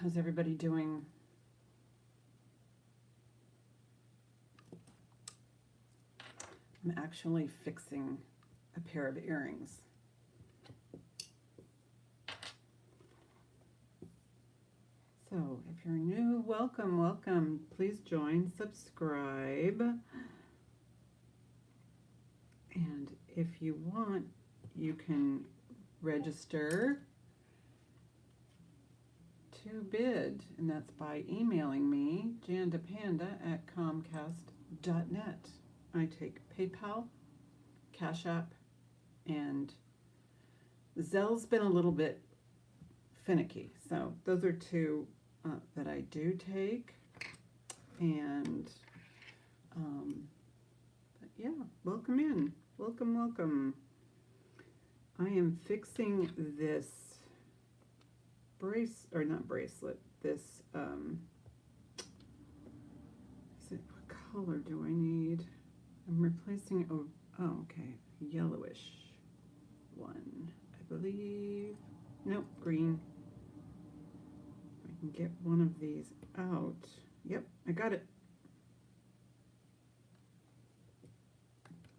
How's everybody doing? I'm actually fixing a pair of earrings. So if you're new, welcome, welcome. Please join, subscribe. And if you want, you can register to bid, and that's by emailing me, jandapanda@comcast.net. I take PayPal, Cash App, and Zelle's been a little bit finicky. So those are two that I do take. And but yeah, welcome in. Welcome, welcome. I am fixing this this, what color do I need? I'm replacing, okay, yellowish one, I believe. Nope, green. I can get one of these out. Yep, I got it.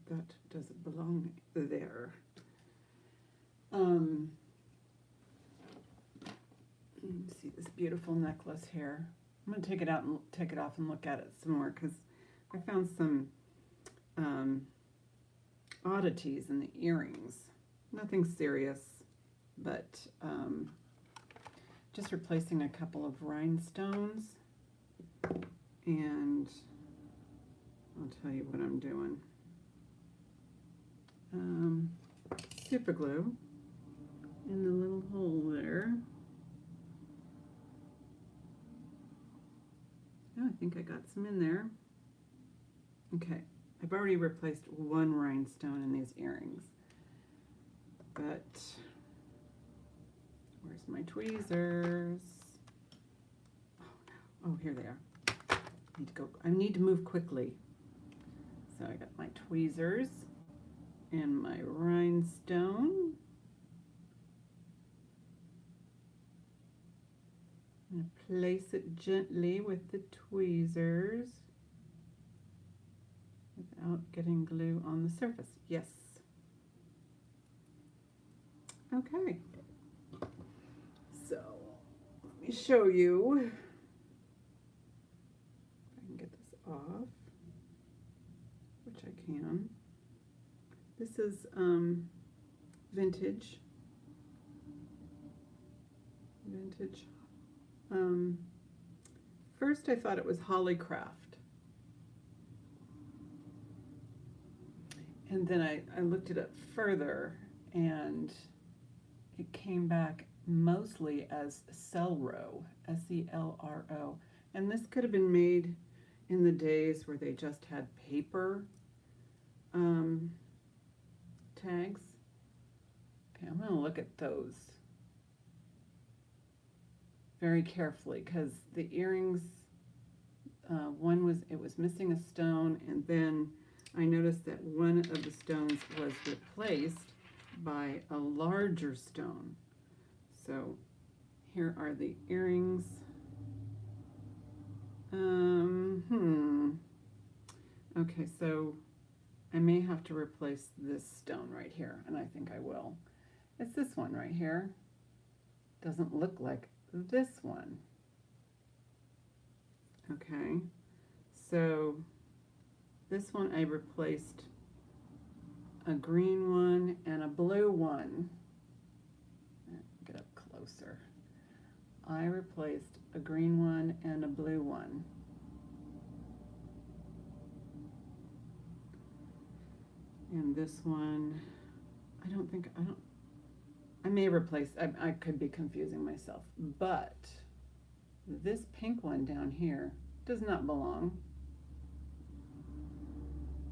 That doesn't belong there. See this beautiful necklace here. I'm gonna take it out and take it off and look at it some more because I found some oddities in the earrings. Nothing serious, but just replacing a couple of rhinestones. And I'll tell you what I'm doing. Super glue in the little hole there. Oh, I think I got some in there. Okay, I've already replaced one rhinestone in these earrings. But where's my tweezers? Oh no. Oh, here they are. I need to move quickly. So I got my tweezers and my rhinestone. I'm going to place it gently with the tweezers without getting glue on the surface. Yes. Okay. So let me show you. If I can get this off, which I can. This is vintage. First I thought it was Hollycraft. And then I looked it up further and it came back mostly as Celro, S-E-L-R-O. And this could have been made in the days where they just had paper tags. Okay, I'm gonna look at those very carefully because the earrings, it was missing a stone, and then I noticed that one of the stones was replaced by a larger stone. So here are the earrings. Okay, so I may have to replace this stone right here, and I think I will. It's this one right here. Doesn't look like this one. Okay, so this one I replaced a green one and a blue one. Get up closer. I replaced a green one and a blue one. And this one, I may replace, I could be confusing myself, but this pink one down here does not belong.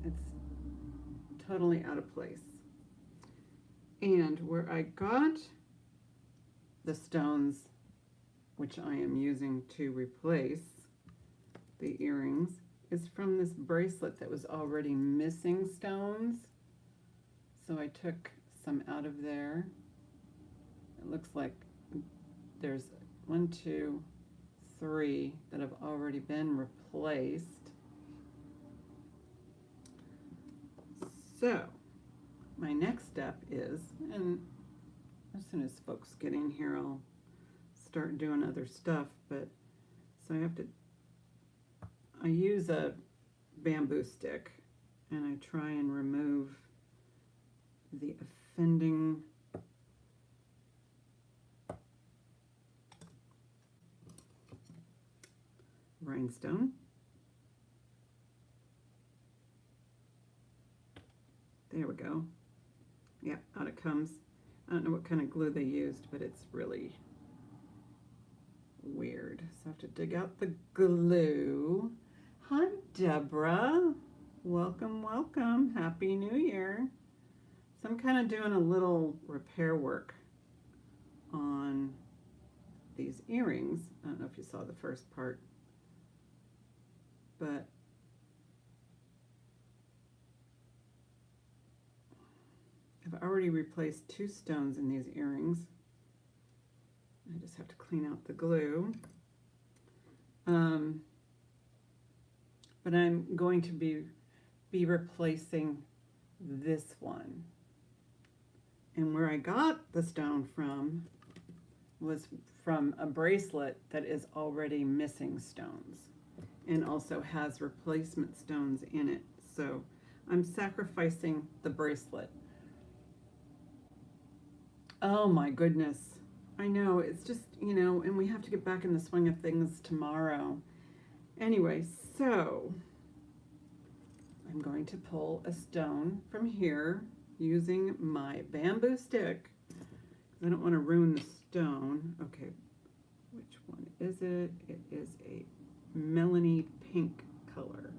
It's totally out of place. And where I got the stones, which I am using to replace the earrings, is from this bracelet that was already missing stones. So I took some out of there. It looks like there's 1, 2, 3 that have already been replaced. So my next step is, and as soon as folks get in here, I'll start doing other stuff, but so I use a bamboo stick and I try and remove the offending rhinestone. There we go. Yeah, out it comes. I don't know what kind of glue they used, but it's really weird. So I have to dig out the glue. Hi, Deborah. Welcome, welcome. Happy New Year. So I'm kind of doing a little repair work on these earrings. I don't know if you saw the first part, but I've already replaced 2 stones in these earrings. I just have to clean out the glue. But I'm going to be replacing this one. And where I got the stone from was from a bracelet that is already missing stones and also has replacement stones in it. So I'm sacrificing the bracelet. Oh my goodness. I know, it's just, you know, and we have to get back in the swing of things tomorrow. Anyway, so I'm going to pull a stone from here using my bamboo stick. I don't want to ruin the stone. Okay, which one is it? It is a melony pink color.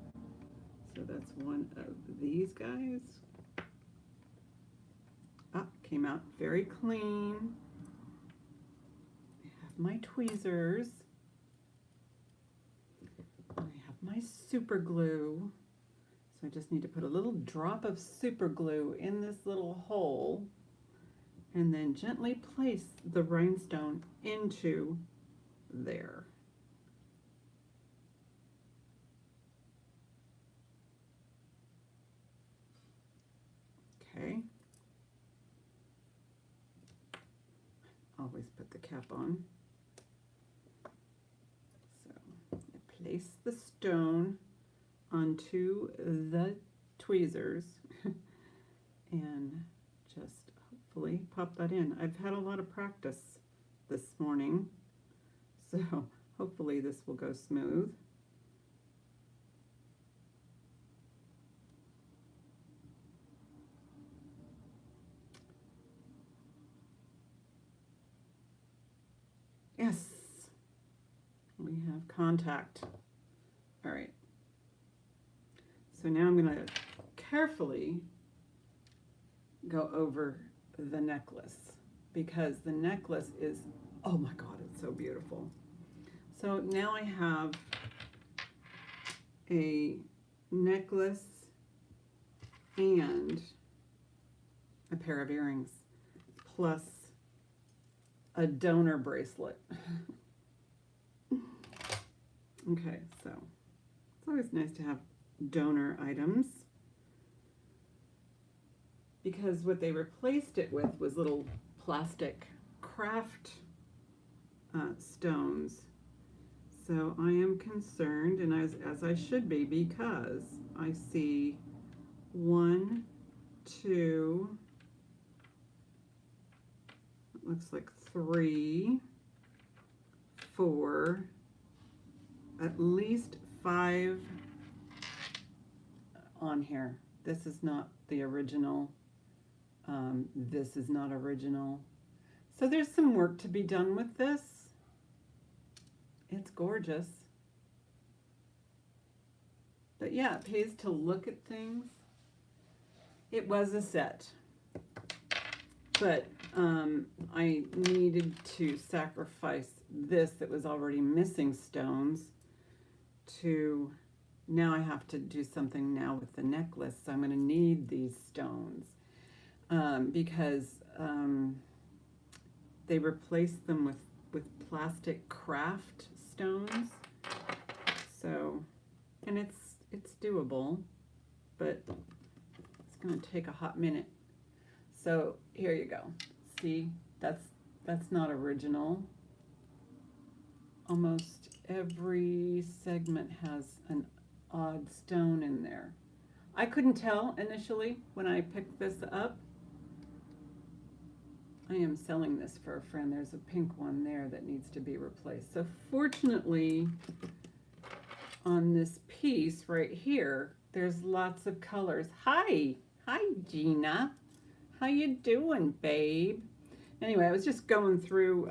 So that's one of these guys. Ah, came out very clean. I have my tweezers. I have my super glue. So I just need to put a little drop of super glue in this little hole and then gently place the rhinestone into there. Okay. Always put the cap on. So I place the stone onto the tweezers and just hopefully pop that in. I've had a lot of practice this morning, so hopefully this will go smooth. Yes, we have contact. All right. So now I'm going to carefully go over the necklace because the necklace is, oh my God, it's so beautiful. So now I have a necklace and a pair of earrings plus a donor bracelet. Okay, so it's always nice to have donor items because what they replaced it with was little plastic craft stones. So I am concerned, and as I should be, because I see 1, 2, it looks like 3, 4, at least 5 on here. This is not the original. This is not original. So there's some work to be done with this. It's gorgeous. But yeah, it pays to look at things. It was a set. But I needed to sacrifice this that was already missing stones to, now I have to do something now with the necklace. So I'm going to need these stones because they replaced them with plastic craft stones. So, and it's doable, but it's going to take a hot minute. So here you go. See, that's not original. Almost every segment has an odd stone in there. I couldn't tell initially when I picked this up. I am selling this for a friend. There's a pink one there that needs to be replaced. So fortunately, on this piece right here, there's lots of colors. Hi Gina. How you doing, babe? Anyway, I was just going through,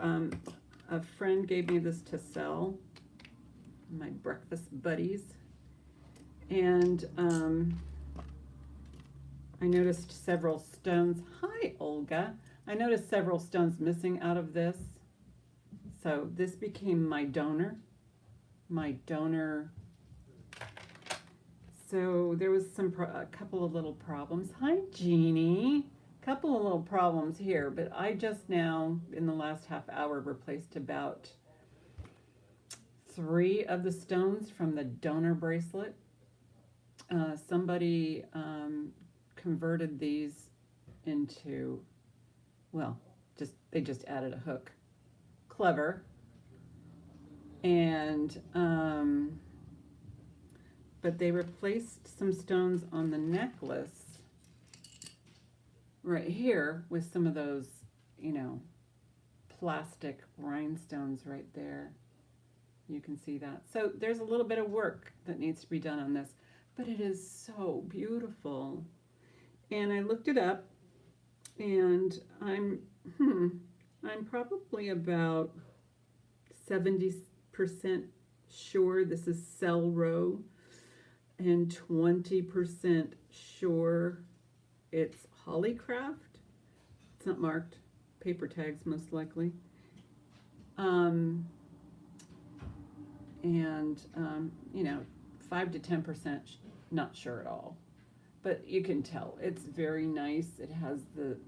a friend gave me this to sell, my breakfast buddies. And I noticed several stones. Hi, Olga. I noticed several stones missing out of this. So this became my donor. So there was a couple of little problems. Hi, Jeannie. Couple of little problems here, but I just now, in the last half hour, replaced about 3 of the stones from the donor bracelet. Somebody converted these into, well, they just added a hook. Clever. And but they replaced some stones on the necklace right here with some of those, plastic rhinestones right there. You can see that. So there's a little bit of work that needs to be done on this, but it is so beautiful. And I looked it up, and I'm probably about 70% sure this is cell row, and 20% sure it's Hollycraft. It's not marked. Paper tags, most likely. And 5 to 10% not sure at all. But you can tell it's very nice. It has the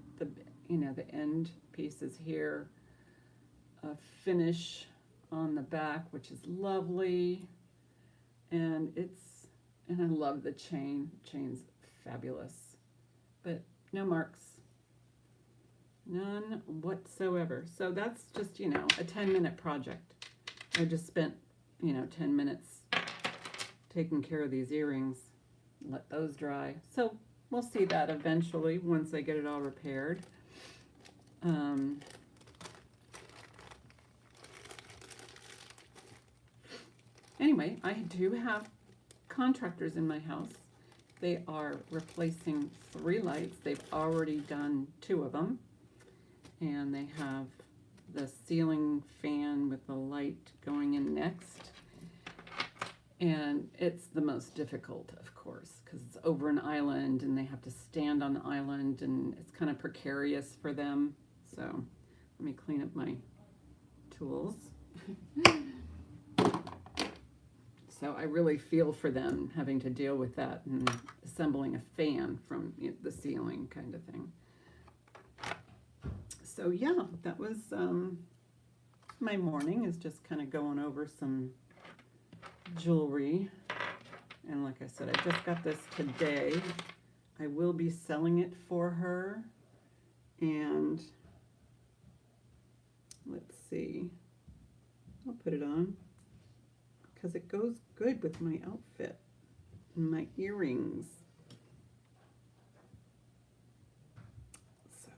end pieces here, a finish on the back, which is lovely, and I love the chain. Chain's fabulous, but no marks, none whatsoever. So that's just a 10-minute project. I just spent 10 minutes taking care of these earrings. Let those dry. So we'll see that eventually once I get it all repaired. Anyway, I do have contractors in my house. They are replacing 3 lights. They've already done 2 of them. And they have the ceiling fan with the light going in next. And it's the most difficult, of course, because it's over an island and they have to stand on the island, and it's kind of precarious for them. So let me clean up my tools. So I really feel for them having to deal with that and assembling a fan from the ceiling kind of thing. So yeah, that was my morning, is just kind of going over some jewelry. And like I said, I just got this today. I will be selling it for her. And let's see, I'll put it on because it goes good with my outfit and my earrings. So,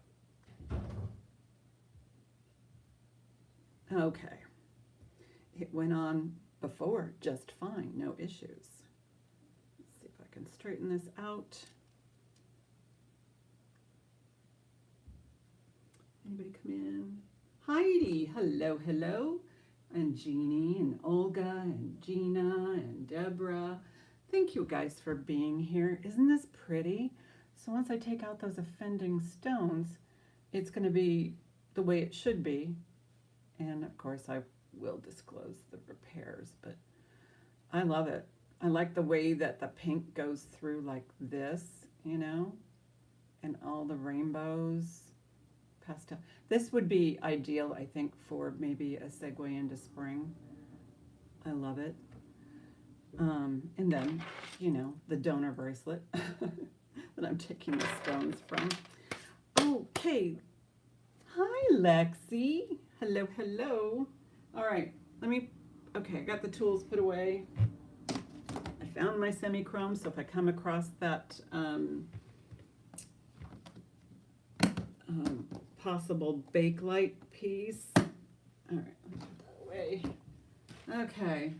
okay, it went on before just fine, no issues. Let's see if I can straighten this out. Anybody come in? Heidi, hello, hello. And Jeannie and Olga and Gina and Deborah. Thank you guys for being here. Isn't this pretty? So once I take out those offending stones, it's going to be the way it should be. And of course I will disclose the repairs, but I love it. I like the way that the pink goes through like this, and all the rainbows. Pastel. This would be ideal, I think, for maybe a segue into spring. I love it. And then, you know, the donor bracelet that I'm taking the stones from. Okay. Hi, Lexi. Hello, hello. All right, okay, I got the tools put away. I found my semi-chrome, so if I come across that possible Bakelite piece. All right, let me put that away. Okay.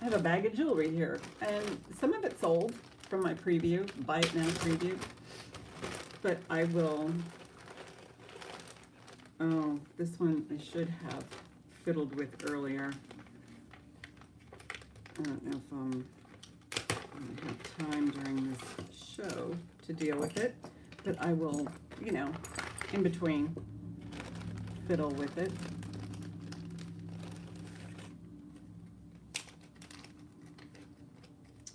I have a bag of jewelry here, and some of it's old from my preview, buy it now preview, but I will, oh, this one I should have fiddled with earlier. I don't know if I'm going to have time during this show to deal with it, but I will, you know, in between, fiddle with it.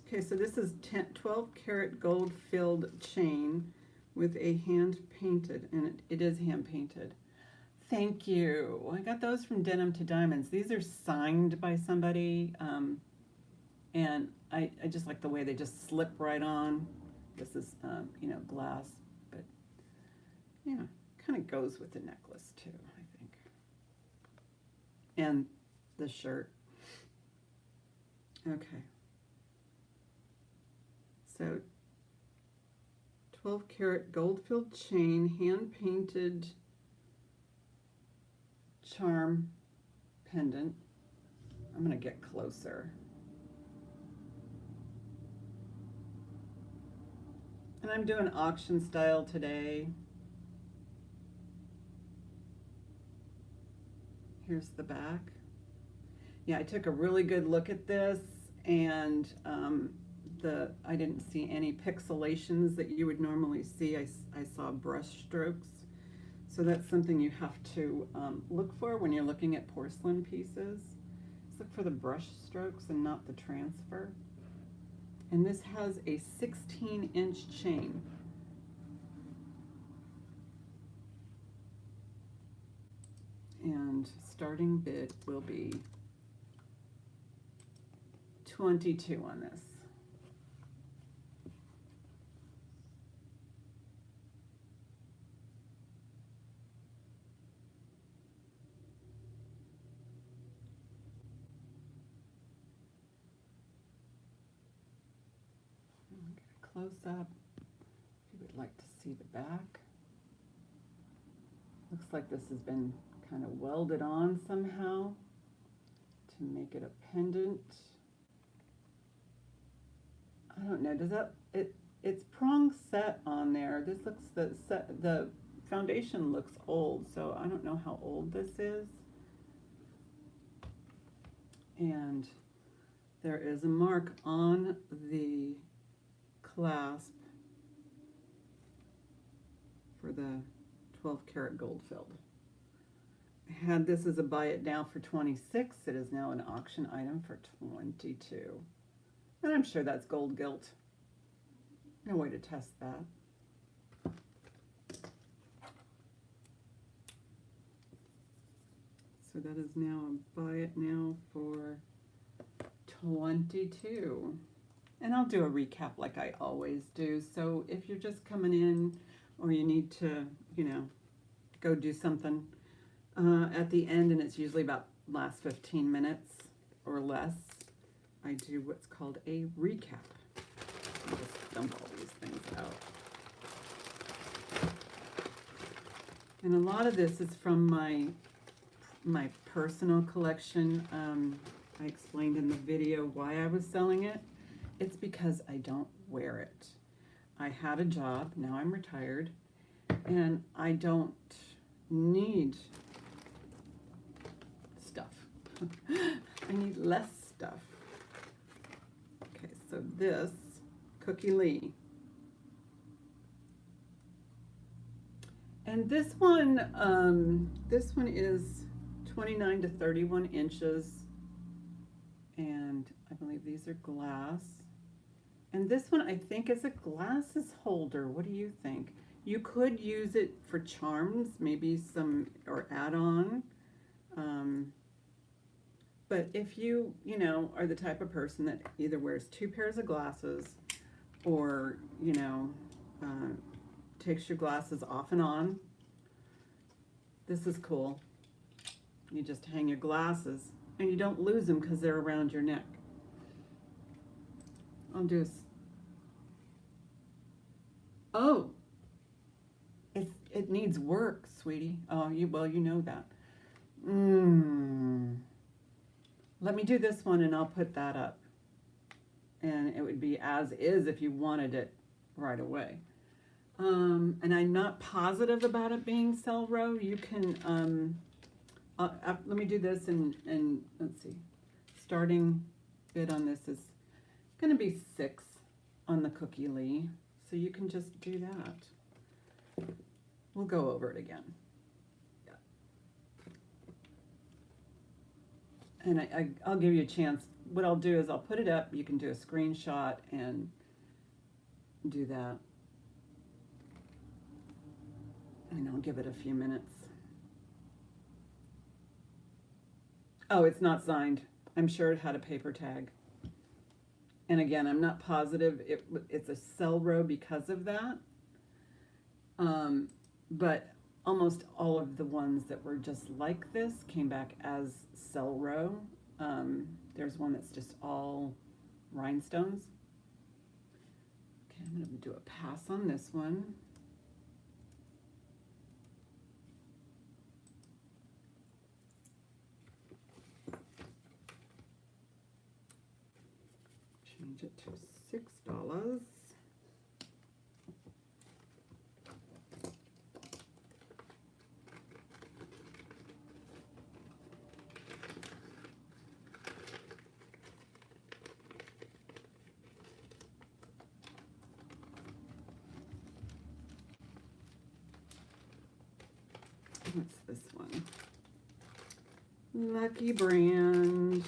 Okay, so this is 12 karat gold filled chain with a hand painted, and it is hand painted. Thank you. I got those from Denim to Diamonds. These are signed by somebody, and I just like the way they just slip right on. This is, you know, glass, but yeah, kind of goes with the necklace too, I think. And the shirt. Okay. So 12 karat gold filled chain, hand painted charm pendant. I'm going to get closer. And I'm doing auction style today. Here's the back. Yeah, I took a really good look at this, and I didn't see any pixelations that you would normally see. I saw brush strokes. So that's something you have to look for when you're looking at porcelain pieces. Just look for the brush strokes and not the transfer. And this has a 16-inch chain. And starting bid will be 22 on this. Close up, if you would like to see the back. Looks like this has been kind of welded on somehow to make it a pendant. I don't know, does that, it's prong set on there. This looks, the foundation looks old, so I don't know how old this is. And there is a mark on the clasp for the 12 karat gold filled. I had this as a buy it now for 26. It is now an auction item for 22. And I'm sure that's gold gilt. No way to test that. So that is now a buy it now for 22. And I'll do a recap like I always do. So if you're just coming in or you need to, you know, go do something at the end, and it's usually about last 15 minutes or less, I do what's called a recap. I'll just dump all these things out. And a lot of this is from my personal collection. I explained in the video why I was selling it. It's because I don't wear it. I had a job, now I'm retired, and I don't need stuff. I need less stuff. Okay, so this, Cookie Lee. And this one is 29 to 31 inches, and I believe these are glass. And this one I think is a glasses holder. What do you think? You could use it for charms, maybe some, or add-on. But if you know, are the type of person that either wears 2 pairs of glasses or, takes your glasses off and on, this is cool. You just hang your glasses and you don't lose them because they're around your neck. I'll do oh, it needs work, sweetie. Oh, you know that. Let me do this one and I'll put that up. And it would be as is if you wanted it right away. And I'm not positive about it being cell row. You can, let me do this and let's see. Starting bid on this is going to be 6 on the Cookie Lee. So you can just do that. We'll go over it again. Yeah. And I'll give you a chance. What I'll do is I'll put it up. You can do a screenshot and do that. And I'll give it a few minutes. Oh, it's not signed. I'm sure it had a paper tag. And again, I'm not positive it's a cell row because of that. But almost all of the ones that were just like this came back as cell row. There's one that's just all rhinestones. Okay, I'm going to do a pass on this one. Change it to $6. What's this one? Lucky Brand.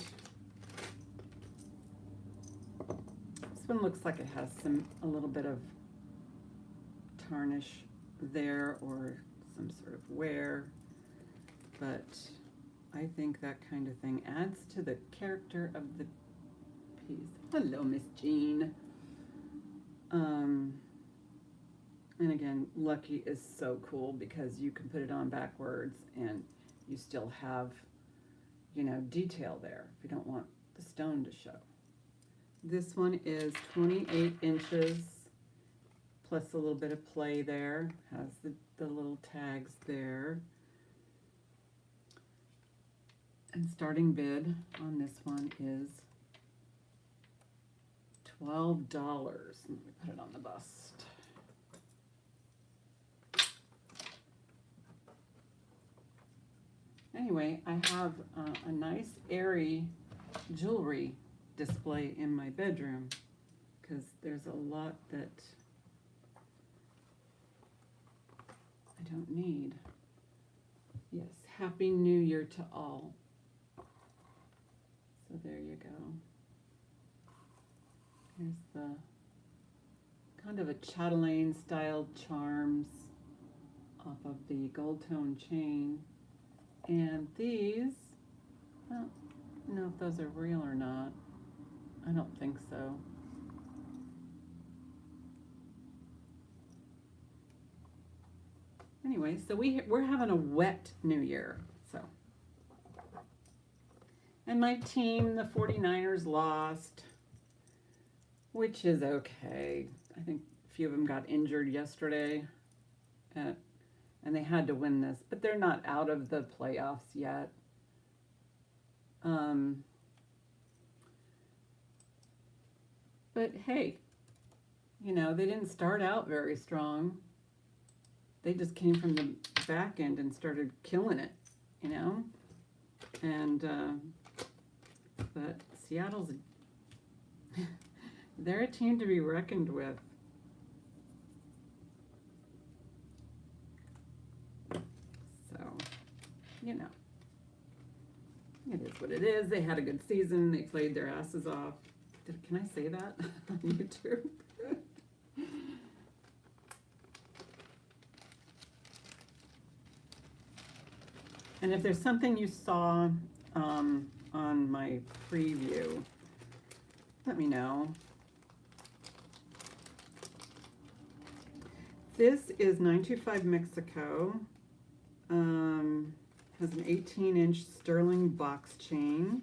This one looks like it has a little bit of tarnish there or some sort of wear, but I think that kind of thing adds to the character of the piece. Hello, Miss Jean. And again, Lucky is so cool because you can put it on backwards and you still have, detail there if you don't want the stone to show. This one is 28 inches plus a little bit of play there. Has the little tags there. And starting bid on this one is $12. Let me put it on the bust. Anyway, I have a nice airy jewelry display in my bedroom because there's a lot that I don't need. Yes, Happy New Year to all. So there you go. Here's the kind of a chatelaine style charms off of the gold tone chain. And these, I don't know if those are real or not. I don't think so. Anyway, so we're having a wet New Year. So, and my team, the 49ers, lost, which is okay. I think a few of them got injured yesterday, and they had to win this, but they're not out of the playoffs yet. But hey, they didn't start out very strong. They just came from the back end and started killing it, And, but Seattle's, they're a team to be reckoned with. So, it is what it is. They had a good season. They played their asses off. Can I say that on YouTube? And if there's something you saw on my preview, let me know. This is 925 Mexico. Has an 18-inch sterling box chain.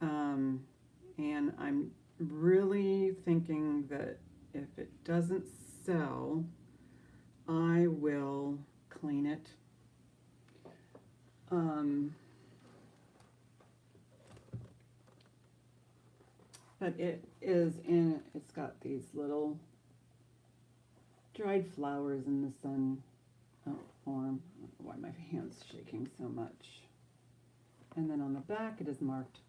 And I'm really thinking that if it doesn't sell, I will clean it. But it is it's got these little dried flowers in the sun form. I don't know why my hand's shaking so much. And then on the back it is marked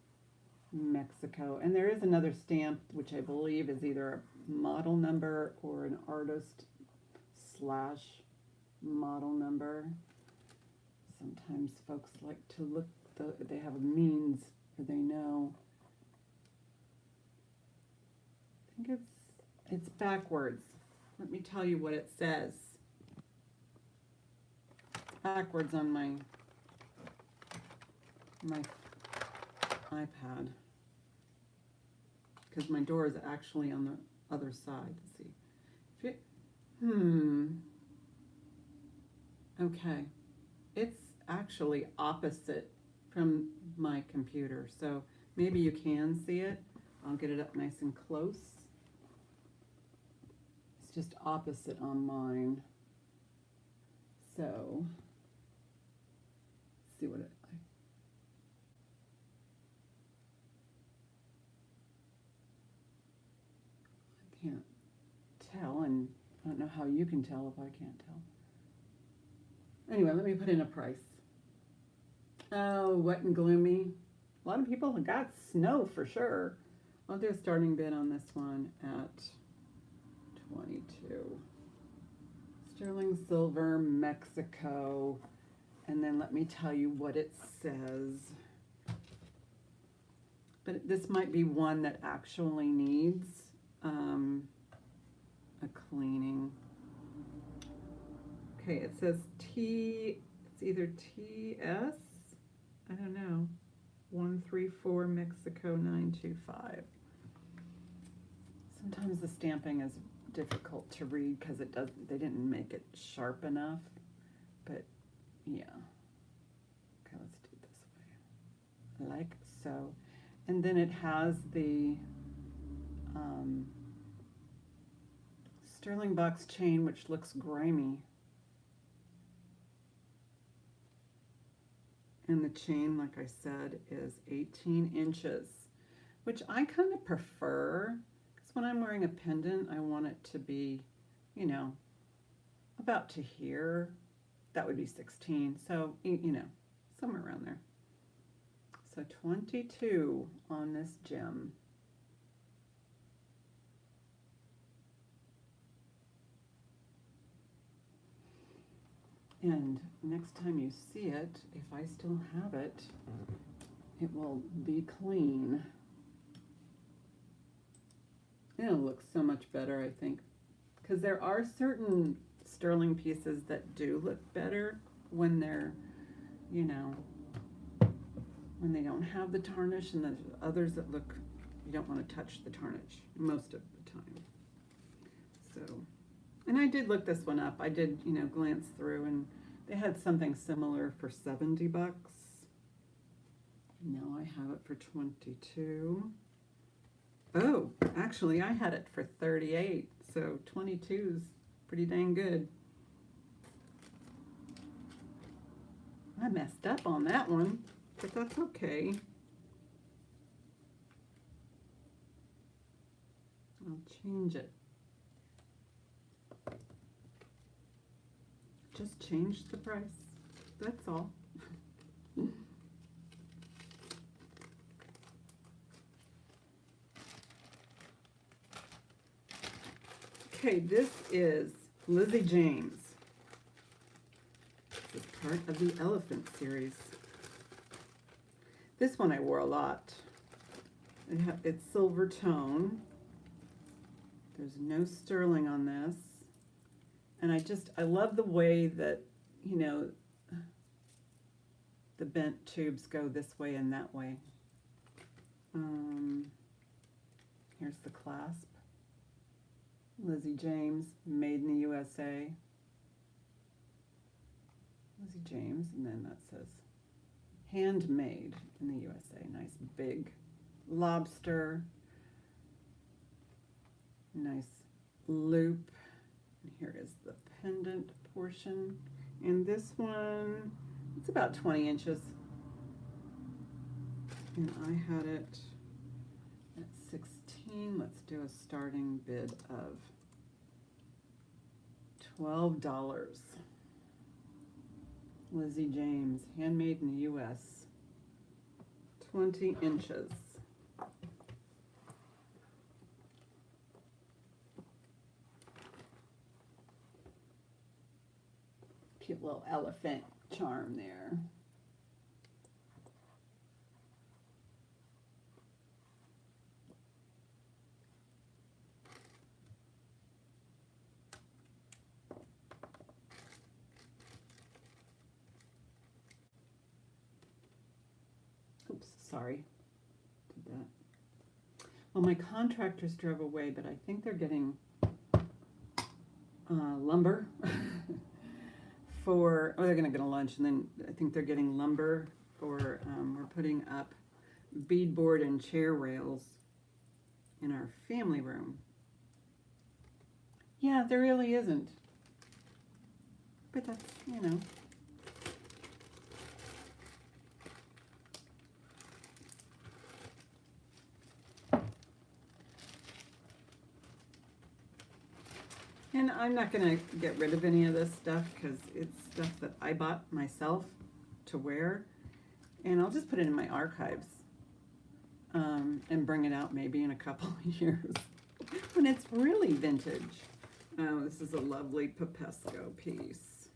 Mexico. And there is another stamp which I believe is either a model number or an artist / model number. Sometimes folks like to look, they have a means or they know. I think it's backwards. Let me tell you what it says. Backwards on my iPad. Because my door is actually on the other side. Let's see. Okay. It's actually opposite from my computer. So maybe you can see it. I'll get it up nice and close. It's just opposite on mine. So, let's see what it, I can't tell, and I don't know how you can tell if I can't tell. Anyway, let me put in a price. Oh, wet and gloomy. A lot of people have got snow for sure. I'll do a starting bid on this one at 22. Sterling silver, Mexico. And then let me tell you what it says. But this might be one that actually needs a cleaning. Okay, it says it's either TS, I don't know, 134 Mexico 925. Sometimes the stamping is difficult to read because they didn't make it sharp enough, but yeah. Okay, let's do it this way, like so. And then it has the sterling box chain, which looks grimy. And the chain, like I said, is 18 inches, which I kind of prefer, because when I'm wearing a pendant, I want it to be, you know, about to here. That would be 16, so, you know, somewhere around there. So 22 on this gem. And next time you see it, if I still have it, it will be clean. It'll look so much better, I think. Because there are certain sterling pieces that do look better when they're, you know, when they don't have the tarnish, and there's others that look, you don't want to touch the tarnish most of the time. So, and I did look this one up. I did, you know, glance through, and they had something similar for 70 bucks. Now I have it for 22. Oh, actually I had it for 38, so 22 is pretty dang good. I messed up on that one, but that's okay. I'll change it. Just change the price, that's all. Okay, this is Lizzie James. This is part of the Elephant series. This one I wore a lot. It's silver tone. There's no sterling on this. And I love the way that, you know, the bent tubes go this way and that way. Here's the clasp. Lizzie James, made in the USA. Lizzie James, and then that says handmade in the USA. Nice big lobster. Nice loop. And here is the pendant portion. And this one, it's about 20 inches. And I had it at 16. Let's do a starting bid of $12. Lizzie James, handmade in the US. 20 inches. Cute little elephant charm there. Oops, sorry. Did that. Well, my contractors drove away, but I think they're getting lumber for, oh, they're going to get a lunch, and then I think they're getting lumber for, we're putting up beadboard and chair rails in our family room. Yeah, there really isn't. But that's, you know. And I'm not going to get rid of any of this stuff because it's stuff that I bought myself to wear. And I'll just put it in my archives and bring it out maybe in a couple of years when it's really vintage. Oh, this is a lovely Popesco piece.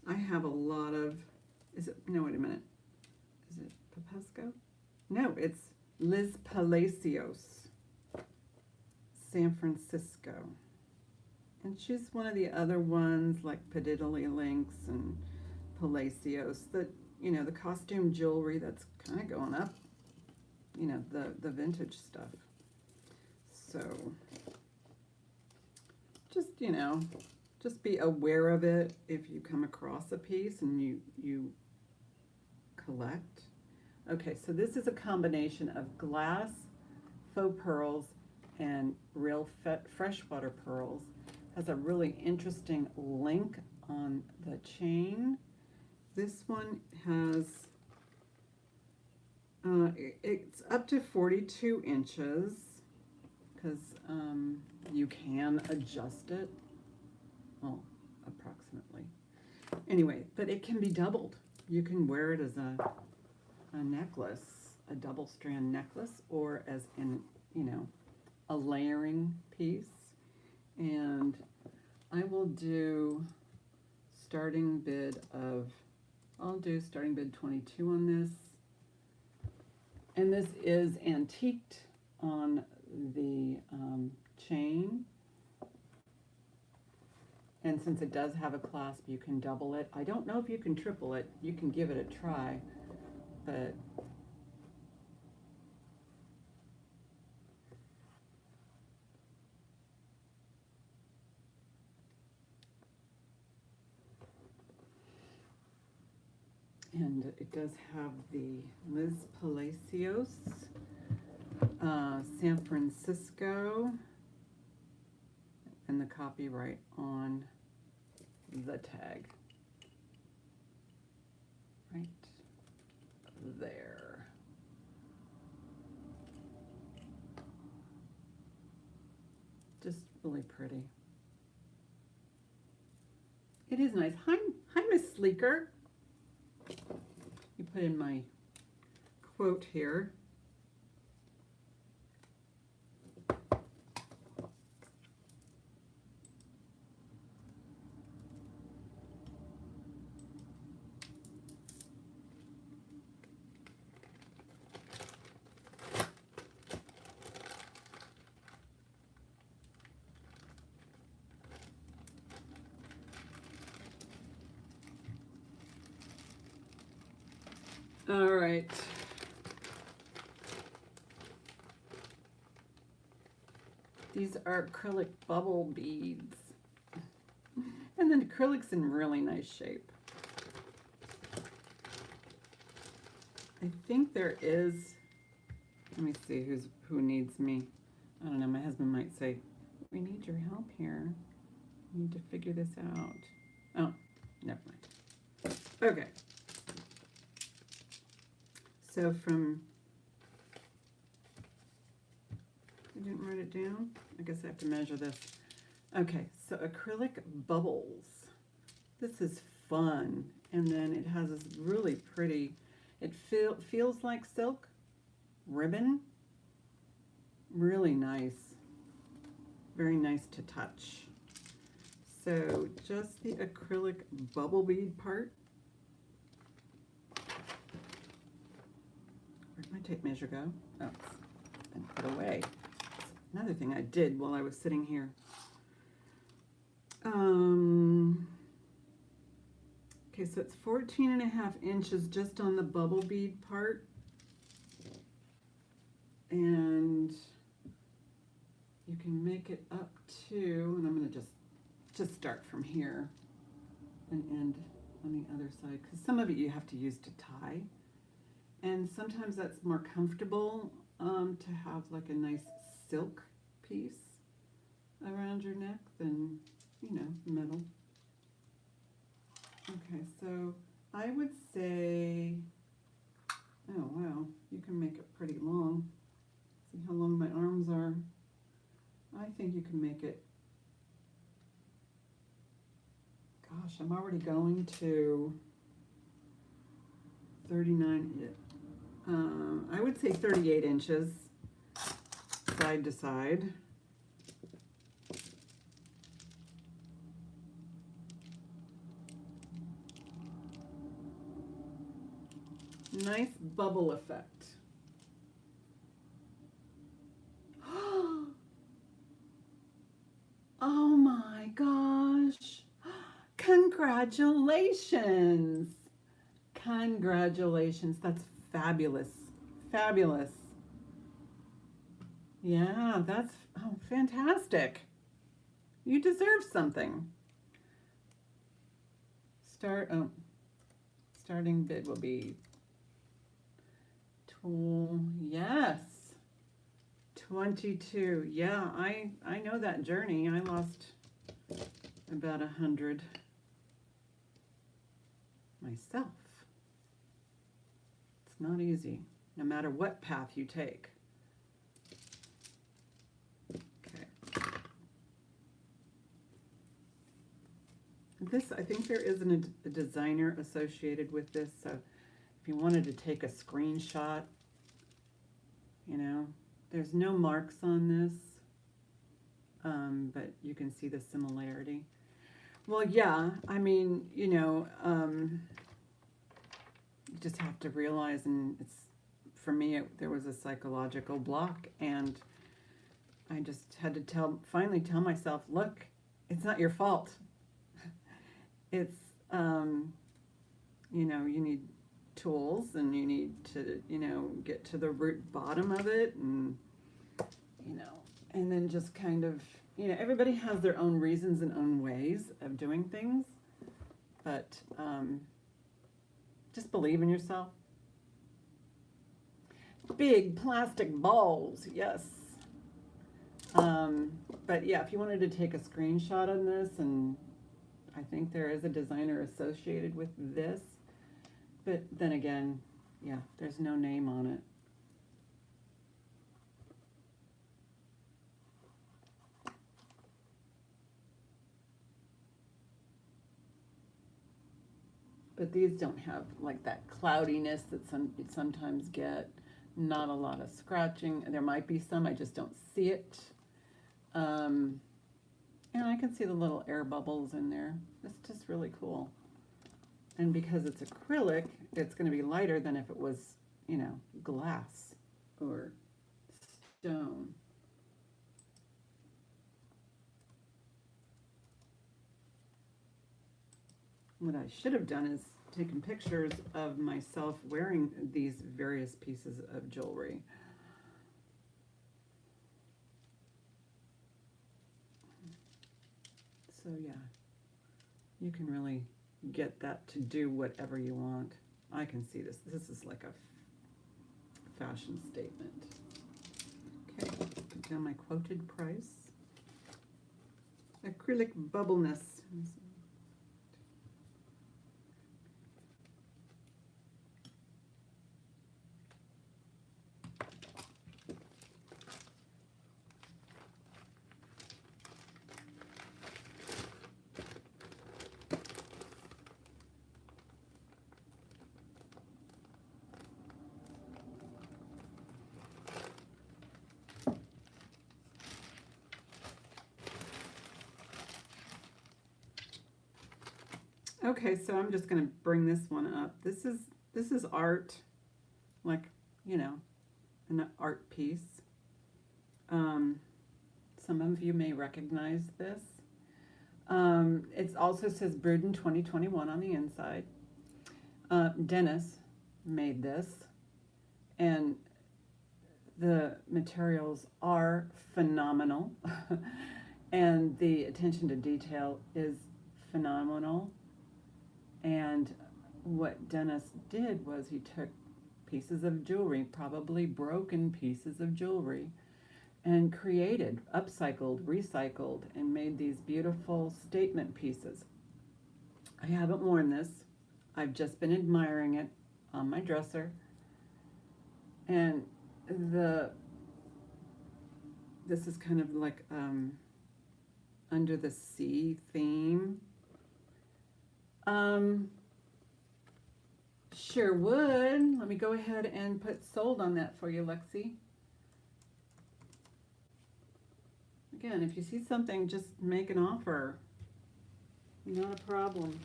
I have a lot of, is it, no, wait a minute. Is it Popesco? No, it's Liz Palacios, San Francisco. And she's one of the other ones like Pididdly Links and Palacios that, you know, the costume jewelry that's kind of going up, you know, the vintage stuff. So just, you know, just be aware of it if you come across a piece and you collect. Okay, so this is a combination of glass, faux pearls, and real freshwater pearls. Has a really interesting link on the chain. This one has, it's up to 42 inches because you can adjust it, well, approximately. Anyway, but it can be doubled. You can wear it as a necklace, a double strand necklace, or as an, you know, a layering piece. And I will do starting bid of, I'll do starting bid 22 on this. And this is antiqued on the chain. And since it does have a clasp, you can double it. I don't know if you can triple it. You can give it a try, but and it does have the Liz Palacios, San Francisco, and the copyright on the tag. Right there. Just really pretty. It is nice. Hi Miss Sleeker. You put in my quote here. All right. These are acrylic bubble beads. And then acrylic's in really nice shape. I think there is, let me see who needs me. I don't know, my husband might say, we need your help here. We need to figure this out. Oh, never mind. Okay. So from, I didn't write it down. I guess I have to measure this. Okay, so acrylic bubbles. This is fun. And then it has this really pretty, it feels like silk ribbon. Really nice. Very nice to touch. So just the acrylic bubble bead part. Where'd my tape measure go? Oh, it's been put away. Another thing I did while I was sitting here. Okay, so it's 14.5 inches just on the bubble bead part. And you can make it up to, and I'm going to just start from here and end on the other side, because some of it you have to use to tie. And sometimes that's more comfortable to have like a nice silk piece around your neck than, you know, metal. Okay, so I would say, oh wow, you can make it pretty long. See how long my arms are. I think you can make it, gosh, I'm already going to 39, I would say 38 inches side to side. Nice bubble effect. Oh my gosh. Congratulations. Congratulations. That's fabulous. Fabulous. Yeah, that's fantastic. You deserve something. Starting bid will be yes. 22. Yeah, I know that journey. I lost about 100 myself. It's not easy, no matter what path you take. Okay. This, I think there is a designer associated with this, so if you wanted to take a screenshot, you know, there's no marks on this, but you can see the similarity. Well, yeah, I mean, you know, you just have to realize, and it's, for me, there was a psychological block, and I just had to finally tell myself, look, it's not your fault. It's, you know, you need tools, and you need to, you know, get to the root bottom of it, and, you know, and then just kind of, you know, everybody has their own reasons and own ways of doing things, but just believe in yourself. Big plastic balls, yes. But yeah, if you wanted to take a screenshot on this, and I think there is a designer associated with this, but then again, yeah, there's no name on it. But these don't have like that cloudiness that you sometimes get. Not a lot of scratching. There might be some, I just don't see it. And I can see the little air bubbles in there. It's just really cool. And because it's acrylic, it's going to be lighter than if it was, you know, glass or stone. What I should have done is taken pictures of myself wearing these various pieces of jewelry. So yeah, you can really get that to do whatever you want. I can see this. This is like a fashion statement. Okay, put down my quoted price. Acrylic bubbleness. Okay, so I'm just going to bring this one up. This is art, like, you know, an art piece. Some of you may recognize this. It also says brewed in 2021 on the inside. Dennis made this, and the materials are phenomenal, and the attention to detail is phenomenal. And what Dennis did was he took pieces of jewelry, probably broken pieces of jewelry, and created, upcycled, recycled, and made these beautiful statement pieces. I haven't worn this. I've just been admiring it on my dresser. And this is kind of like under the sea theme. Sure would. Let me go ahead and put sold on that for you, Lexi. Again, if you see something, just make an offer. Not a problem.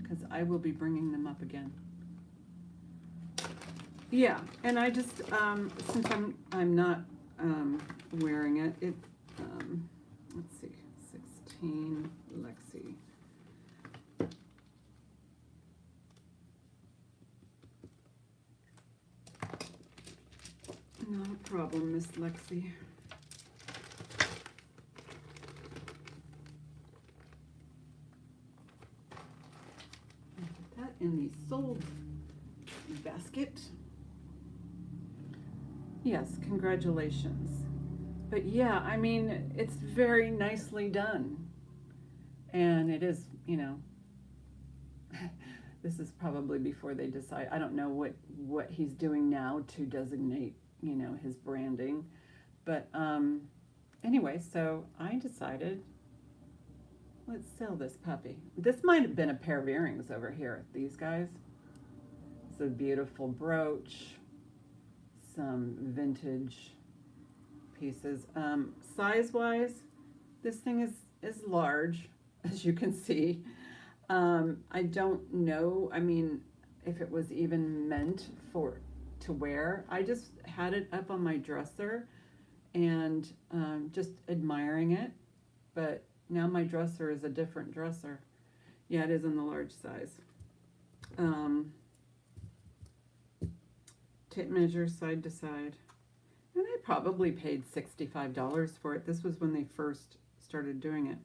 Because I will be bringing them up again. Yeah, and I just, since I'm not wearing it, let's see, 16, Lexi. Not a problem, Miss Lexi. Put that in the sold basket. Yes, congratulations. But yeah, I mean, it's very nicely done. And it is, you know, this is probably before they decide. I don't know what he's doing now to designate, you know, his branding. But anyway, so I decided, let's sell this puppy. This might have been a pair of earrings over here, these guys. It's a beautiful brooch, some vintage pieces. Size-wise, this thing is large, as you can see. I don't know, I mean, if it was even meant to wear. I just had it up on my dresser and just admiring it, but now my dresser is a different dresser. Yeah, it is in the large size. Tape measure side to side. And I probably paid $65 for it. This was when they first started doing it.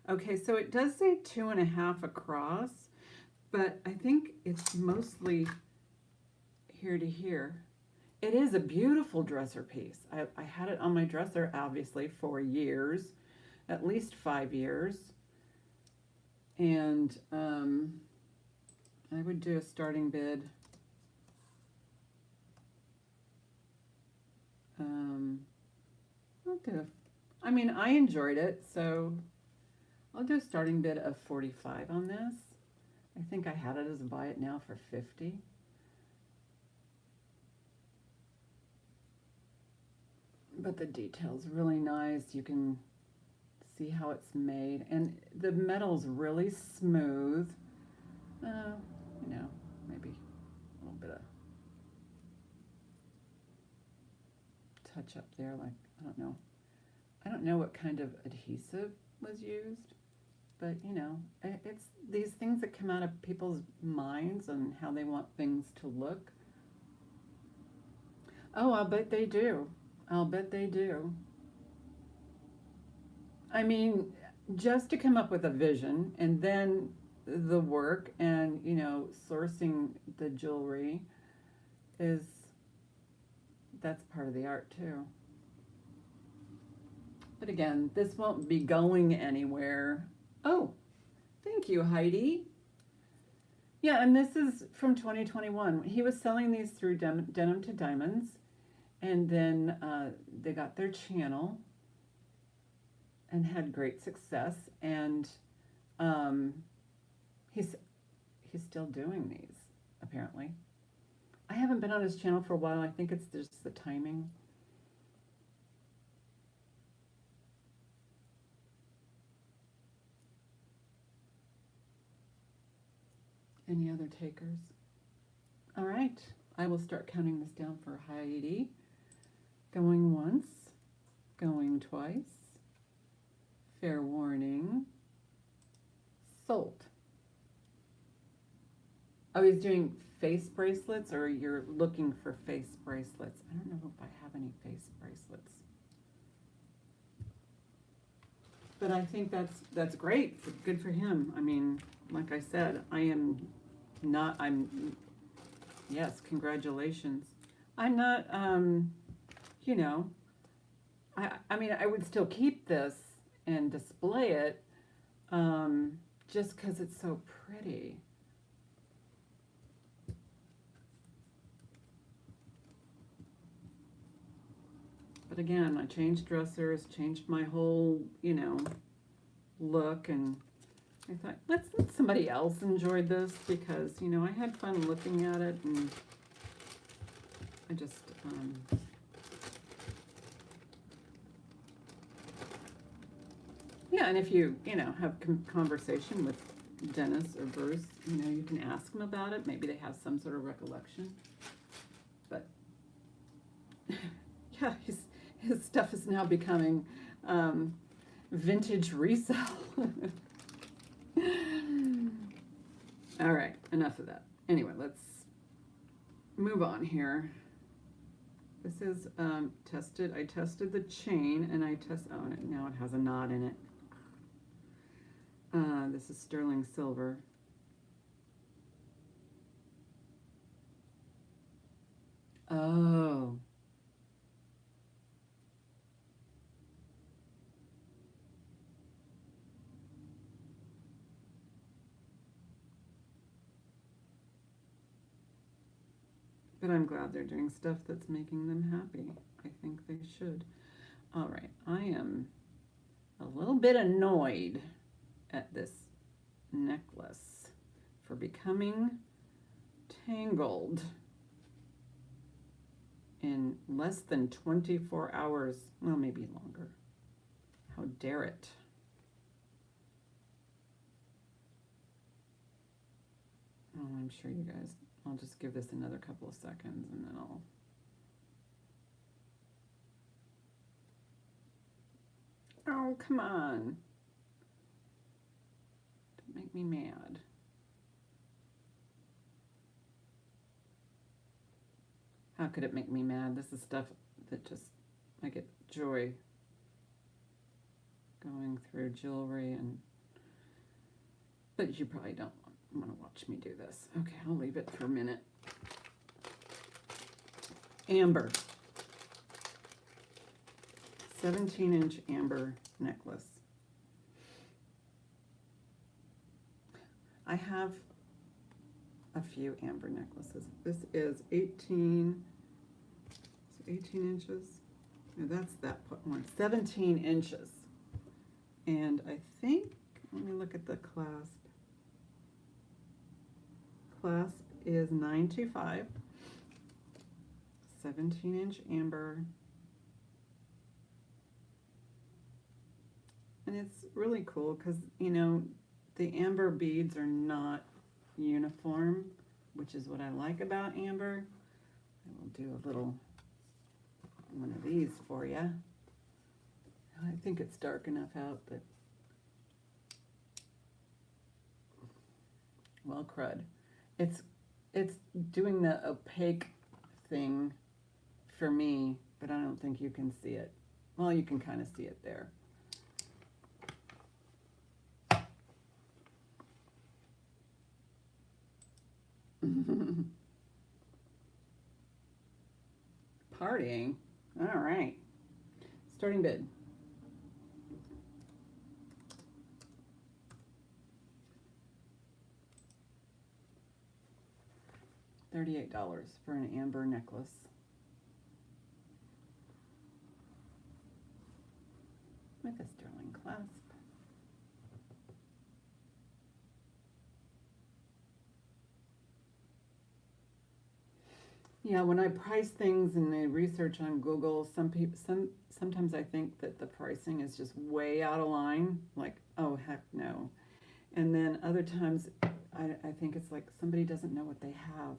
Okay, so it does say 2.5 across, but I think it's mostly here to here. It is a beautiful dresser piece. I had it on my dresser, obviously, for years, at least 5 years. And I would do a starting bid. I mean, I enjoyed it, so I'll do a starting bid of 45 on this. I think I had it as a buy it now for 50. But the detail's really nice. You can see how it's made, and the metal's really smooth. You know, maybe a little bit of touch up there, like, I don't know what kind of adhesive was used. but you know, it's these things that come out of people's minds and how they want things to look. Oh, I'll bet they do. I'll bet they do. I mean, just to come up with a vision and then the work and, you know, sourcing the jewelry is, that's part of the art too. But again, this won't be going anywhere. Oh, thank you, Heidi. Yeah, and this is from 2021. He was selling these through Denim to Diamonds, and then they got their channel and had great success. And he's still doing these, apparently. I haven't been on his channel for a while. I think it's just the timing. Any other takers? All right, I will start counting this down for Heidi. Going once, going twice, fair warning, sold. Oh, he's doing face bracelets, or you're looking for face bracelets? I don't know if I have any face bracelets. But I think that's great. Good for him. I mean, like I said, yes, congratulations. I'm not, you know, I mean, I would still keep this and display it just because it's so pretty. But again, I changed dressers, changed my whole, you know, look, and I thought, let somebody else enjoy this, because, you know, I had fun looking at it, and I just, yeah, and if you know, have conversation with Dennis or Bruce, you know, you can ask them about it. Maybe they have some sort of recollection. But, yeah, his stuff is now becoming vintage resale. All right, enough of that. Anyway, let's move on here. This is tested. I tested the chain, and now it has a knot in it. This is sterling silver. Oh. But I'm glad they're doing stuff that's making them happy. I think they should. All right, I am a little bit annoyed at this necklace for becoming tangled in less than 24 hours. Well, maybe longer. How dare it? Oh, I'm sure you guys, I'll just give this another couple of seconds and then I'll. Oh, come on. Don't make me mad. How could it make me mad? This is stuff that just, I get joy going through jewelry, and but you probably don't want to watch me do this. Okay, I'll leave it for a minute. Amber. 17-inch amber necklace. I have a few amber necklaces. This is 18 inches. No, that's that one. 17 inches. And I think, let me look at the clasp. Clasp is 925. 17-inch amber. And it's really cool because, you know, the amber beads are not uniform, which is what I like about amber. I will do a little one of these for you. I think it's dark enough out that Well, crud. It's it's doing the opaque thing for me, but I don't think you can see it. Well, you can kind of see it there. Partying. All right. Starting bid. $38 for an amber necklace. With a sterling clasp. Yeah, when I price things and I research on Google, sometimes I think that the pricing is just way out of line. Like, oh heck no. And then other times I think it's like somebody doesn't know what they have,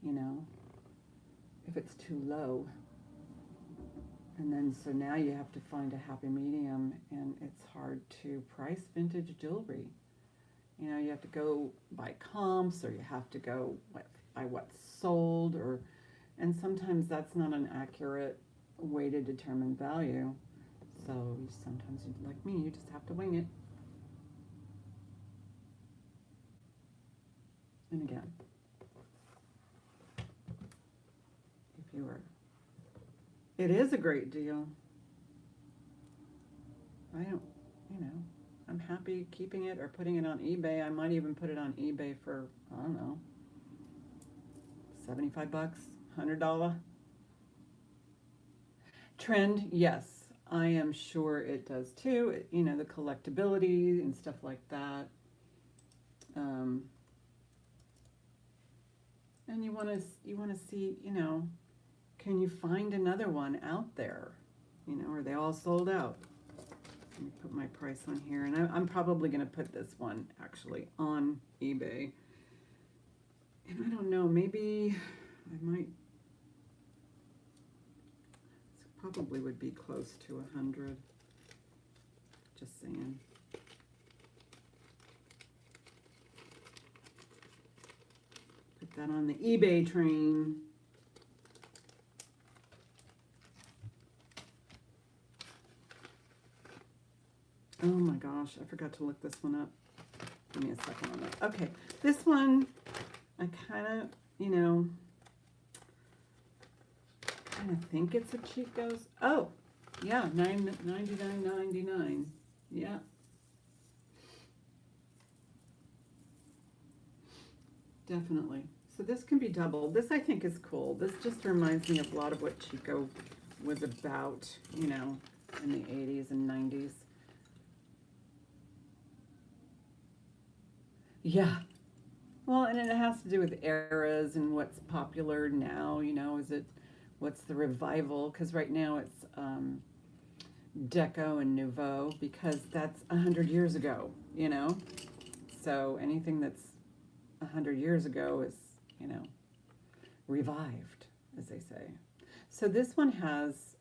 you know, if it's too low. And then so now you have to find a happy medium, and it's hard to price vintage jewelry. You know, you have to go by comps, or you have to go by what's sold, and sometimes that's not an accurate way to determine value. So sometimes, like me, you just have to wing it. And again, if you were, it is a great deal. I don't, you know, I'm happy keeping it or putting it on eBay. I might even put it on eBay for, I don't know, $75, $100. Trend, yes, I am sure it does too. You know, the collectability and stuff like that. And you want to see, you know, can you find another one out there? You know, are they all sold out? Let me put my price on here, and I'm probably going to put this one actually on eBay. And I don't know, maybe I might. This probably would be close to 100. Just saying. Put that on the eBay train. Oh my gosh, I forgot to look this one up. Give me a second on that. Okay, this one, I kind of, you know, think it's a Chico's. Oh, yeah, $99.99. Yeah. Definitely. So this can be doubled. This I think is cool. This just reminds me of a lot of what Chico was about, you know, in the 80s and 90s. Yeah. Well, and it has to do with eras and what's popular now, you know, what's the revival? Because right now it's Deco and Nouveau, because that's 100 years ago, you know. So anything that's 100 years ago is, you know, revived, as they say. So this one has,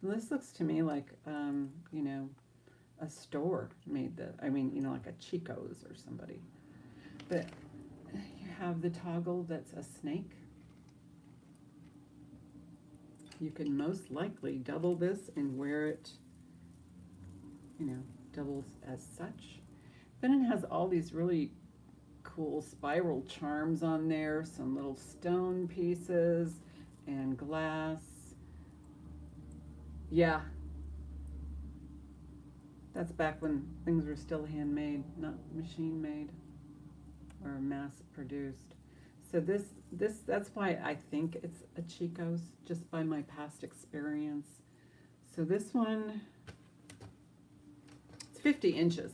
this looks to me like, you know, a store made the, I mean, you know, like a Chico's or somebody. But you have the toggle that's a snake. You can most likely double this and wear it, you know, doubles as such. Then it has all these really cool spiral charms on there, some little stone pieces and glass. Yeah. That's back when things were still handmade, not machine made or mass produced. So that's why I think it's a Chico's, just by my past experience. So this one, it's 50 inches.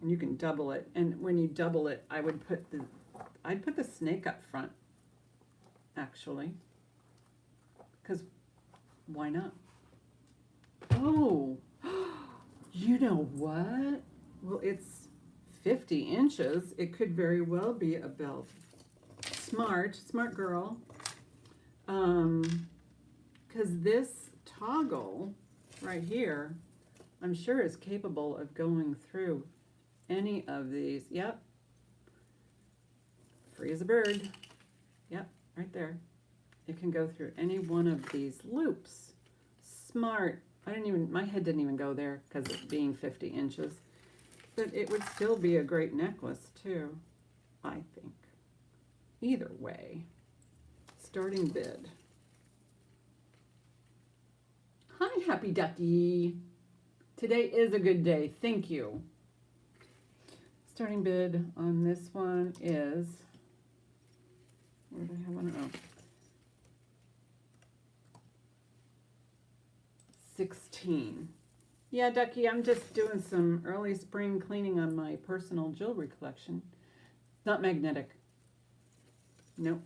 And you can double it. And when you double it, I'd put the snake up front, actually. Because why not? Oh, you know what? Well, it's 50 inches. It could very well be a belt. Smart girl. Because this toggle right here, I'm sure is capable of going through any of these. Yep. Free as a bird. Yep, right there. It can go through any one of these loops. Smart. My head didn't even go there because it being 50 inches. But it would still be a great necklace too, I think. Either way. Starting bid. Hi, Happy Ducky. Today is a good day. Thank you. Starting bid on this one is, where do I have one? Oh. 16. Yeah, Ducky, I'm just doing some early spring cleaning on my personal jewelry collection. It's not magnetic. Nope.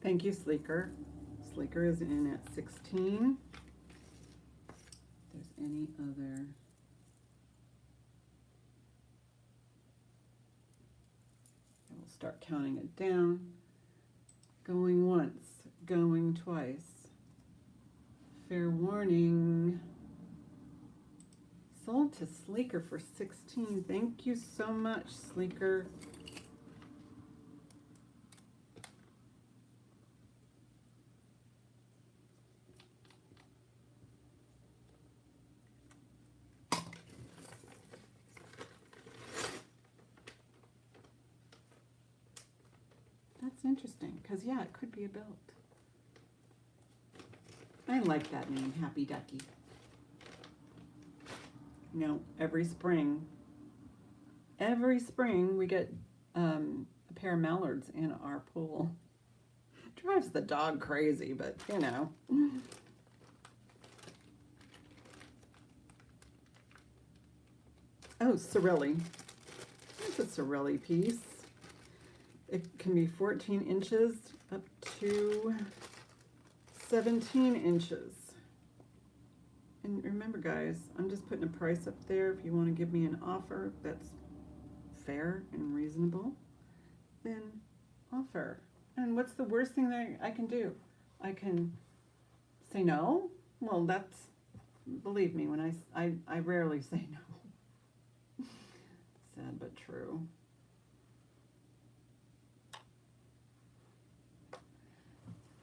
Thank you, Sleeker. Sleeker is in at 16. If there's any other. We'll start counting it down. Going once, going twice. Fair warning. Sold to Sleeker for 16. Thank you so much, Sleeker. That's interesting, because yeah, it could be a belt. I like that name, Happy Ducky. You know, every spring we get a pair of mallards in our pool. Drives the dog crazy, but you know. Oh, Sorelli. That's a Sorelli piece. It can be 14 inches up to 17 inches. And remember, guys, I'm just putting a price up there. If you want to give me an offer that's fair and reasonable, then offer. And what's the worst thing that I can do? I can say no? Well, that's, believe me, when I rarely say no. Sad but true.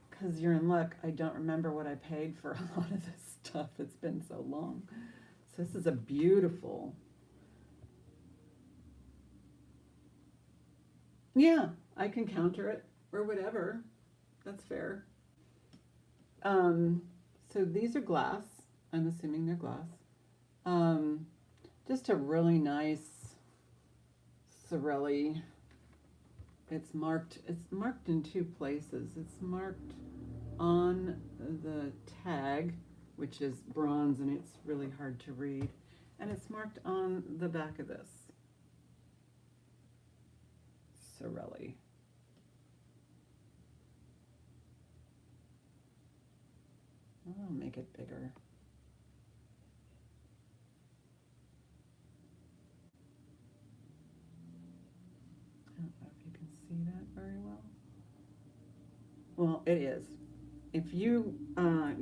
Because you're in luck, I don't remember what I paid for a lot of this stuff. It's been so long. So this is a beautiful. Yeah, I can counter it or whatever. That's fair. So these are glass. I'm assuming they're glass. Just a really nice Sorelli. It's marked in two places. It's marked on the tag, which is bronze and it's really hard to read. And it's marked on the back of this. Sorelli. I'll make it bigger. I don't know if you can see that very well. Well, it is. If you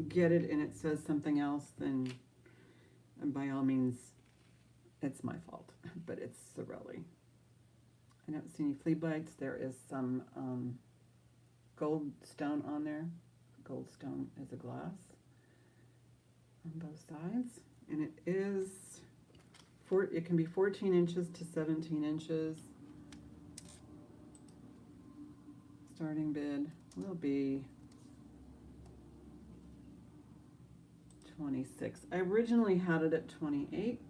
get it and it says something else, then by all means, it's my fault. But it's Sorelli. I don't see any flea bites. There is some gold stone on there. Gold stone is a glass on both sides. And it is, it can be 14 inches to 17 inches. Starting bid will be 26. I originally had it at 28.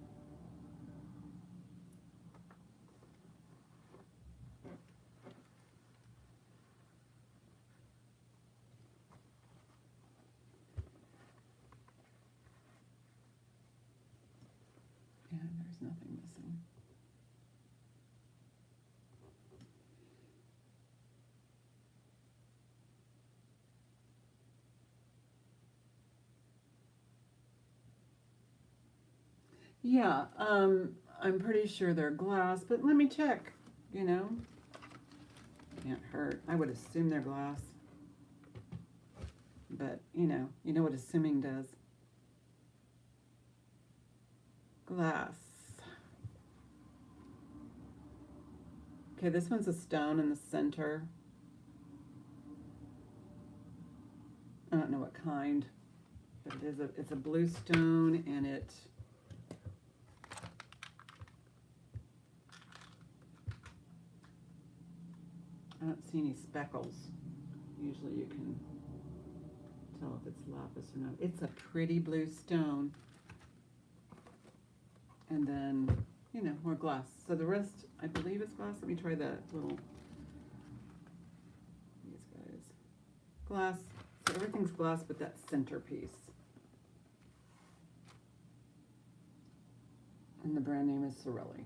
And there's nothing missing. Yeah, I'm pretty sure they're glass, but let me check, you know. Can't hurt. I would assume they're glass. but you know what assuming does. Glass. Okay, this one's a stone in the center. I don't know what kind, but it's a blue stone, and I don't see any speckles. Usually you can tell if it's lapis or not. It's a pretty blue stone. And then, more glass. So the rest, I believe, is glass. Let me try the little, these guys. Glass. So everything's glass but that centerpiece. And the brand name is Sorelli.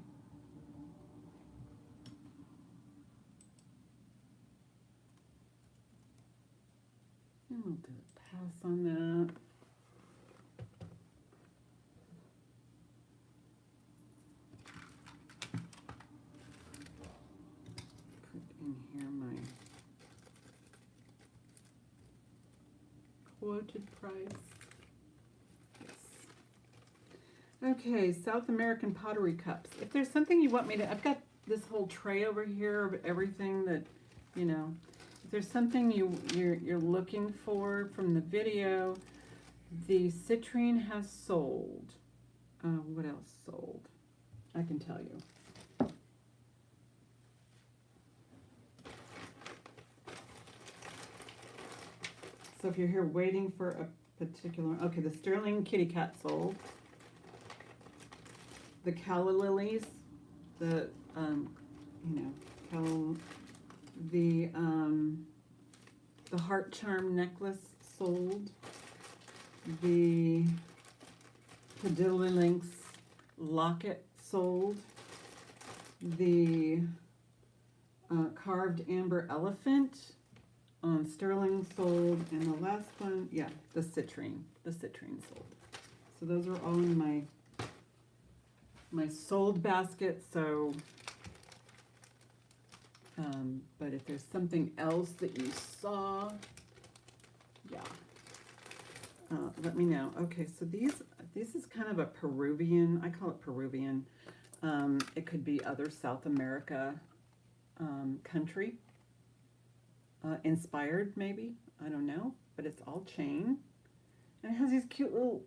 And we'll do a pass on that. Put in here my quoted price. Yes. Okay, South American pottery cups. If there's something you want me to, I've got this whole tray over here of everything that, if there's something you're looking for from the video, the citrine has sold. What else sold? I can tell you. So if you're here waiting for a particular, okay, the sterling kitty cat sold. The calla lilies, the the heart charm necklace sold. The Padilla Lynx locket sold. The carved amber elephant on sterling sold, and the last one, yeah, the citrine sold. So those are all in my sold basket. So but if there's something else that you saw, yeah, let me know. Okay, so this is kind of a Peruvian, I call it Peruvian. It could be other South America country inspired, maybe, I don't know, but it's all chain, and it has these cute little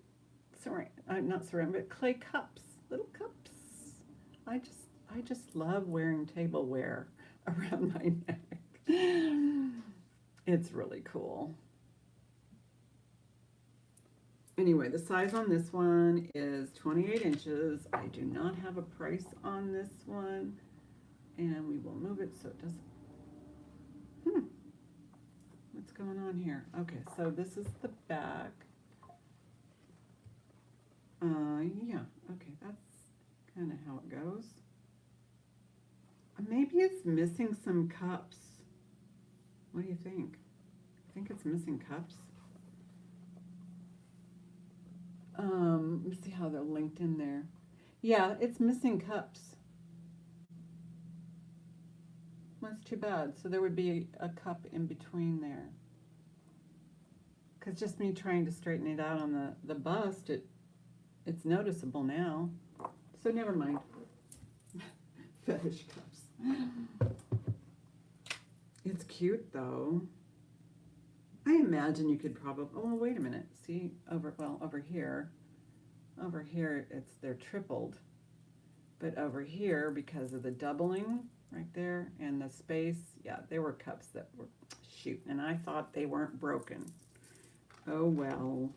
not ceramic, but clay cups, little cups. I just love wearing tableware around my neck. It's really cool. Anyway, the size on this one is 28 inches. I do not have a price on this one, and we will move it so it doesn't. What's going on here? Okay, so this is the back. Yeah, okay, that's kind of how it goes. Maybe it's missing some cups. What do you think? I think it's missing cups. Let me see how they're linked in there. Yeah, it's missing cups. That's too bad. So there would be a cup in between there. Because just me trying to straighten it out on the bust, it's noticeable now. So never mind. Fetish cups. It's cute though. I imagine you could probably, oh wait a minute, see, over here, they're tripled. But over here, because of the doubling right there and the space, yeah, there were cups that were, shoot, and I thought they weren't broken. Oh well.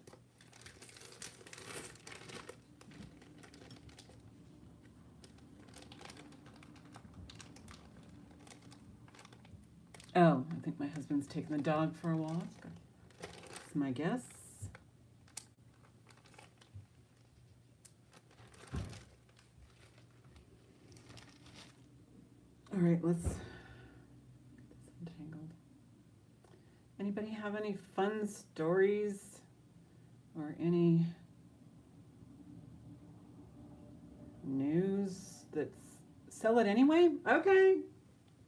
Oh, I think my husband's taking the dog for a walk. That's my guess. All right, let's get this untangled. Anybody have any fun stories or any news that's sell it anyway? Okay.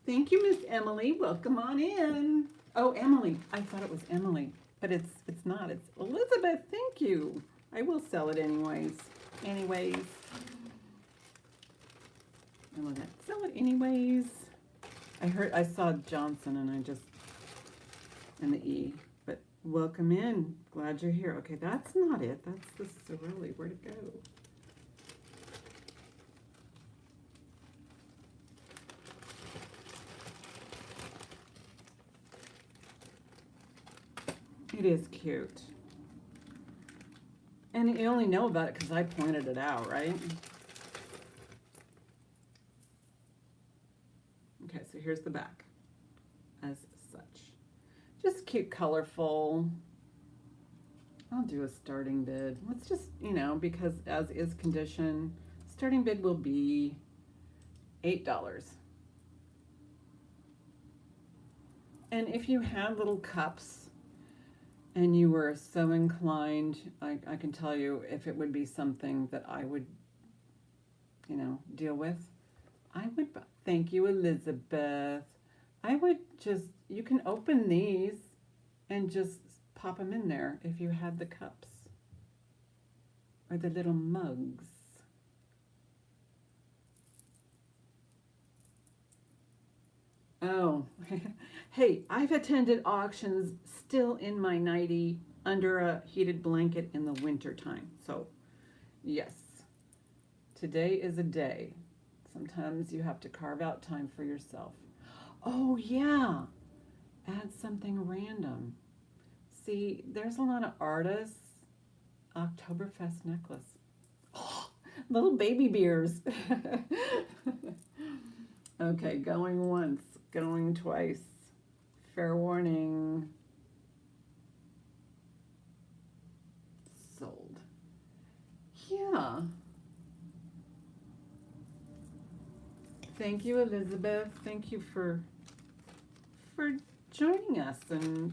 Thank you, Miss Emily. Welcome on in. Oh, Emily. I thought it was Emily. But it's not. It's Elizabeth, thank you. I will sell it anyways. Anyways. I love that. Sell it anyways. I saw Johnson and and the E. But welcome in. Glad you're here. Okay, that's not it. That's the Sorelli. Where'd it go? It is cute. And you only know about it because I pointed it out, right? Okay, so here's the back as such. Just cute, colorful. I'll do a starting bid. Let's just, because as is condition, starting bid will be $8. And if you had little cups and you were so inclined, I can tell you if it would be something that I would, deal with, I would, thank you, Elizabeth. I would you can open these and just pop them in there if you had the cups or the little mugs. Oh, hey, I've attended auctions still in my nightie under a heated blanket in the winter time. So, yes, today is a day. Sometimes you have to carve out time for yourself. Oh, yeah, add something random. See, there's a lot of artists. Oktoberfest necklace. Oh, little baby beers. Okay, going once, going twice. Fair warning. Sold. Yeah. Thank you, Elizabeth. Thank you for joining us, and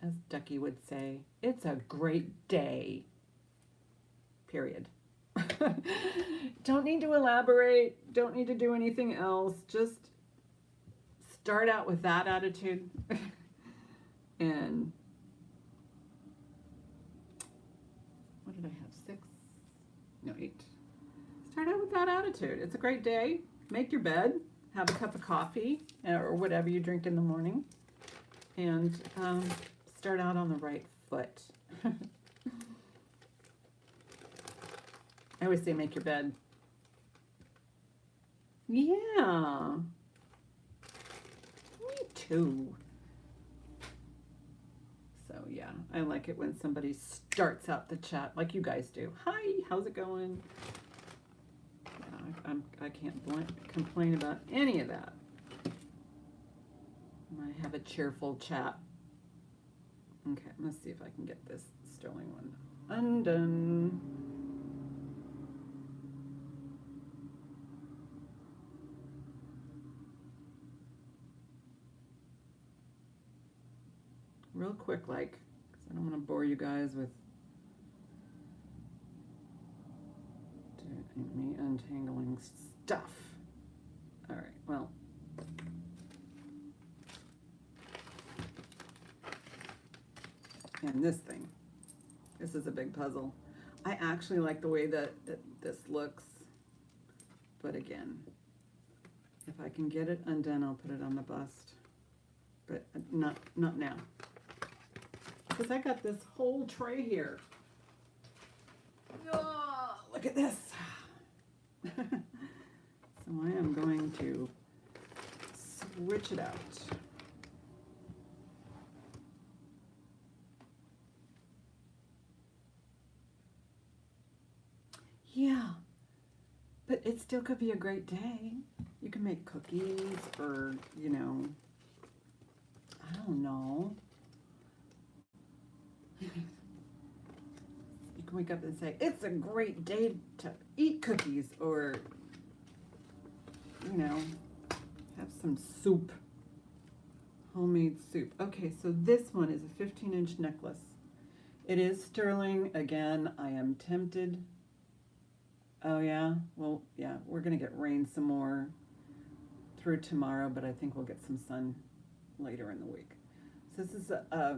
as Ducky would say, it's a great day. Period. Don't need to elaborate. Don't need to do anything else. Just start out with that attitude. And what did I have? 6? No, 8. Start out with that attitude. It's a great day. Make your bed. Have a cup of coffee or whatever you drink in the morning. And start out on the right foot. I always say make your bed. Yeah. Me too. So yeah, I like it when somebody starts out the chat like you guys do. Hi, how's it going? Yeah, I can't complain about any of that. I have a cheerful chat. Okay, let's see if I can get this sterling one undone. Real quick, because I don't want to bore you guys with me untangling stuff. All right, well. And this is a big puzzle. I actually like the way that this looks, but again, if I can get it undone, I'll put it on the bust, but not now. Because I got this whole tray here. Oh, look at this. So I am going to switch it out. Yeah, but it still could be a great day. You can make cookies or, I don't know. You can wake up and say, it's a great day to eat cookies or, have some soup, homemade soup. Okay, so this one is a 15-inch necklace. It is sterling. Again, I am tempted. Oh, yeah? Well, yeah, we're going to get rain some more through tomorrow, but I think we'll get some sun later in the week. So this is a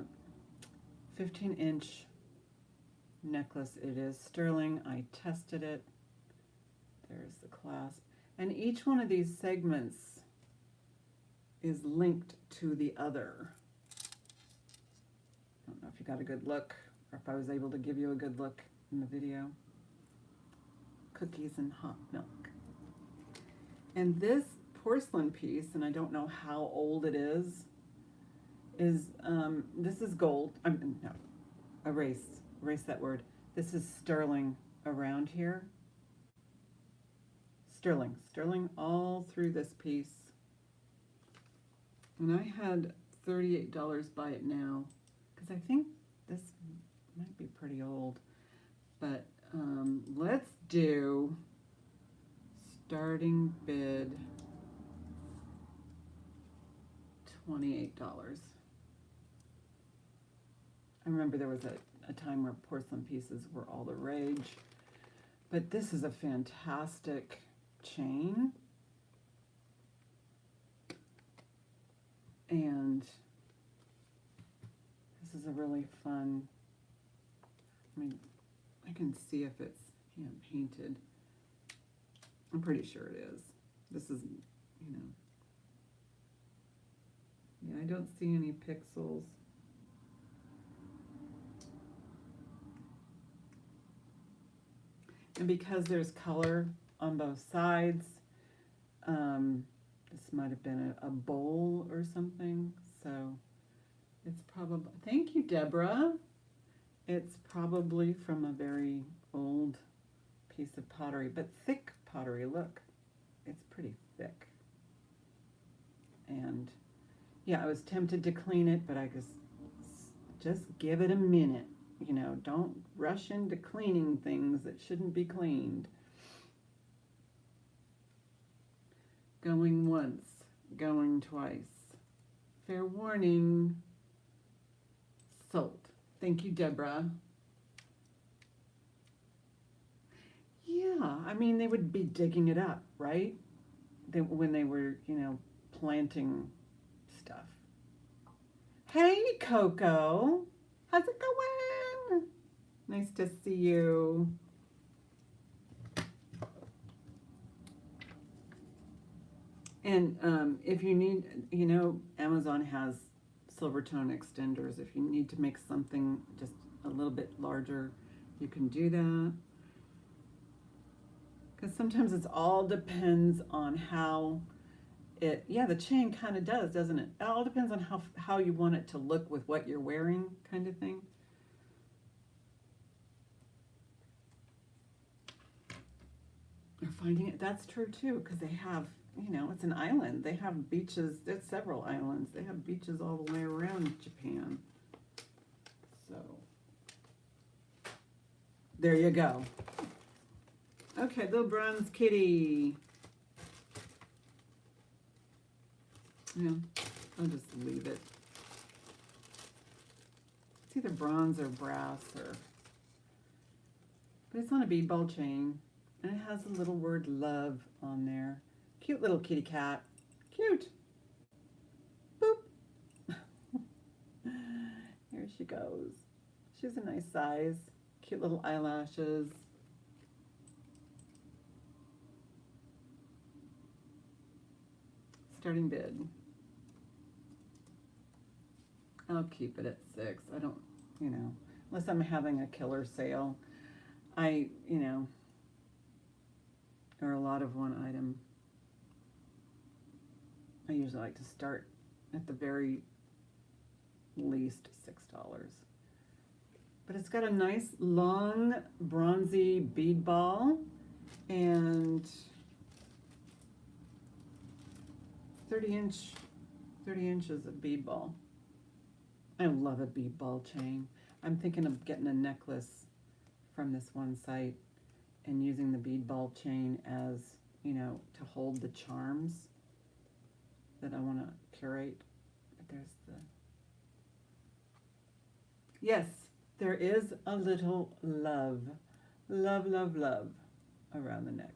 15-inch necklace. It is sterling. I tested it. There's the clasp. And each one of these segments is linked to the other. I don't know if you got a good look or if I was able to give you a good look in the video. Cookies and hot milk. And this porcelain piece, and I don't know how old it is this is gold. No, erase that word. This is sterling around here. Sterling all through this piece. And I had $38 buy it now, because I think this might be pretty old. But let's do starting bid $28. I remember there was a time where porcelain pieces were all the rage. But this is a fantastic chain. And this is a really fun, I mean, I can see if it's painted. I'm pretty sure it is. This is, yeah, I don't see any pixels. And because there's color on both sides, this might have been a bowl or something. So it's probably, thank you, Deborah. It's probably from a very old piece of pottery, but thick pottery. Look, it's pretty thick. And yeah, I was tempted to clean it, but I just give it a minute. Don't rush into cleaning things that shouldn't be cleaned. Going once, going twice. Fair warning. Sold. Thank you, Deborah. Yeah, I mean, they would be digging it up, right? When they were, planting stuff. Hey, Coco. How's it going? Nice to see you. And if you need, Amazon has Silvertone extenders. If you need to make something just a little bit larger, you can do that. Because sometimes it all depends on how the chain kind of does, doesn't it? It all depends on how you want it to look with what you're wearing, kind of thing. You're finding it, that's true too, because they have, it's an island. They have beaches, there's several islands. They have beaches all the way around Japan. So, there you go. Okay, little bronze kitty. Yeah, I'll just leave it. It's either bronze or brass, but it's on a bead ball chain, and it has a little word love on there. Cute little kitty cat. Cute. Boop. Here she goes. She's a nice size. Cute little eyelashes. Starting bid. I'll keep it at 6. I don't, unless I'm having a killer sale. Or a lot of one item. I usually like to start at the very least $6. But it's got a nice long bronzy bead ball and 30 inches of bead ball. I love a bead ball chain. I'm thinking of getting a necklace from this one site and using the bead ball chain as, to hold the charms that I want to curate. But there's the... Yes, there is a little love. Love, love, love around the neck.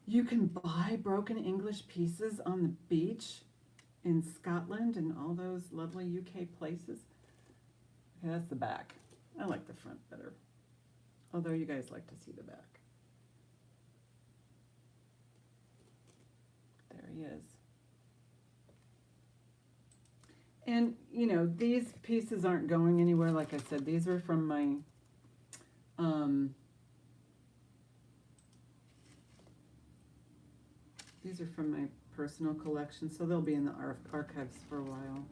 You can buy broken English pieces on the beach in Scotland and all those lovely UK places. Okay, that's the back. I like the front better, although you guys like to see the back. There he is. And, you know, these pieces aren't going anywhere. Like I said, these are from my, these are from my personal collection, so they'll be in the archives for a while.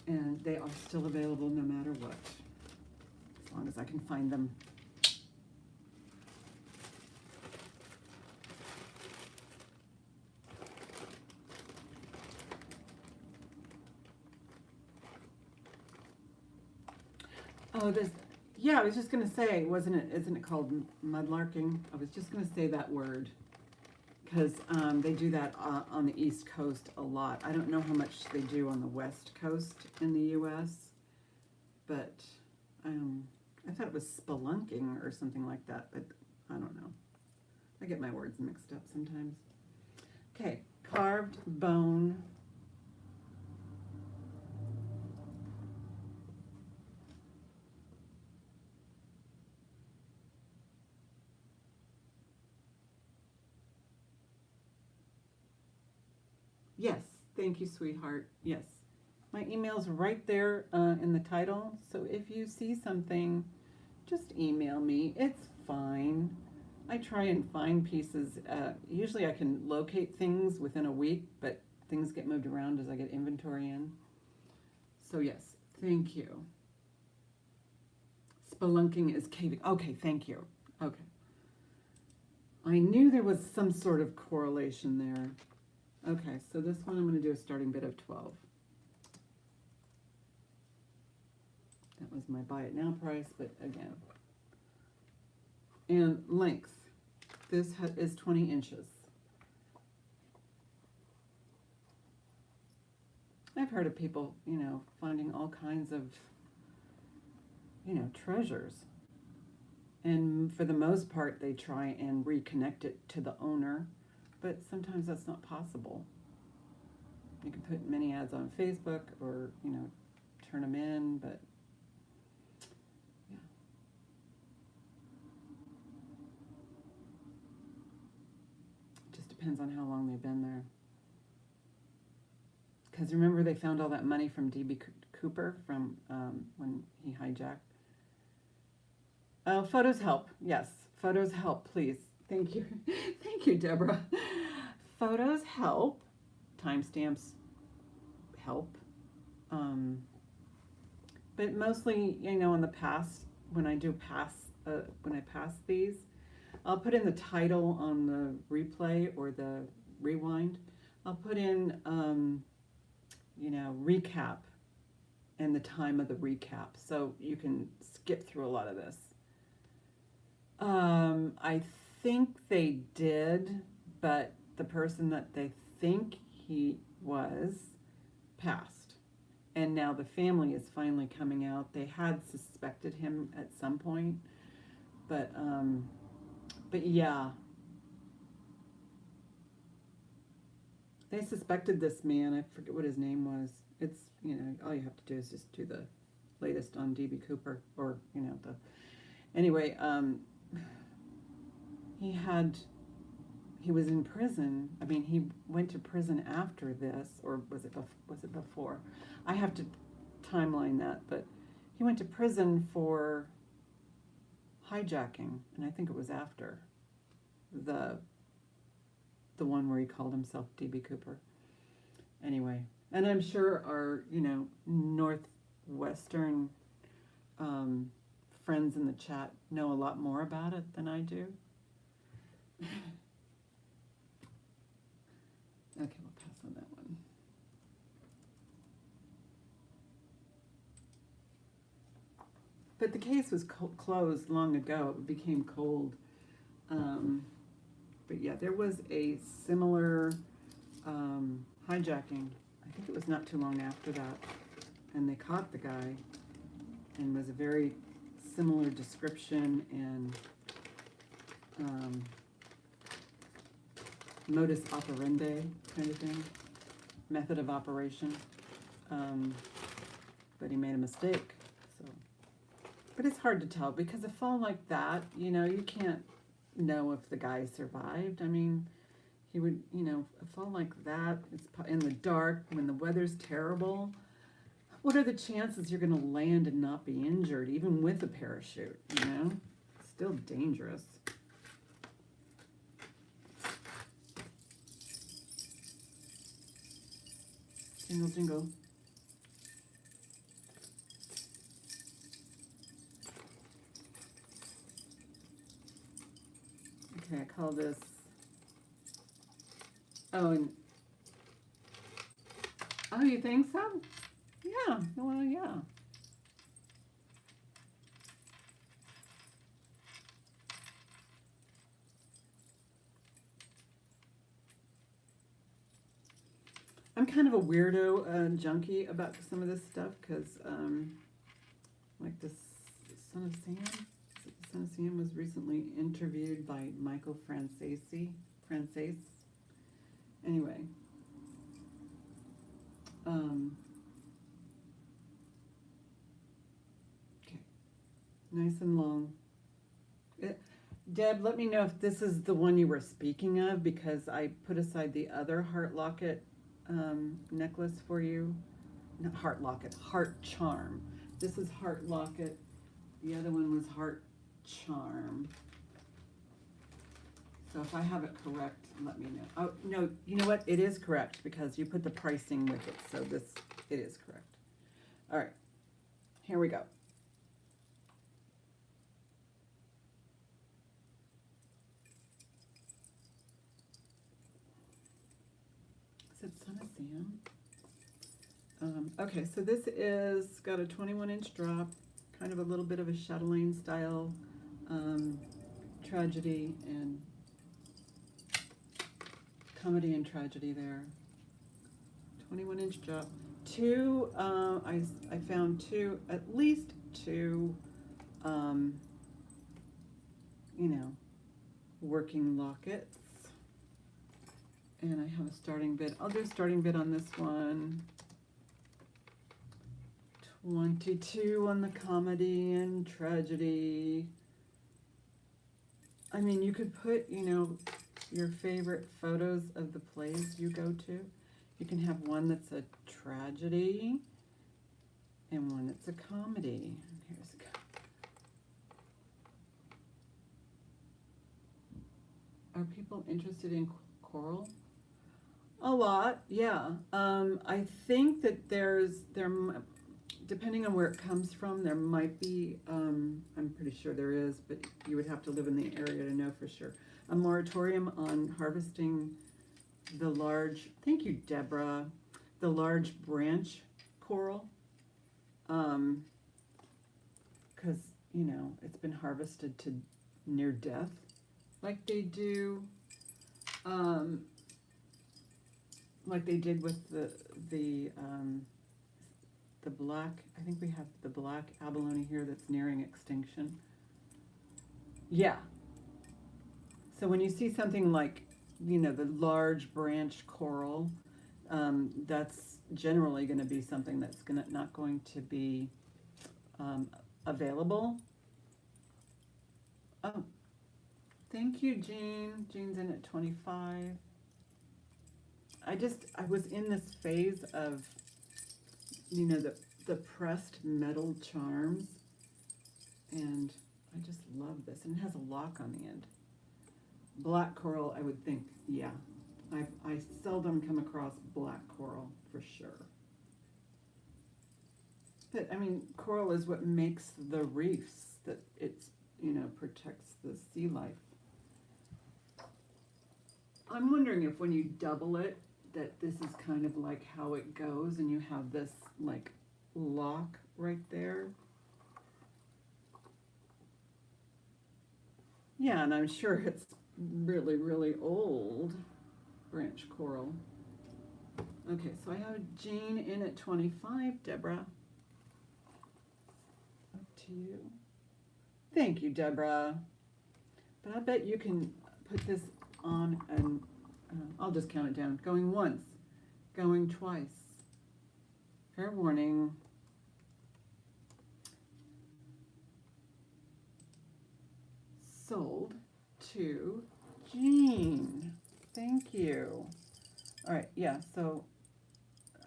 And they are still available no matter what, as long as I can find them. Oh, this, yeah, I was just gonna say, isn't it called mudlarking? I was just gonna say that word, because they do that on the East Coast a lot. I don't know how much they do on the West Coast in the U.S., but I thought it was spelunking or something like that, but I don't know. I get my words mixed up sometimes. Okay, carved bone. Yes, thank you, sweetheart. Yes. My email's right there in the title, so if you see something, just email me. It's fine. I try and find pieces. Usually I can locate things within a week, but things get moved around as I get inventory in. So yes, thank you. Spelunking is caving. Okay, thank you. Okay. I knew there was some sort of correlation there. Okay, so this one I'm going to do a starting bid of 12. That was my buy it now price, but again. And length. This is 20 inches. I've heard of people, you know, finding all kinds of, you know, treasures. And for the most part, they try and reconnect it to the owner. But sometimes that's not possible. You can put many ads on Facebook or, you know, turn them in, but yeah. It just depends on how long they've been there. Because remember, they found all that money from D.B. Cooper from when he hijacked. Oh, photos help. Yes, photos help, please. Thank you. Thank you, Deborah. Photos help. Timestamps help. But mostly, you know, in the past, when I pass these, I'll put in the title on the replay or the rewind. I'll put in, you know, recap and the time of the recap, so you can skip through a lot of this. I think they did, but the person that they think he was passed. And now the family is finally coming out. They had suspected him at some point, but yeah. They suspected this man. I forget what his name was. It's, you know, all you have to do is just do the latest on D.B. Cooper, or, you know, anyway, he was in prison. I mean, he went to prison after this, or was it before? I have to timeline that, but he went to prison for hijacking, and I think it was after the one where he called himself D.B. Cooper. Anyway, and I'm sure our, you know, Northwestern friends in the chat know a lot more about it than I do. Okay, we'll pass on that one. But the case was closed long ago. It became cold. But yeah, there was a similar hijacking. I think it was not too long after that. And they caught the guy, and was a very similar description, and modus operandi kind of thing, method of operation. But he made a mistake. So, but it's hard to tell because a fall like that, you know, you can't know if the guy survived. I mean, he would, you know, a fall like that, it's in the dark when the weather's terrible. What are the chances you're going to land and not be injured, even with a parachute? You know, it's still dangerous. Jingle, jingle. Okay, I call this. Oh, and oh, you think so? Yeah. Well, yeah. I'm kind of a weirdo junkie about some of this stuff because, like this Son of Sam. Son of Sam was recently interviewed by Michael Franzese. Anyway. Okay. Nice and long. Deb, let me know if this is the one you were speaking of because I put aside the other heart locket necklace for you. Not heart locket, heart charm. This is heart locket. The other one was heart charm. So if I have it correct, let me know. Oh, no, you know what? It is correct because you put the pricing with it. So it is correct. All right, here we go. Is it Son of Sam? Okay, so this is got a 21-inch drop, kind of a little bit of a chatelaine style tragedy and comedy and tragedy there. 21-inch drop. Two, I found two, at least two, you know, working lockets. And I have a starting bid. I'll do a starting bid on this one. 22 on the comedy and tragedy. I mean, you could put, you know, your favorite photos of the plays you go to. You can have one that's a tragedy and one that's a comedy. Here's a. Are people interested in coral? A lot, yeah. I think that depending on where it comes from, there might be, I'm pretty sure there is, but you would have to live in the area to know for sure, a moratorium on harvesting the large, thank you, Deborah, the large branch coral, because, you know, it's been harvested to near death, like they do, like they did with the black, I think we have the black abalone here that's nearing extinction. Yeah. So when you see something like, you know, the large branch coral, that's generally going to be something that's not going to be available. Oh, thank you, Jean. Jean's in at 25. I was in this phase of, you know, the pressed metal charms, and I just love this. And it has a lock on the end. Black coral, I would think, yeah. I seldom come across black coral, for sure. But, I mean, coral is what makes the reefs, that it's, you know, protects the sea life. I'm wondering if when you double it, that this is kind of like how it goes, and you have this, like, lock right there. Yeah, and I'm sure it's really, really old branch coral. Okay, so I have Jean in at 25, Deborah. Up to you. Thank you, Deborah. But I bet you can put this on I'll just count it down. Going once, going twice. Fair warning. Sold to Jean. Thank you. All right, yeah, so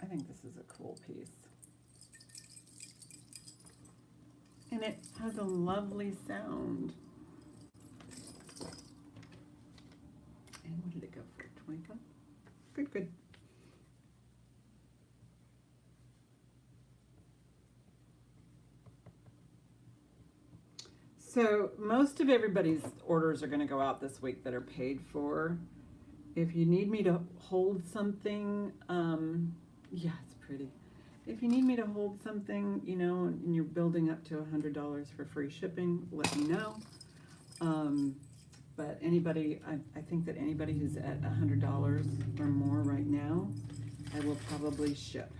I think this is a cool piece. And it has a lovely sound. And what did it go for? 25? Good, good. So most of everybody's orders are going to go out this week that are paid for. If you need me to hold something, yeah, it's pretty. If you need me to hold something, you know, and you're building up to $100 for free shipping, let me know. But anybody, I think that anybody who's at $100 or more right now, I will probably ship.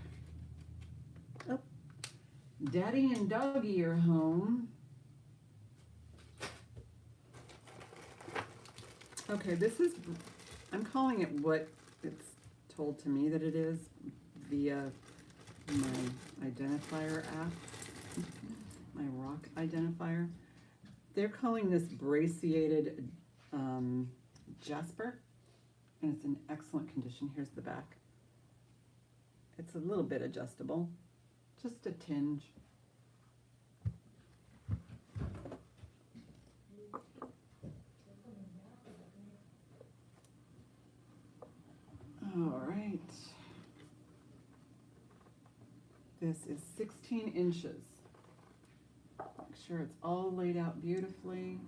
Oh, Daddy and Doggy are home. Okay, this is, I'm calling it what it's told to me that it is via my identifier app, my rock identifier. They're calling this brachiated jasper, and it's in excellent condition. Here's the back. It's a little bit adjustable, just a tinge. All right. This is 16 inches. Make sure it's all laid out beautifully.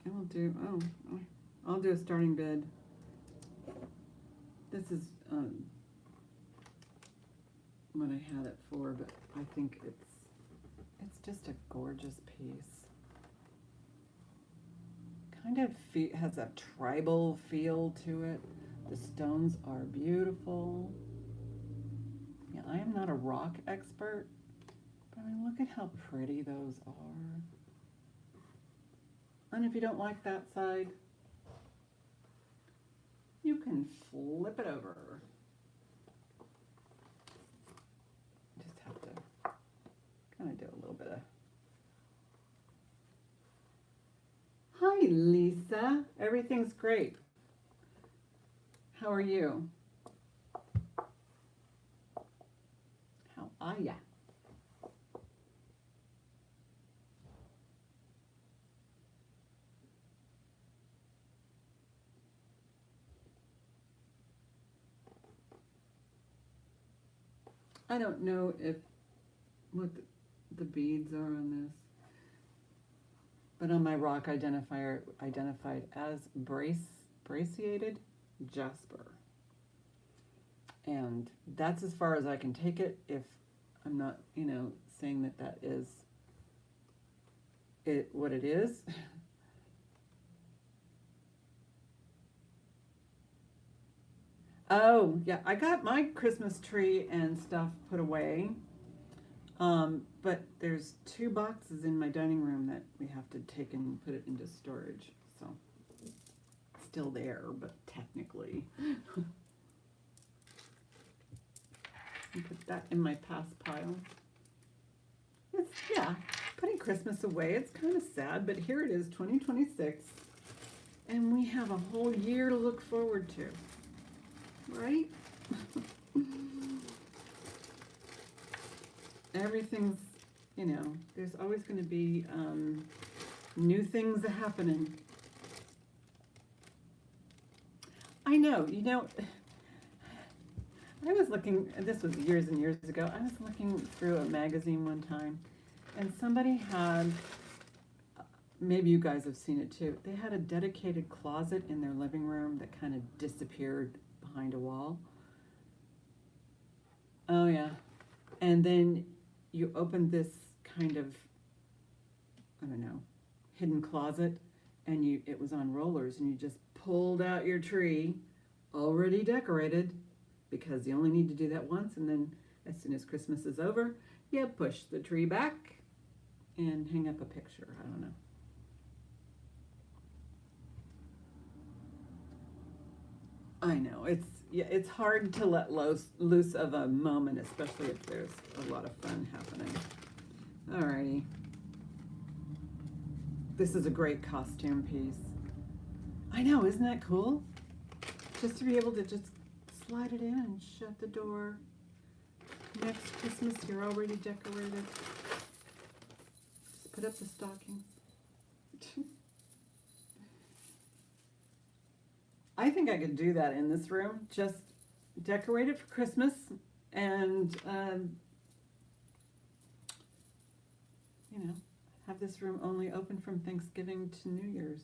And we'll do, I'll do a starting bid. This is what I had it for, but I think it's just a gorgeous piece. Kind of has a tribal feel to it. The stones are beautiful. Yeah, I am not a rock expert, but I mean, look at how pretty those are. And if you don't like that side, you can flip it over. Just have to kind of do a little bit of... Hi, Lisa. Everything's great. How are you? How are ya? I don't know what the beads are on this, but on my rock identifier, identified as brachiated jasper. And that's as far as I can take it if I'm not, you know, saying that that is it, what it is. Oh, yeah, I got my Christmas tree and stuff put away. But there's 2 boxes in my dining room that we have to take and put it into storage. So, still there, but technically. And put that in my past pile. It's, yeah, putting Christmas away. It's kind of sad, but here it is, 2026. And we have a whole year to look forward to. Right? Everything's, you know, there's always going to be new things happening. I know, you know, I was looking, this was years and years ago, I was looking through a magazine one time, and somebody had, maybe you guys have seen it too, they had a dedicated closet in their living room that kind of disappeared behind a wall. Oh yeah. And then you opened this kind of, I don't know, hidden closet, and it was on rollers, and you just pulled out your tree already decorated, because you only need to do that once, and then as soon as Christmas is over, you push the tree back and hang up a picture. I don't know. I know, it's hard to let loose of a moment, especially if there's a lot of fun happening. Alrighty. This is a great costume piece. I know, isn't that cool? Just to be able to just slide it in and shut the door. Next Christmas, you're already decorated. Just put up the stocking. I think I could do that in this room. Just decorate it for Christmas and, you know, have this room only open from Thanksgiving to New Year's.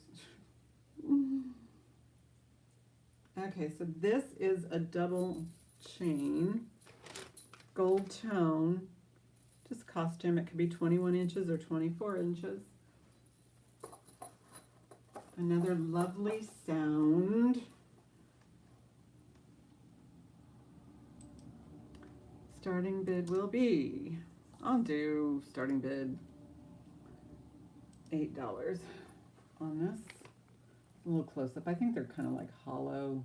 Okay, so this is a double chain, gold tone, just costume. It could be 21 inches or 24 inches. Another lovely sound. Starting bid will be, I'll do starting bid $8 on this. A little close up. I think they're kind of like hollow.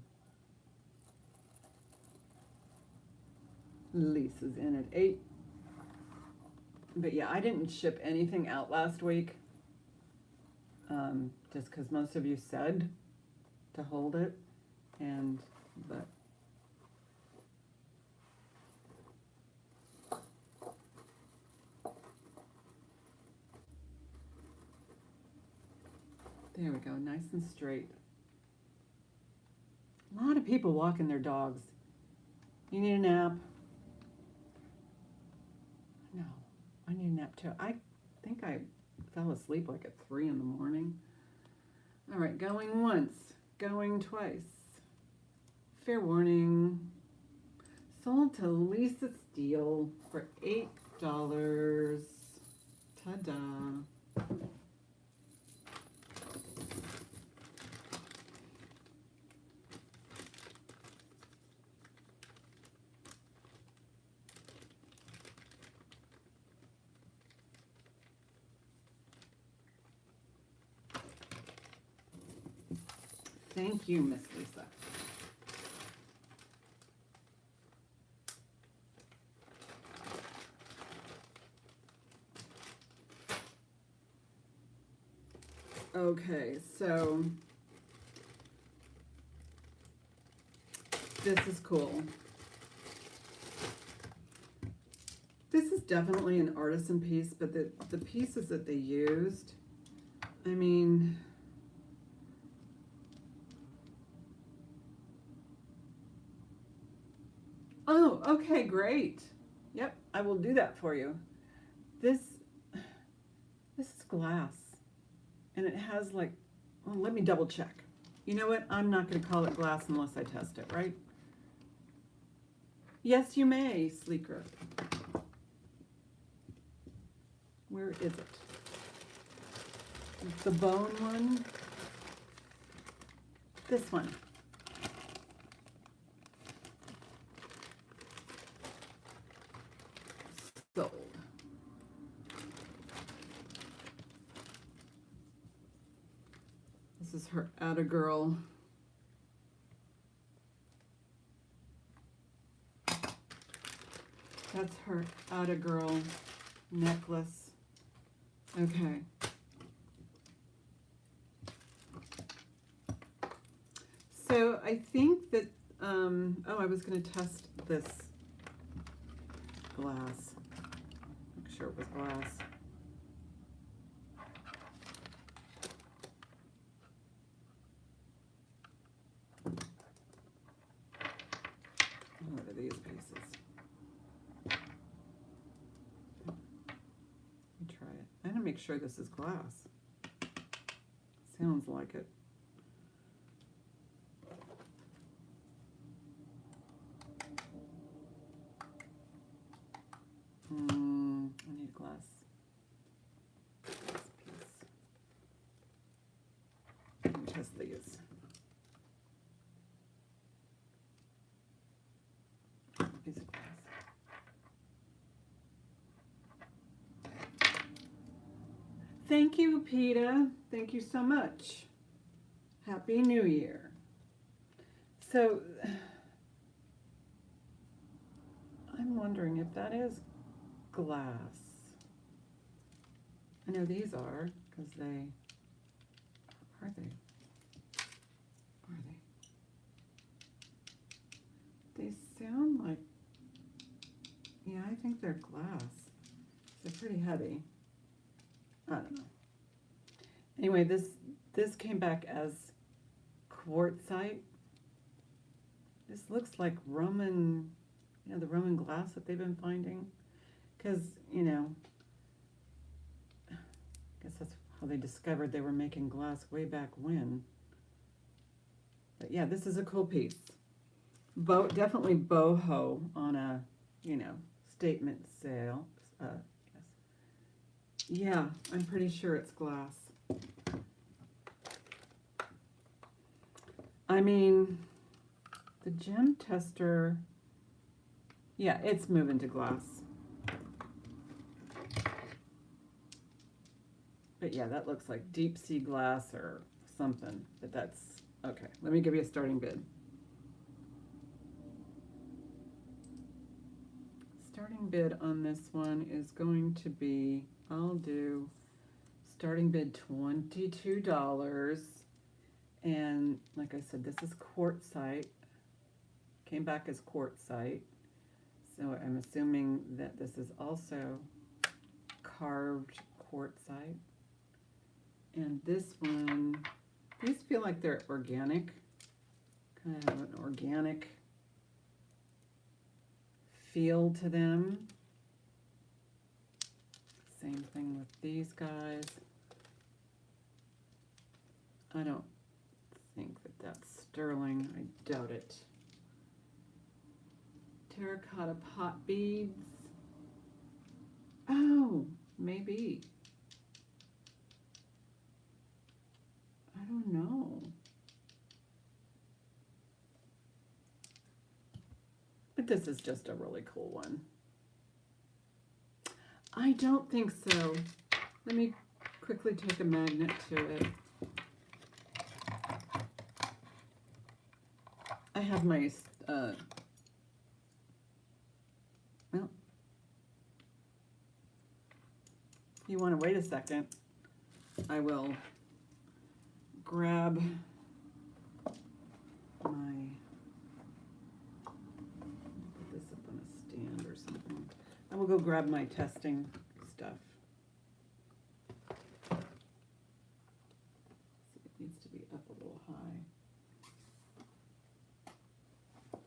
Lease is in at 8. But yeah, I didn't ship anything out last week. Just because most of you said to hold it, but there we go, nice and straight. A lot of people walking their dogs. You need a nap? No, I need a nap too. I think I fell asleep like at 3 in the morning. All right, going once, going twice. Fair warning. Sold to Lisa Steele for $8. Ta-da. Thank you, Miss Lisa. Okay, so this is cool. This is definitely an artisan piece, but the pieces that they used, I mean, oh, okay, great. Yep, I will do that for you. This is glass, and it has like, well, let me double check. You know what? I'm not going to call it glass unless I test it, right? Yes, you may, Sleeker. Where is it? It's the bone one. This one. Sold. This is her Atta Girl. That's her Atta Girl necklace. Okay. So I think that, oh, I was going to test this glass. Make sure it was glass. What are these pieces? Let me try it. I'm going to make sure this is glass. Sounds like it. I need a glass piece. Let me test these. Piece of glass. thank you, Peta. Thank you so much. Happy New Year. So, I'm wondering if that is glass. I know these are, because they, are they? Are they? They sound like, yeah, I think they're glass. They're pretty heavy. I don't know. Anyway, this came back as quartzite. This looks like Roman, you know, the Roman glass that they've been finding. Because, you know, I guess that's how they discovered they were making glass way back when. But yeah, this is a cool piece. Definitely boho on a, you know, statement sale. Yeah, I'm pretty sure it's glass. I mean, the gem tester, yeah, it's moving to glass. But yeah, that looks like deep sea glass or something, but that's, okay, let me give you a starting bid. Starting bid on this one is going to be, I'll do starting bid $22. And like I said, this is quartzite. Came back as quartzite. So I'm assuming that this is also carved quartzite. And this one, these feel like they're organic. Kind of have an organic feel to them. Same thing with these guys. I don't think that that's sterling. I doubt it. Terracotta pot beads. Oh, maybe. I don't know. But this is just a really cool one. I don't think so. Let me quickly take a magnet to it. I have my, well, if you want to wait a second, I will grab my, put this up on a stand or something. I will go grab my testing stuff. It needs to be up a little high.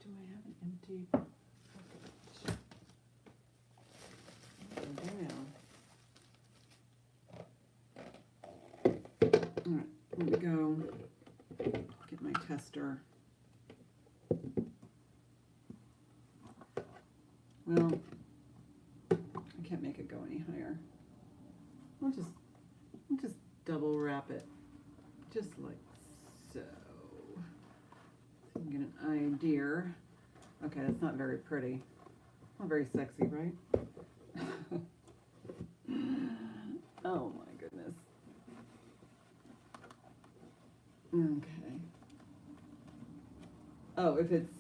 Do I have an empty bucket? All right, let me go get my tester. Well, I can't make it go any higher. I'll just double wrap it, just like so. So you can get an idea. Okay, that's not very pretty. Not very sexy, right? Oh my goodness. Okay. Oh, if it's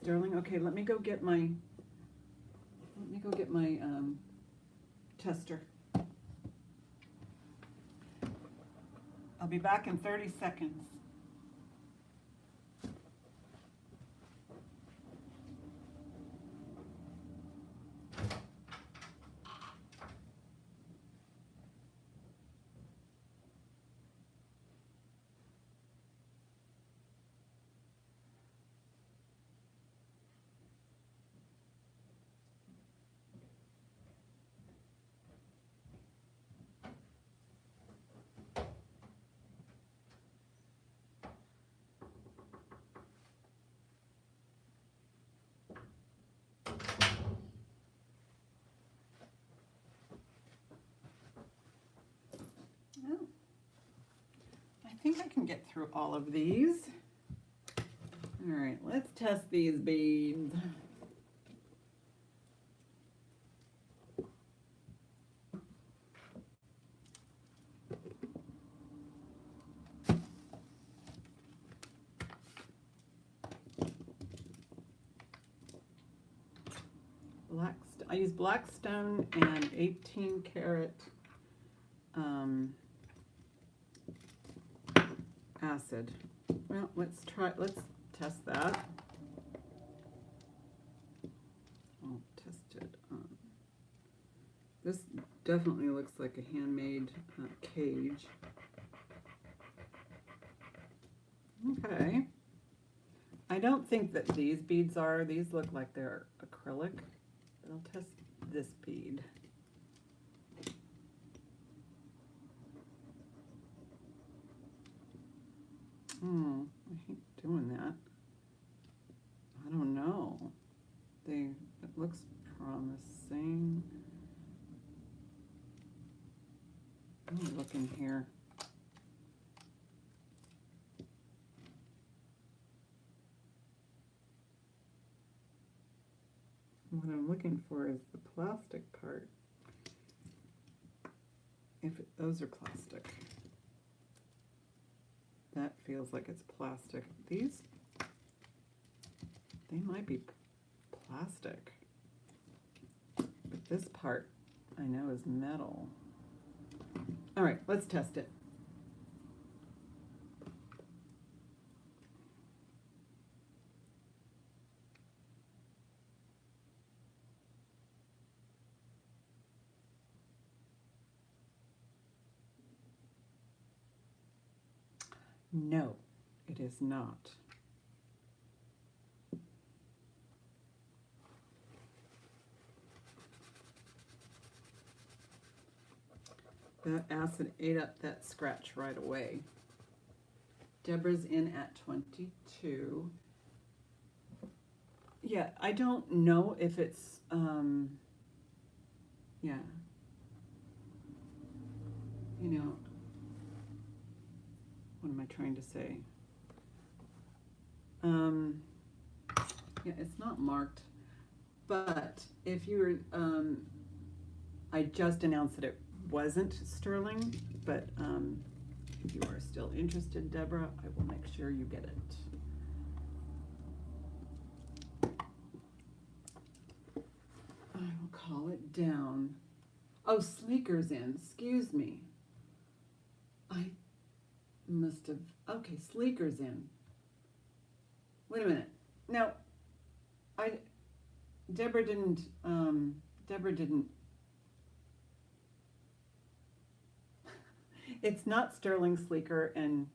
sterling, okay, let me go get my tester. I'll be back in 30 seconds. Oh, I think I can get through all of these. All right, let's test these beads. I use black stone and 18 karat acid. Well, let's test that. I'll test it. This definitely looks like a handmade cage. Okay. I don't think that these beads are. These look like they're acrylic. But I'll test this bead. I hate doing that. I don't know. It looks promising. Let me look in here. What I'm looking for is the plastic part. Those are plastic. That feels like it's plastic. These, they might be plastic. But this part, I know, is metal. All right, let's test it. No, it is not. That acid ate up that scratch right away. Deborah's in at 22. Yeah, I don't know if it's, yeah. You know, what am I trying to say? Yeah, it's not marked, but if you were, I just announced that it wasn't sterling, but if you are still interested, Deborah, I will make sure you get it. I will call it down. Oh, Sleeker's in, excuse me. I must have, okay, Sleeker's in. Wait a minute. No, Deborah didn't, it's not Sterling Sleeker, and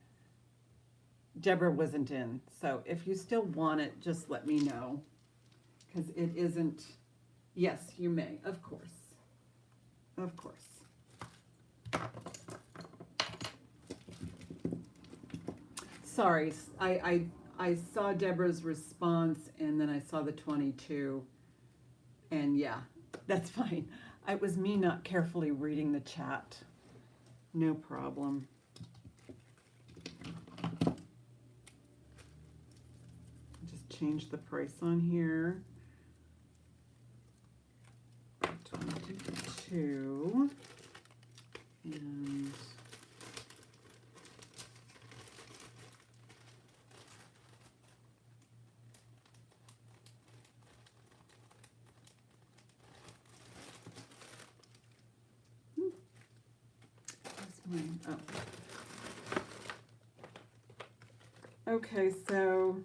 Deborah wasn't in. So if you still want it, just let me know, because it isn't. Yes, you may, of course. Of course. Sorry, I saw Deborah's response, and then I saw the 22, and yeah, that's fine. It was me not carefully reading the chat. No problem. Just change the price on here. 22, and oh. Okay, so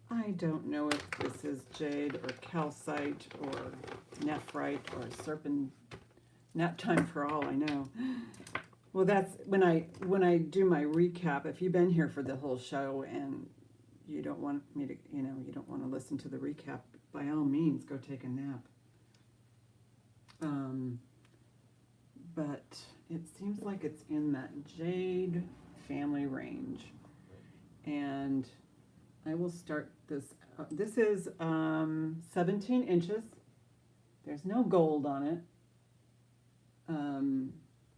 I don't know if this is jade or calcite or nephrite or serpent. Nap time for all I know. Well, that's when I do my recap. If you've been here for the whole show and you don't want me to, you don't want to listen to the recap, by all means, go take a nap. But it seems like it's in that jade family range, and I will start this. This is 17 inches. There's no gold on it,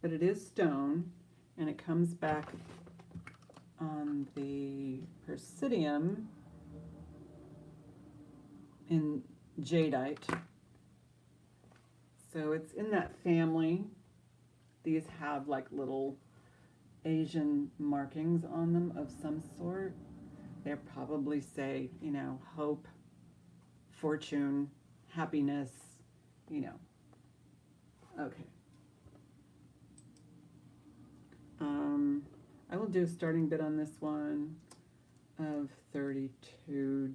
but it is stone, and it comes back on the Persidium in jadeite. So it's in that family. These have like little Asian markings on them of some sort. They probably say, hope, fortune, happiness, you know. Okay. I will do a starting bid on this one of $32.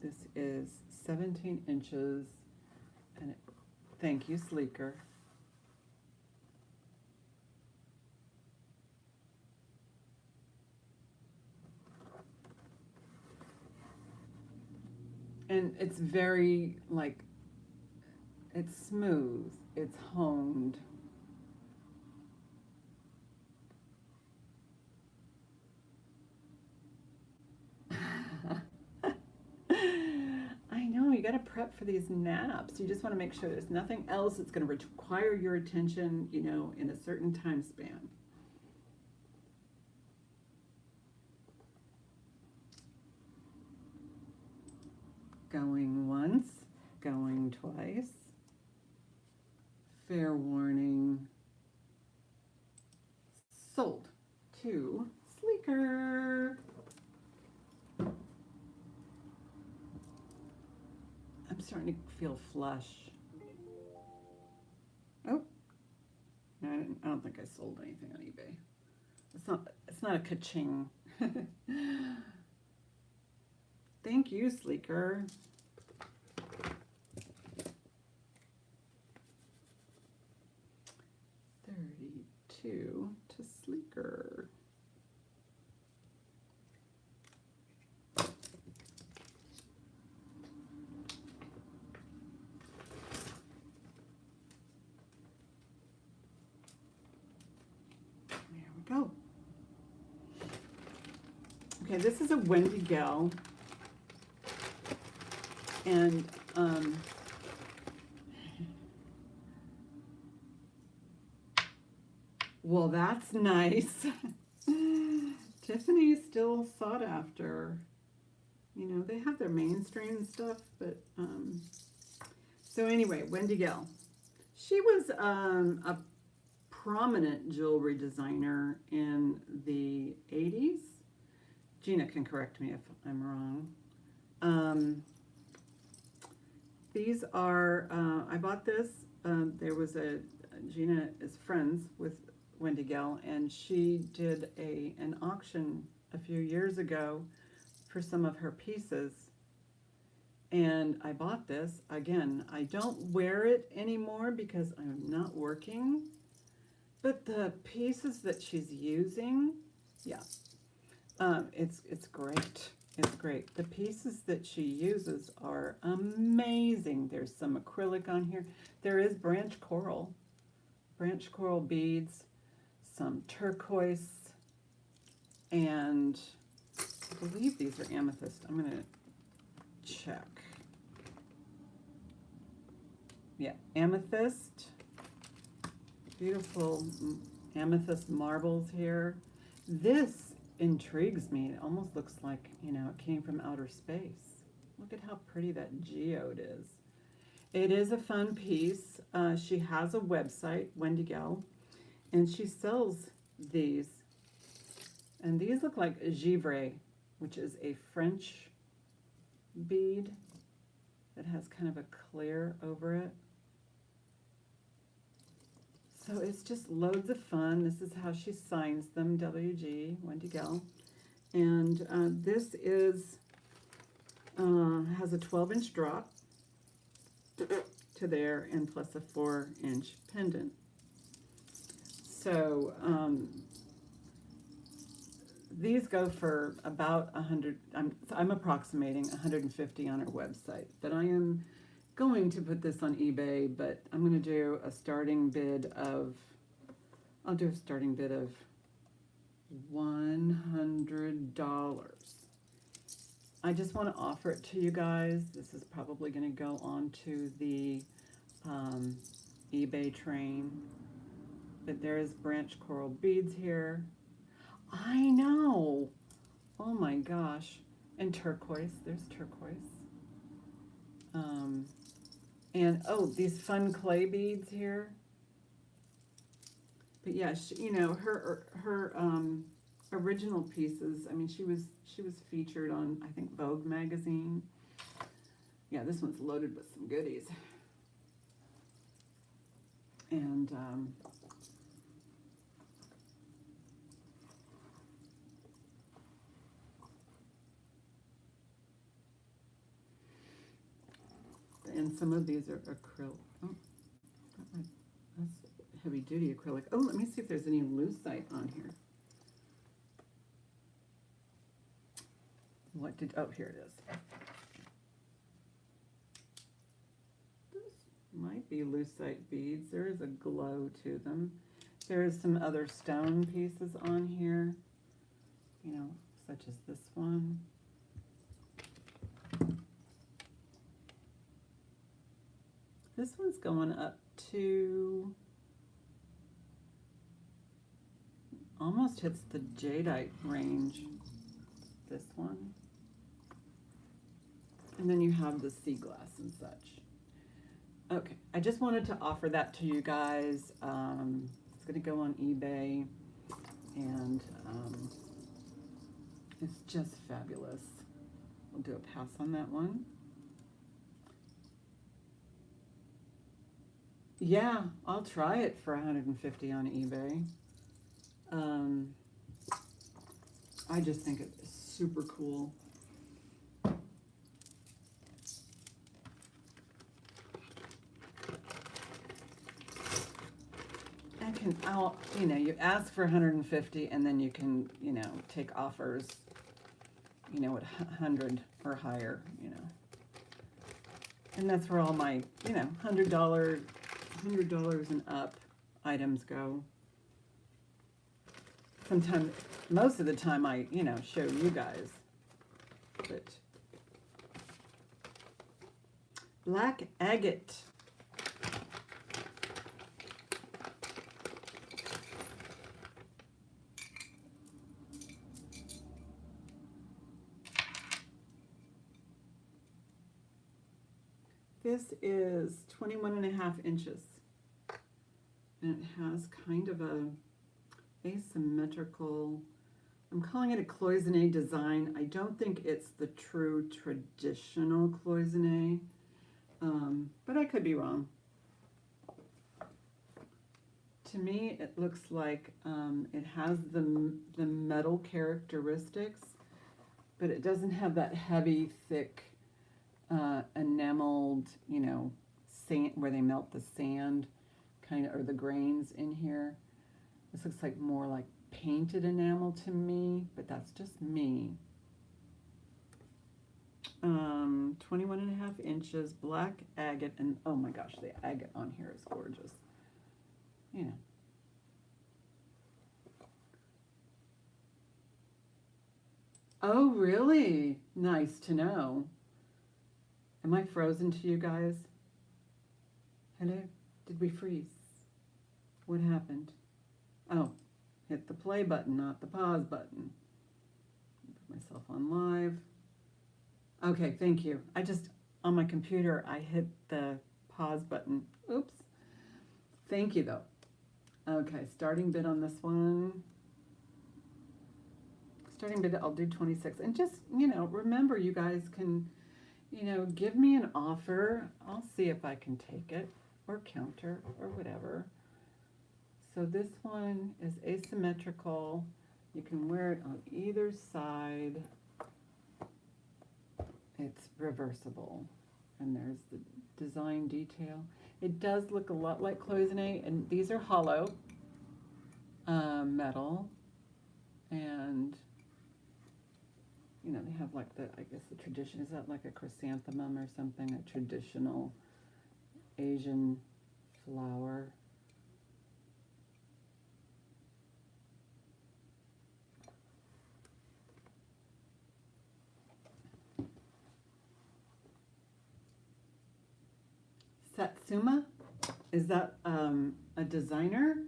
This is 17 inches, and thank you, Sleeker. And it's very, like, it's smooth, it's honed. I know, you got to prep for these naps. You just want to make sure there's nothing else that's going to require your attention, you know, in a certain time span. Going once, going twice. Fair warning. Sold to Sleeker. I'm starting to feel flush. Oh, no, I don't think I sold anything on eBay. It's not a ka-ching. Thank you, Sleeker. $32 to Sleeker. There we go. Okay, this is a Wendy Gell. And well, that's nice. Tiffany's still sought after. You know, they have their mainstream stuff, but so anyway, Wendy Gell. She was a prominent jewelry designer in the 80s. Gina can correct me if I'm wrong. These are, I bought this, there was Gina is friends with Wendy Gell, and she did an auction a few years ago for some of her pieces. And I bought this. Again, I don't wear it anymore because I'm not working, but the pieces that she's using, yeah, it's great. It's great. The pieces that she uses are amazing. There's some acrylic on here. There is branch coral beads, some turquoise, and I believe these are amethyst. I'm going to check. Yeah, amethyst. Beautiful amethyst marbles here. This intrigues me. It almost looks like, you know, it came from outer space. Look at how pretty that geode is. It is a fun piece. She has a website, Wendy Gell, and she sells these. And these look like givre, which is a French bead that has kind of a clear over it. So it's just loads of fun. This is how she signs them, WG, Wendy Gell. And this is, has a 12-inch drop to there and plus a 4-inch pendant. So these go for about 100, I'm approximating 150 on her website, but I am going to put this on eBay, but I'm going to do a starting bid of, I'll do a starting bid of $100. I just want to offer it to you guys. This is probably going to go onto the eBay train, but there is branch coral beads here. I know. Oh my gosh. And turquoise. There's turquoise. And oh, these fun clay beads here. But yeah, she, you know, her original pieces. I mean, she was featured on, I think, Vogue magazine. Yeah, this one's loaded with some goodies. And some of these are acrylic. Oh, that's heavy duty acrylic. Oh, let me see if there's any lucite on here. What did, oh, here it is. This might be lucite beads. There is a glow to them. There is some other stone pieces on here, you know, such as this one. This one's going up to, almost hits the jadeite range, this one. And then you have the sea glass and such. Okay, I just wanted to offer that to you guys. It's gonna go on eBay, and it's just fabulous. We'll do a pass on that one. Yeah, I'll try it for $150 on eBay. I just think it's super cool. You know, you ask for 150 and then you can, you know, take offers, you know, at 100 or higher, you know. And that's where all my, you know, $100 and up items go. Sometimes, most of the time I, you know, show you guys. But black agate. This is 21.5 inches, and it has kind of a asymmetrical, I'm calling it a cloisonne design. I don't think it's the true traditional cloisonne, but I could be wrong. To me, it looks like it has the metal characteristics, but it doesn't have that heavy, thick, enameled, you know, sand, where they melt the sand, kind of, or the grains in here. This looks like more like painted enamel to me, but that's just me. 21.5 inches, black agate, and oh my gosh, the agate on here is gorgeous. You know. Oh, really? Nice to know. Am I frozen to you guys? Hello? Did we freeze? What happened? Oh, hit the play button, not the pause button. Put myself on live. Okay, thank you. I just, on my computer, I hit the pause button. Oops. Thank you, though. Okay, starting bid on this one. Starting bid, I'll do 26. And just, you know, remember, you guys can, you know, give me an offer. I'll see if I can take it, or counter, or whatever. So this one is asymmetrical. You can wear it on either side. It's reversible. And there's the design detail. It does look a lot like cloisonne, and these are hollow metal. And, you know, they have like the, I guess the tradition, is that like a chrysanthemum or something? A traditional Asian flower. Satsuma? Is that a designer?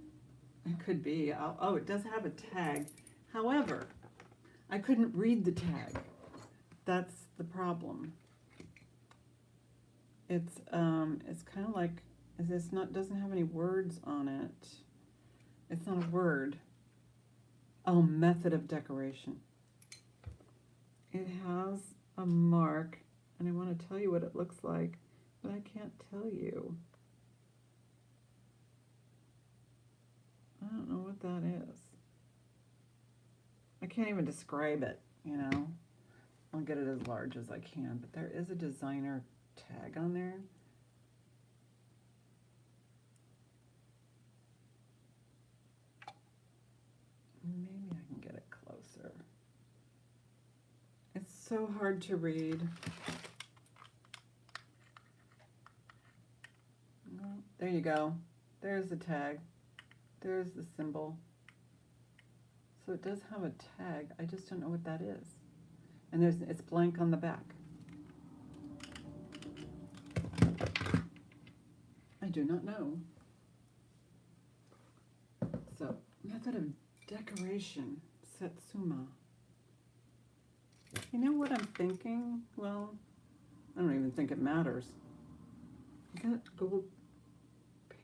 It could be. Oh, it does have a tag. However, I couldn't read the tag. That's the problem. It's kind of like, it's not, doesn't have any words on it. It's not a word. Oh, method of decoration. It has a mark, and I want to tell you what it looks like, but I can't tell you. I don't know what that is. I can't even describe it, you know. I'll get it as large as I can, but there is a designer tag on there. Maybe I can get it closer. It's so hard to read. Well, there you go. There's the tag. There's the symbol. So it does have a tag. I just don't know what that is. And it's blank on the back. I do not know. So, method of decoration, Satsuma. You know what I'm thinking? Well, I don't even think it matters. Is that gold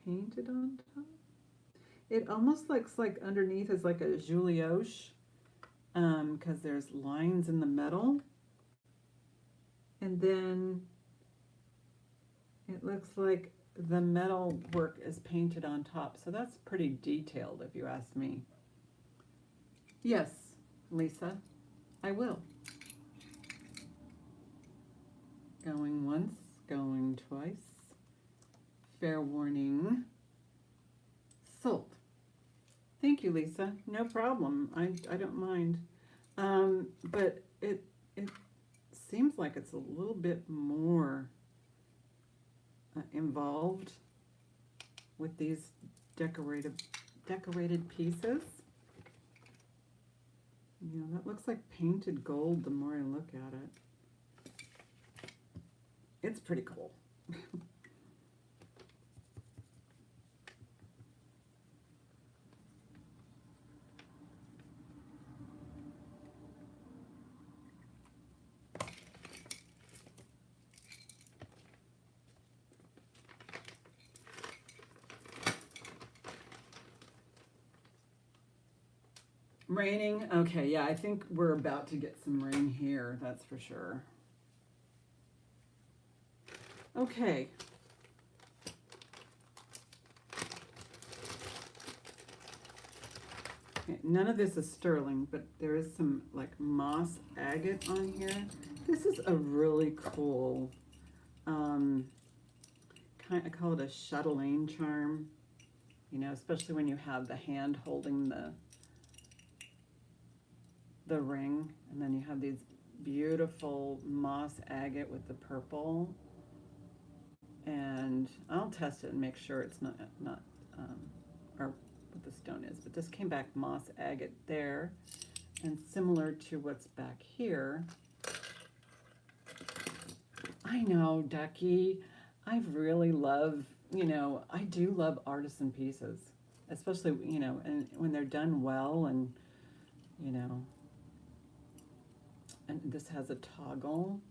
painted on top? It almost looks like underneath is like a Julioche, because there's lines in the metal. And then it looks like the metal work is painted on top. So that's pretty detailed if you ask me. Yes, Lisa, I will. Going once, going twice. Fair warning. Sold. Thank you, Lisa. No problem. I don't mind. But it seems like it's a little bit more involved with these decorated pieces. You know, that looks like painted gold the more I look at it. It's pretty cool. Raining? Okay, yeah, I think we're about to get some rain here, that's for sure. Okay. None of this is sterling, but there is some like moss agate on here. This is a really cool, I call it a chatelaine charm, you know, especially when you have the hand holding the ring, and then you have these beautiful moss agate with the purple. And I'll test it and make sure it's not or what the stone is, but this came back moss agate there, and similar to what's back here. I know, Ducky, I really love, you know, I do love artisan pieces, especially, you know, and when they're done well, and, you know, and this has a toggle.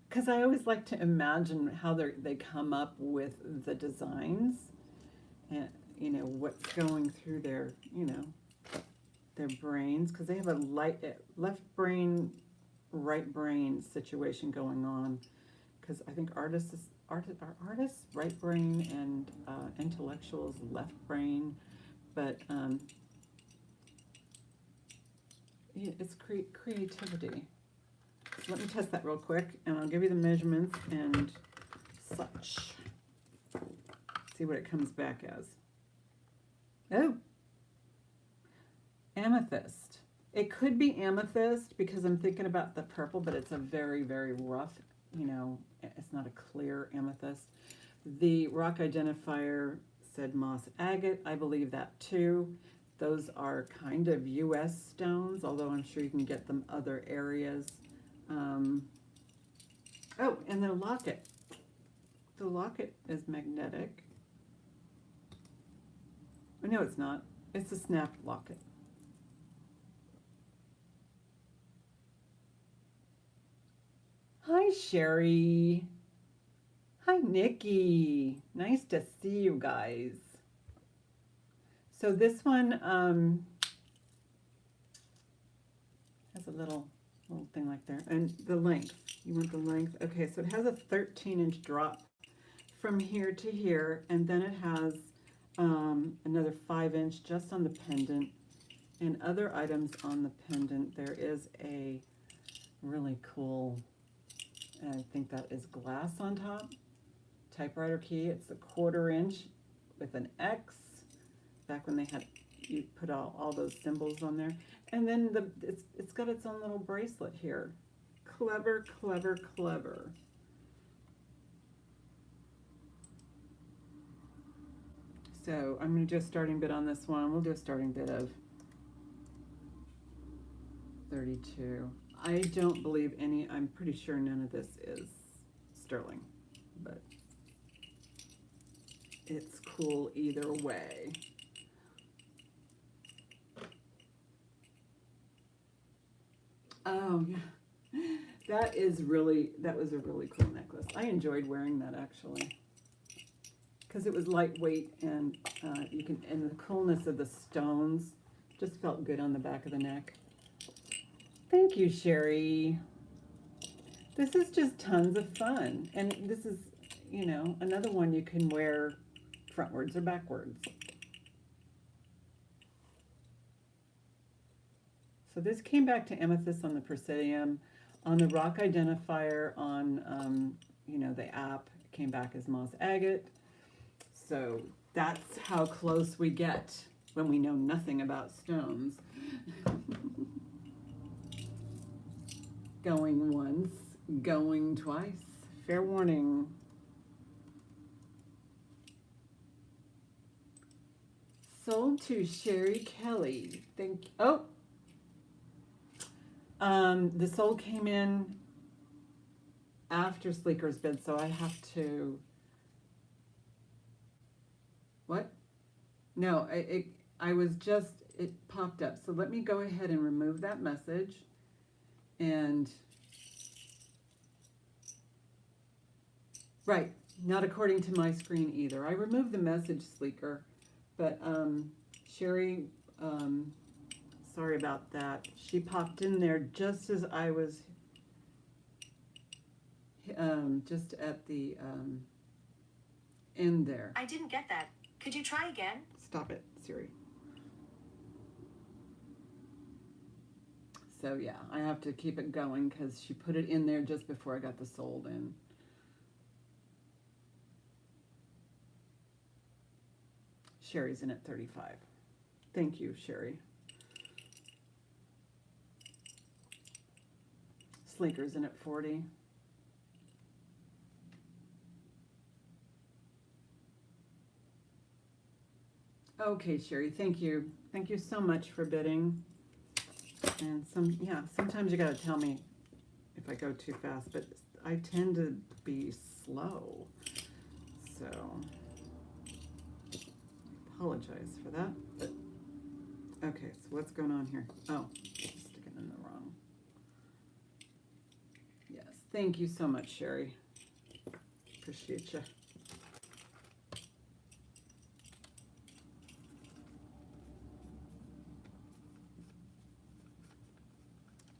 Because I always like to imagine how they come up with the designs, and you know what's going through their, you know, their brains, because they have a left brain, right brain situation going on. Because I think artists are artists right brain, and intellectuals left brain, but yeah, it's creativity. Let me test that real quick, and I'll give you the measurements and such. See what it comes back as. Oh, amethyst. It could be amethyst because I'm thinking about the purple, but it's a very, very rough, you know, it's not a clear amethyst. The rock identifier said moss agate. I believe that too. Those are kind of U.S. stones, although I'm sure you can get them other areas. Oh, and the locket. The locket is magnetic. Oh, no, it's not. It's a snap locket. Hi, Sherry. Hi, Nikki. Nice to see you guys. So this one, a little thing like there. And the length. You want the length? Okay, so it has a 13-inch drop from here to here, and then it has another 5-inch just on the pendant. And other items on the pendant, there is a really cool, I think that is glass on top, typewriter key. It's a 1/4 inch with an X, back when they had, you put all those symbols on there. And then it's got its own little bracelet here. Clever, clever, clever. So I'm going to do a starting bid on this one. We'll do a starting bid of 32. I don't believe any, I'm pretty sure none of this is sterling, but it's cool either way. Oh yeah, that was a really cool necklace. I enjoyed wearing that actually, because it was lightweight and and the coolness of the stones just felt good on the back of the neck. Thank you, Sherry. This is just tons of fun, and this is, you know, another one you can wear frontwards or backwards. So this came back to amethyst on the Presidium, on the rock identifier on, you know, the app. It came back as moss agate. So that's how close we get when we know nothing about stones. Going once, going twice. Fair warning. Sold to Sherry Kelly. Thank you. Oh. The sold came in after Sleeker's bid, so I have to. What? No, it popped up. So let me go ahead and remove that message. And right, not according to my screen either. I removed the message, Sleeker, but Sherry, sorry about that. She popped in there just as I was just at the end there. I didn't get that. Could you try again? Stop it, Siri. So yeah, I have to keep it going because she put it in there just before I got the sold in. Sherry's in at 35. Thank you, Sherry. Sleeker's in at 40. Okay, Sherry, thank you. Thank you so much for bidding. And sometimes you gotta tell me if I go too fast, but I tend to be slow. So I apologize for that. But okay, so what's going on here? Oh, sticking in the wrong. Yes, thank you so much, Sherry. Appreciate you.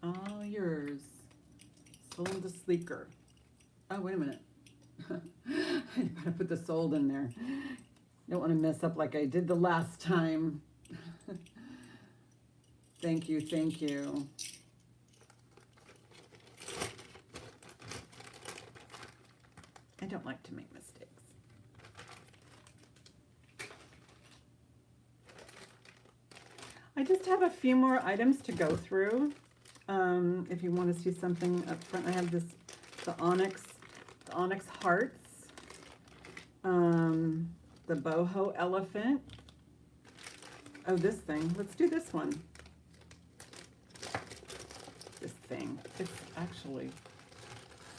All yours. Sold to Sleeker. Oh, wait a minute. I gotta put the sold in there. Don't want to mess up like I did the last time. Thank you, thank you. I don't like to make mistakes. I just have a few more items to go through. If you want to see something up front, I have the onyx hearts, the boho elephant. Oh, this thing. Let's do this one. This thing. It's actually.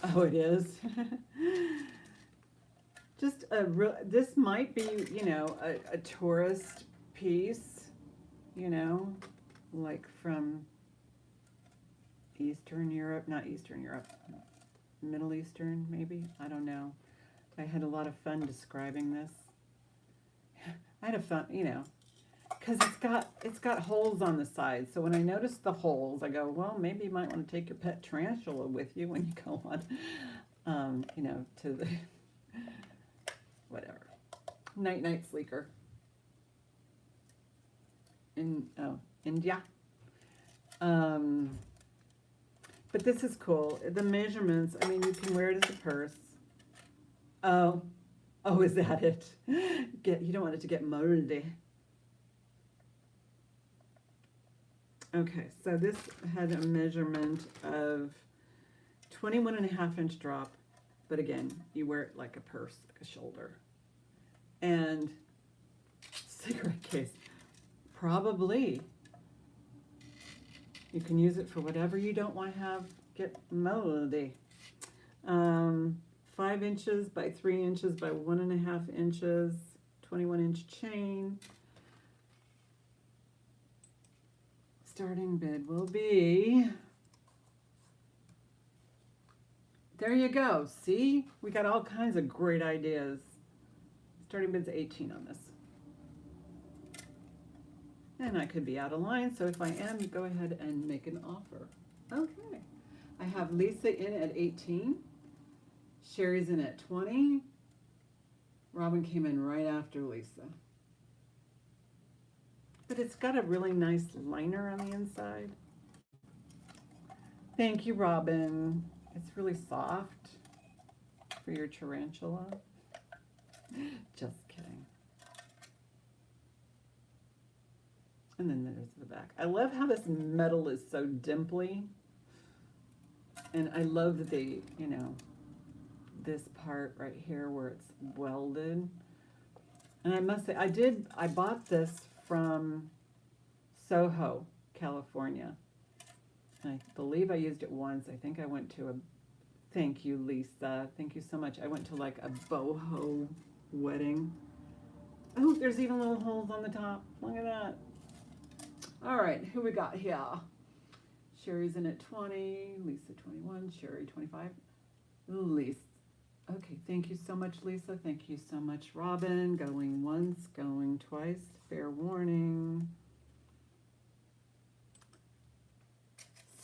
Oh, it is. Just a real. This might be, you know, a tourist piece. You know, like from Eastern Europe, not Eastern Europe, Middle Eastern maybe, I don't know. I had a lot of fun describing this. I had a fun, you know, because it's got holes on the side. So when I notice the holes, I go, well, maybe you might want to take your pet tarantula with you when you go on, you know, to the whatever. Night night sleeker. In India. But this is cool. The measurements, I mean, you can wear it as a purse. Oh, is that it? You don't want it to get moldy. Okay, so this had a measurement of 21.5-inch drop, but again, you wear it like a purse, like a shoulder. And cigarette case, probably. You can use it for whatever you don't want to have get moldy. 5 inches by 3 inches by 1.5 inches, 21-inch chain. Starting bid will be, there you go. See, we got all kinds of great ideas. Starting bid's 18 on this. And I could be out of line, so if I am, go ahead and make an offer. Okay. I have Lisa in at 18. Sherry's in at 20. Robin came in right after Lisa. But it's got a really nice liner on the inside. Thank you, Robin. It's really soft for your tarantula. Just kidding. And then there's the back. I love how this metal is so dimply. And I love that they, you know, this part right here where it's welded. And I must say, I bought this from Soho, California. And I believe I used it once. I think I went to thank you, Lisa. Thank you so much. I went to like a boho wedding. Oh, there's even little holes on the top. Look at that. All right, who we got here? Sherry's in at 20, Lisa 21, Sherry 25. Lisa. Okay, thank you so much, Lisa. Thank you so much, Robin. Going once, going twice. Fair warning.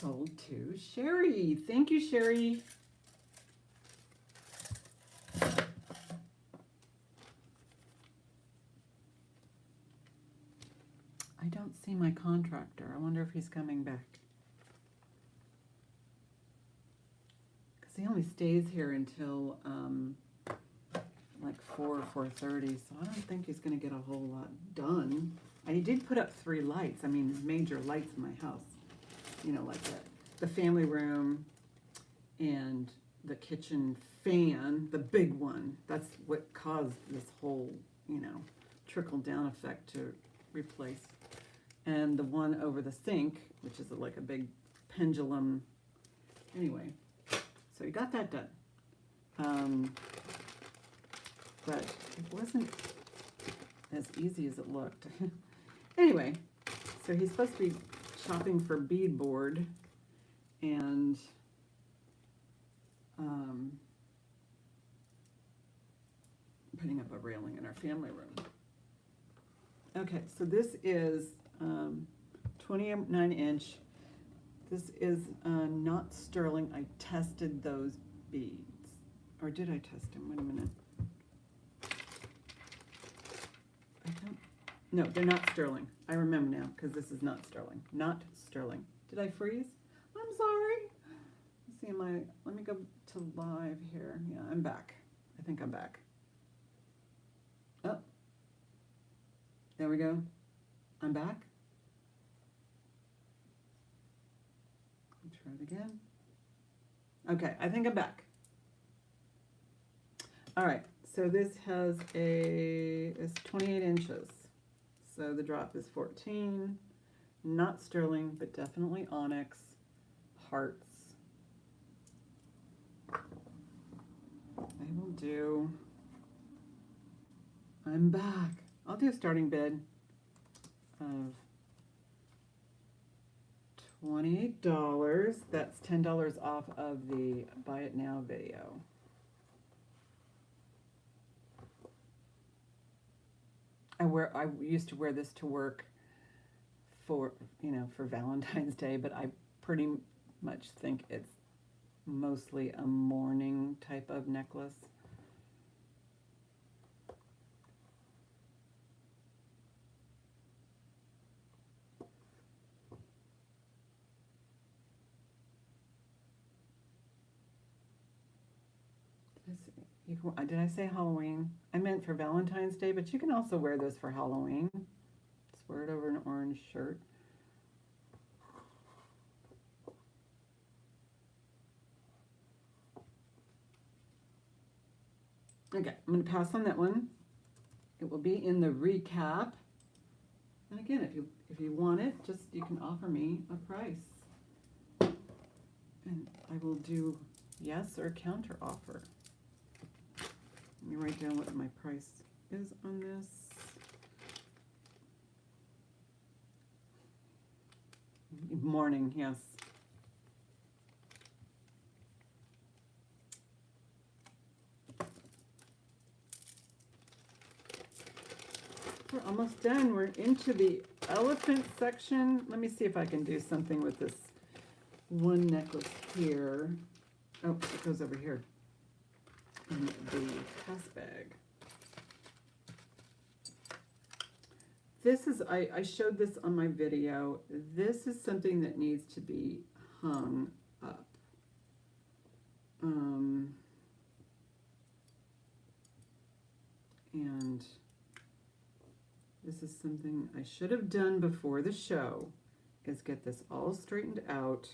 Sold to Sherry. Thank you, Sherry. I don't see my contractor. I wonder if he's coming back. Because he only stays here until like 4 or 4:30, so I don't think he's going to get a whole lot done. And he did put up 3 lights. I mean, major lights in my house. You know, like the family room and the kitchen fan, the big one. That's what caused this whole, you know, trickle down effect to replace. And the one over the sink, which is like a big pendulum. Anyway, so he got that done. But it wasn't as easy as it looked. Anyway, so he's supposed to be shopping for beadboard and putting up a railing in our family room. Okay, so this is 29-inch. This is not sterling. I tested those beads. Or did I test them? Wait a minute. No, they're not sterling. I remember now, because this is not sterling. Not sterling. Did I freeze? I'm sorry. Let's see, let me go to live here. Yeah, I'm back. I think I'm back. Oh. There we go. I'm back. Try it again. Okay, I think I'm back. All right, so this has it's 28 inches. So the drop is 14, not sterling, but definitely onyx, hearts. I will do, I'm back. I'll do a starting bid of $28. That's $10 off of the Buy It Now video. I used to wear this to work for, for Valentine's Day, but I pretty much think it's mostly a mourning type of necklace. Did I say Halloween? I meant for Valentine's Day, but you can also wear this for Halloween. Just wear it over an orange shirt. Okay, I'm going to pass on that one. It will be in the recap. And again, if you want it, just you can offer me a price. And I will do yes or counter offer. Let me write down what my price is on this. Morning, yes. We're almost done. We're into the elephant section. Let me see if I can do something with this one necklace here. Oh, it goes over here in the pass bag. This is, I showed this on my video. This is something that needs to be hung up. And this is something I should have done before the show, is get this all straightened out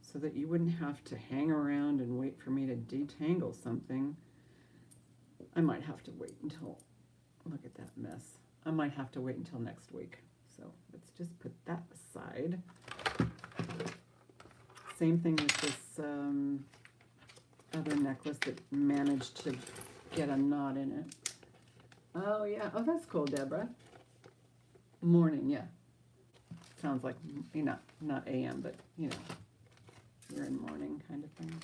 so that you wouldn't have to hang around and wait for me to detangle something. I might have to wait until, look at that mess. I might have to wait until next week. So let's just put that aside. Same thing with this other necklace that managed to get a knot in it. Oh yeah, oh that's cool, Deborah. Morning, yeah. Sounds like, not AM, but you're in morning kind of thing.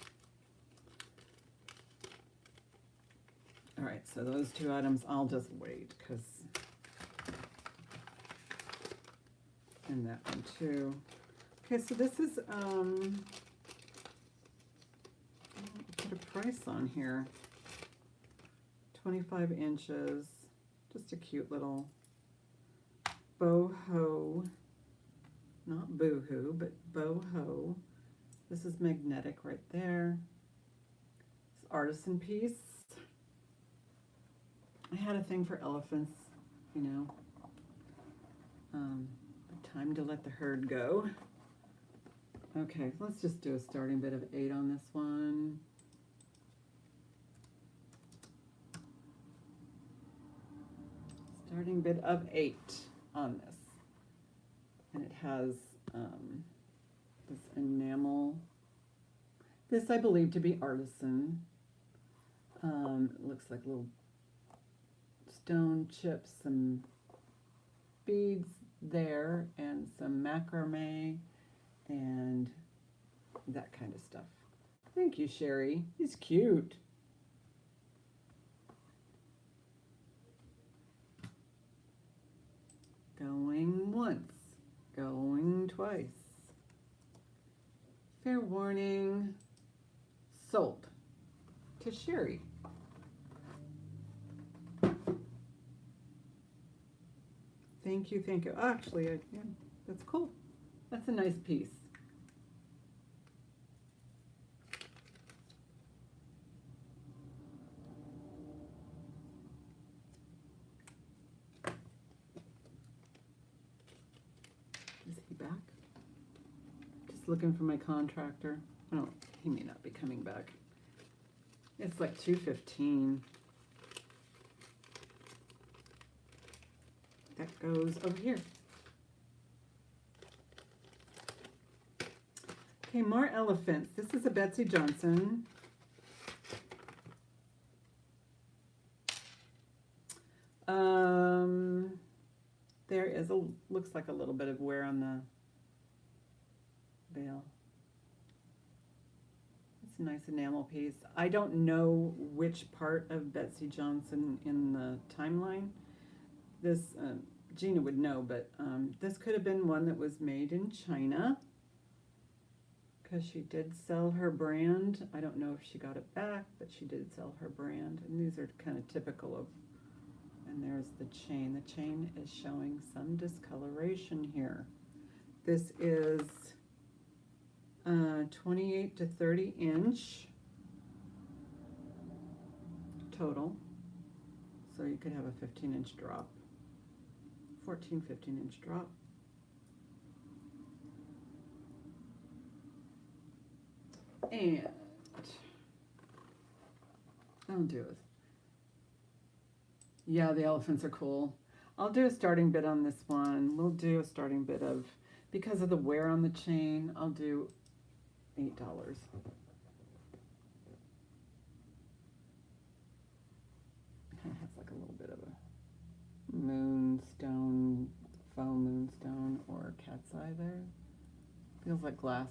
All right, so those two items, I'll just wait, because, and that one too. Okay, so this is, I'll put a price on here. 25 inches, just a cute little boho, not boohoo, but boho. This is magnetic right there. It's artisan piece. I had a thing for elephants, time to let the herd go. Okay, let's just do a starting bid of 8 on this one. Starting bid of 8 on this. And it has this enamel. This I believe to be artisan. It looks like little stone chips, some beads there, and some macrame, and that kind of stuff. Thank you, Sherry. He's cute. Going once, going twice. Fair warning, sold to Sherry. Thank you, thank you. Actually, yeah, that's cool. That's a nice piece. Is he back? Just looking for my contractor. Oh, he may not be coming back. It's like 2:15. That goes over here. Okay, more elephants. This is a Betsy Johnson. There is looks like a little bit of wear on the veil. It's a nice enamel piece. I don't know which part of Betsy Johnson in the timeline. Gina would know, but this could have been one that was made in China, because she did sell her brand. I don't know if she got it back, but she did sell her brand. And these are kind of typical of, and there's the chain. The chain is showing some discoloration here. This is 28 to 30 inch total. So you could have a 15-inch drop, 15-inch drop. And I'll do it. Yeah, the elephants are cool. I'll do a starting bid on this one. We'll do a starting bid of, because of the wear on the chain, I'll do $8. Kind of has like a little bit of a moonstone, faux moonstone, or cat's eye there. Feels like glass.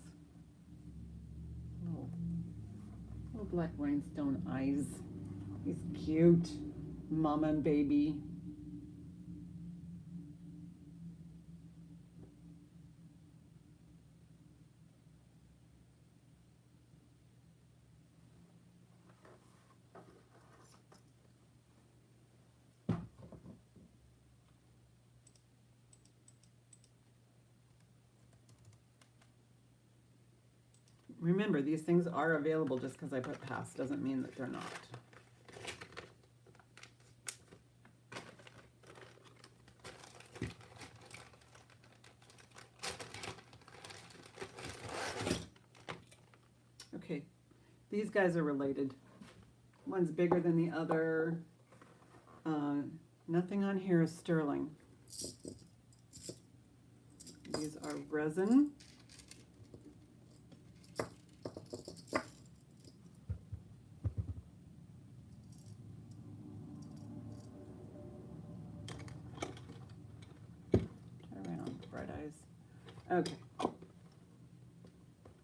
Little black rhinestone eyes. He's cute. Mama and baby. Remember, these things are available. Just because I put past doesn't mean that they're not. Okay, these guys are related. One's bigger than the other. Nothing on here is sterling. These are resin. Okay.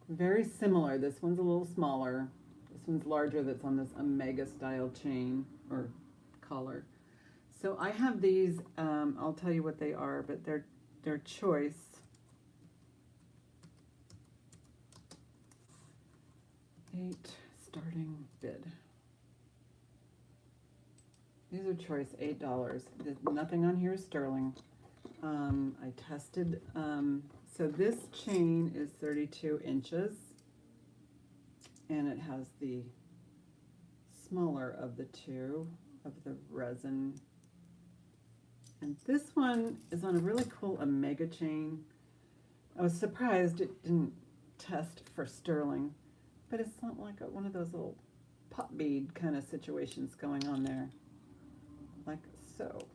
Very similar. This one's a little smaller. This one's larger, that's on this Omega style chain or collar. So I have these, I'll tell you what they are, but they're choice. $8 starting bid. These are choice, $8. There's nothing on here is sterling. I tested, so this chain is 32 inches, and it has the smaller of the two of the resin. And this one is on a really cool Omega chain. I was surprised it didn't test for sterling, but it's not like one of those little pop bead kind of situations going on there, like so.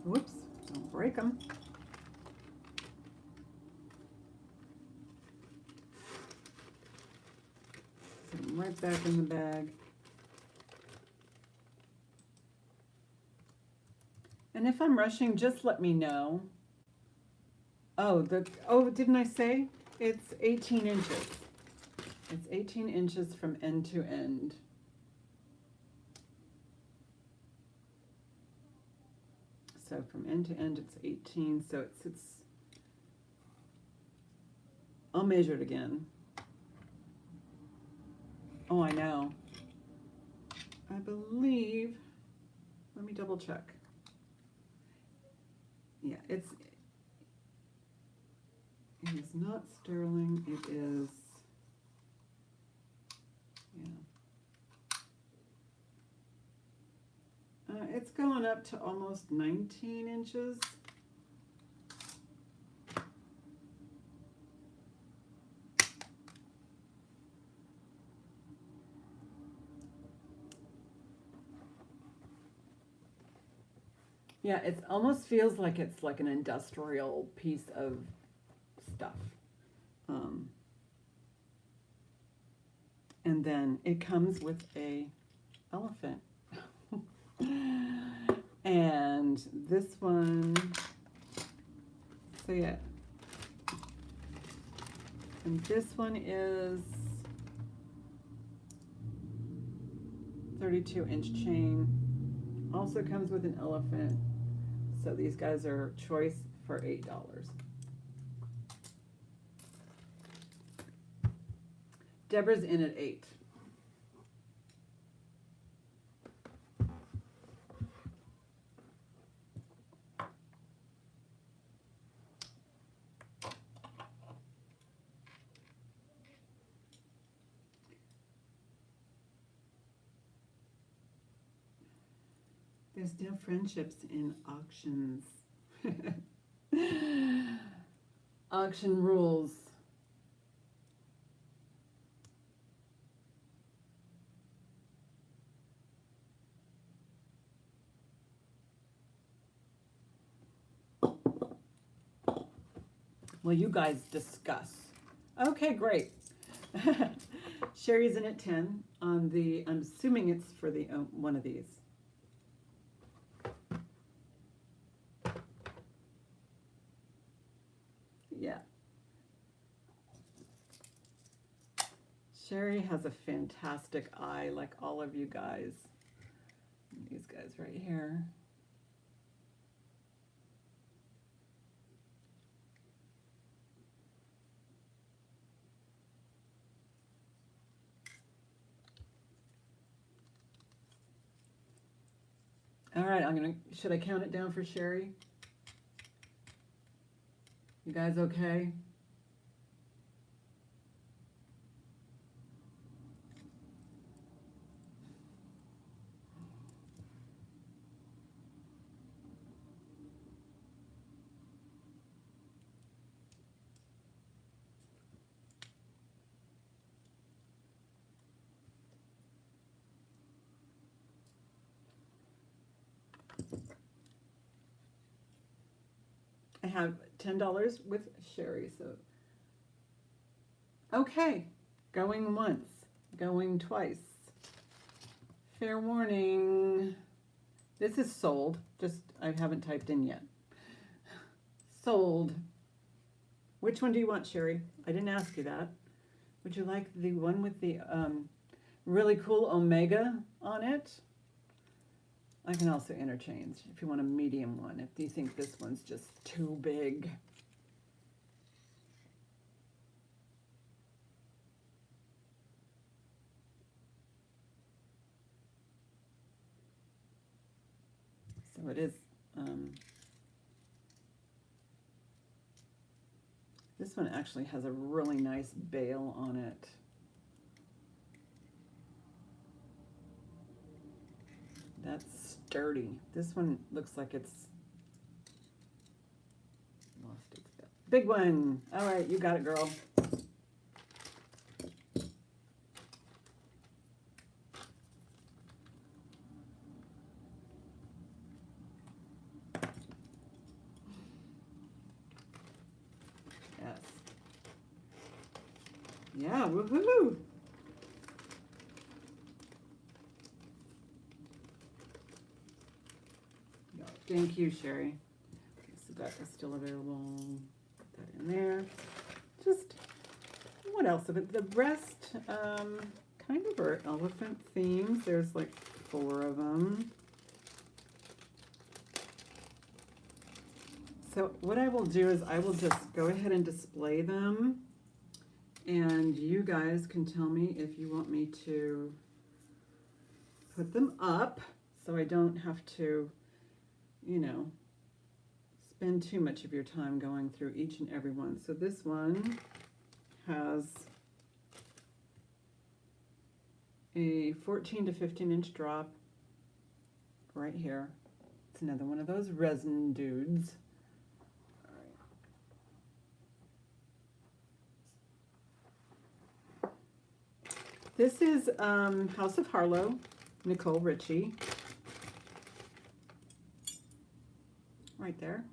Whoops, don't break them. Put them right back in the bag. And if I'm rushing, just let me know. Oh, didn't I say? It's 18 inches. It's 18 inches from end to end. So from end to end, it's 18. So it's I'll measure it again. Oh, I know. I believe, let me double check. Yeah, it is not sterling, it is, yeah. It's going up to almost 19 inches. Yeah, it almost feels like it's like an industrial piece of stuff. And then it comes with a elephant. And this one, so yeah. And this one is 32-inch chain. Also comes with an elephant. So these guys are choice for $8. Deborah's in at 8. There's no friendships in auctions. Auction rules. Well, you guys discuss. Okay, great. Sherry's in at 10 on the, I'm assuming it's for the one of these. Yeah. Sherry has a fantastic eye, like all of you guys. These guys right here. All right, should I count it down for Sherry? You guys okay? I have $10 with Sherry, so. Okay, going once, going twice. Fair warning. This is sold, just I haven't typed in yet. Sold. Which one do you want, Sherry? I didn't ask you that. Would you like the one with the really cool omega on it? I can also interchange if you want a medium one, if you think this one's just too big. So it is, this one actually has a really nice bail on it. That's sturdy. This one looks like it's lost its bail. Big one. All right, you got it, girl. Yes. Yeah, woohoo! Thank you, Sherry. Okay, so that is still available. Put that in there. Just, what else of it? The rest kind of are elephant themes. There's like 4 of them. So what I will do is I will just go ahead and display them. And you guys can tell me if you want me to put them up so I don't have to, you know, spend too much of your time going through each and every one. So this one has a 14 to 15 inch drop right here. It's another one of those resin dudes. All right. This is House of Harlow, Nicole Richie. Right there.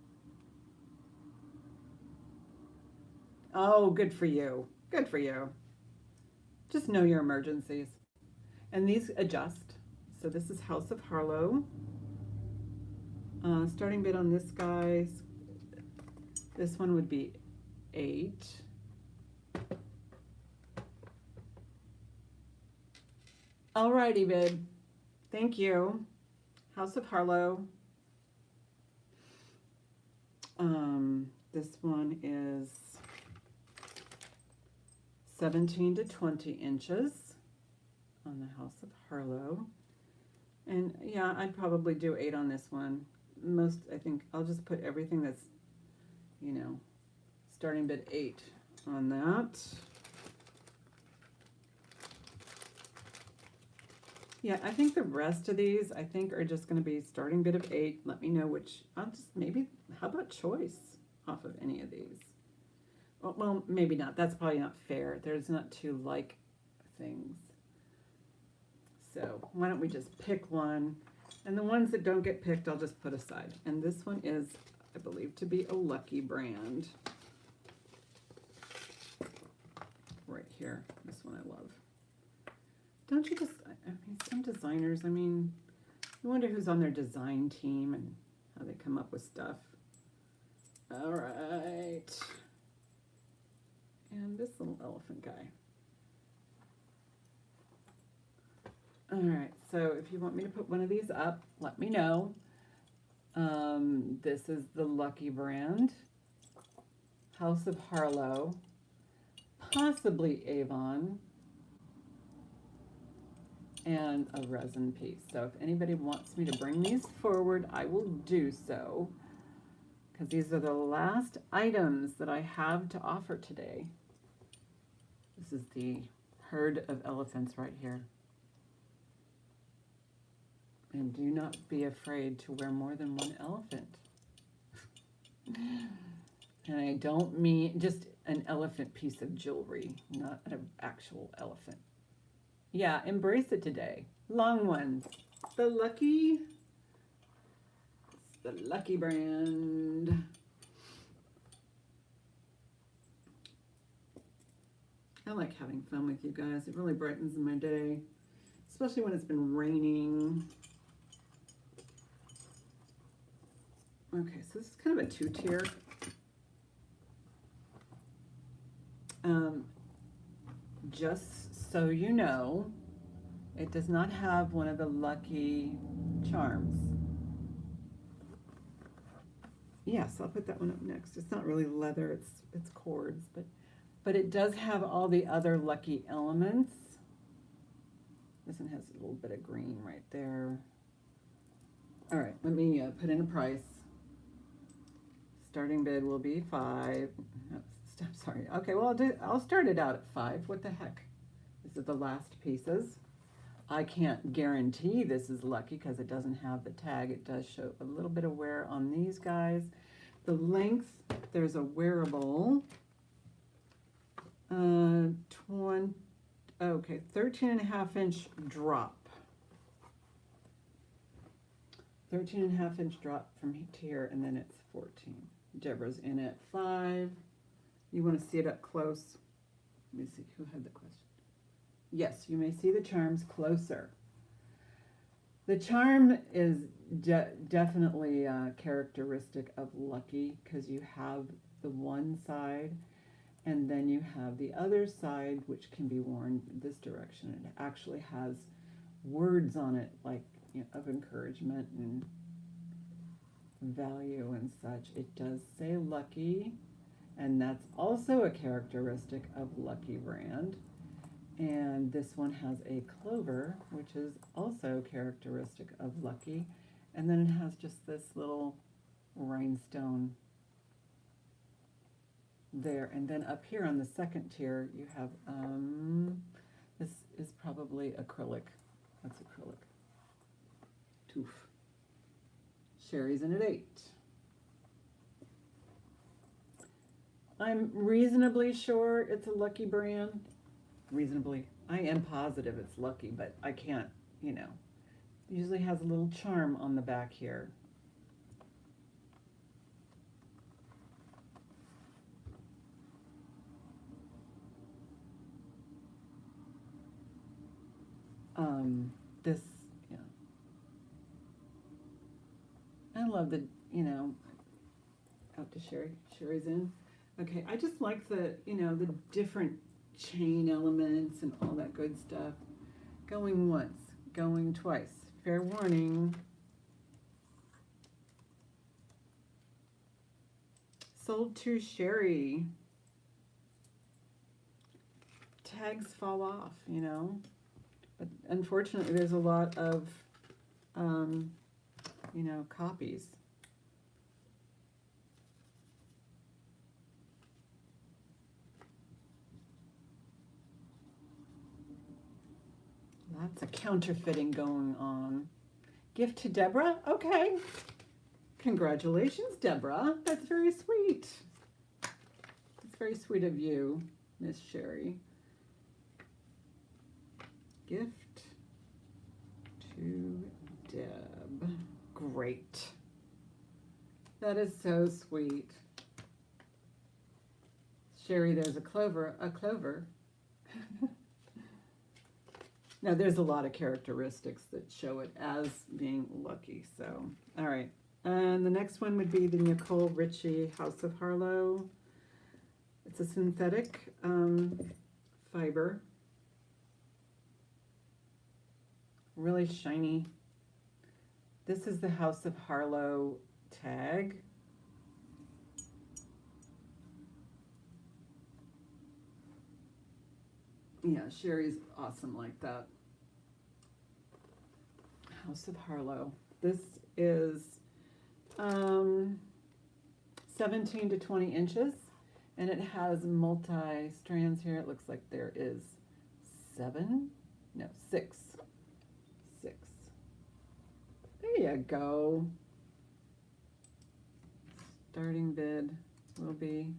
Oh, good for you. Good for you. Just know your emergencies. And these adjust. So this is House of Harlow. Starting bid on this guy's, this one would be 8. Alrighty, bid. Thank you. House of Harlow. This one is 17 to 20 inches on the House of Harlow. And yeah, I'd probably do 8 on this one. I think I'll just put everything that's, starting bid 8 on that. Yeah, I think the rest of these, are just going to be starting bid of 8. Let me know which, how about choice off of any of these? Well, maybe not. That's probably not fair. There's not 2 like things. So why don't we just pick one? And the ones that don't get picked, I'll just put aside. And this one is, I believe, to be a Lucky brand. Right here. This one I love. Don't you just, some designers, you wonder who's on their design team and how they come up with stuff. All right. And this little elephant guy. All right, so if you want me to put one of these up, let me know. This is the Lucky brand. House of Harlow. Possibly Avon. And a resin piece. So if anybody wants me to bring these forward, I will do so. Because these are the last items that I have to offer today. This is the herd of elephants right here. And do not be afraid to wear more than one elephant. And I don't mean just an elephant piece of jewelry, not an actual elephant. Yeah, embrace it today. Long ones. The Lucky brand. I like having fun with you guys. It really brightens my day, especially when it's been raining. Okay, so this is kind of a 2-tier. Just so you know, it does not have one of the Lucky charms. Yes, I'll put that one up next. It's not really leather, it's cords, but it does have all the other Lucky elements. This one has a little bit of green right there. All right, let me put in a price. Starting bid will be 5. I'm sorry. Okay, well, I'll start it out at 5. What the heck? These are the last pieces. I can't guarantee this is Lucky because it doesn't have the tag. It does show a little bit of wear on these guys. The length, there's a wearable. 13.5-inch drop. 13.5-inch drop from here, and then it's 14. Deborah's in at 5. You want to see it up close? Let me see who had the question. Yes, you may see the charms closer. The charm is definitely characteristic of Lucky because you have the one side and then you have the other side which can be worn this direction. It actually has words on it like of encouragement and value and such. It does say Lucky, and that's also a characteristic of Lucky brand. And this one has a clover, which is also characteristic of Lucky. And then it has just this little rhinestone there. And then up here on the second tier, you have, this is probably acrylic. That's acrylic. Toof. Sherry's in at 8. I'm reasonably sure it's a Lucky brand. Reasonably. I am positive it's Lucky, but I can't, It usually has a little charm on the back here. This, I love the, out to Sherry. Sherry's in. Okay, I just like the, the different chain elements and all that good stuff. Going once, going twice. fair warning. Sold to Sherry. Tags fall off, you know. But unfortunately, there's a lot of, you know, copies. Lots of counterfeiting going on. Gift to Deborah? Okay. Congratulations, Deborah. That's very sweet. That's very sweet of you, Miss Sherry. Gift to Deb. Great. That is so sweet. Sherry, there's a clover. Now, there's a lot of characteristics that show it as being lucky. So, all right. And the next one would be the Nicole Richie House of Harlow. It's a synthetic fiber. Really shiny. This is the House of Harlow tag. Yeah, Sherry's awesome like that. House of Harlow. This is 17 to 20 inches, and it has multi-strands here. It looks like there is 6. There you go. Starting bid will be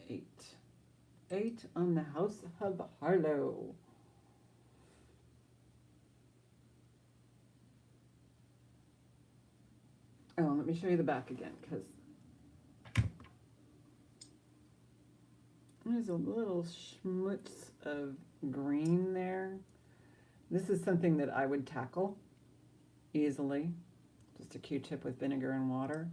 8. 8 on the House of Harlow. Oh, let me show you the back again, because there's a little schmutz of green there. This is something that I would tackle easily. Just a Q-tip with vinegar and water.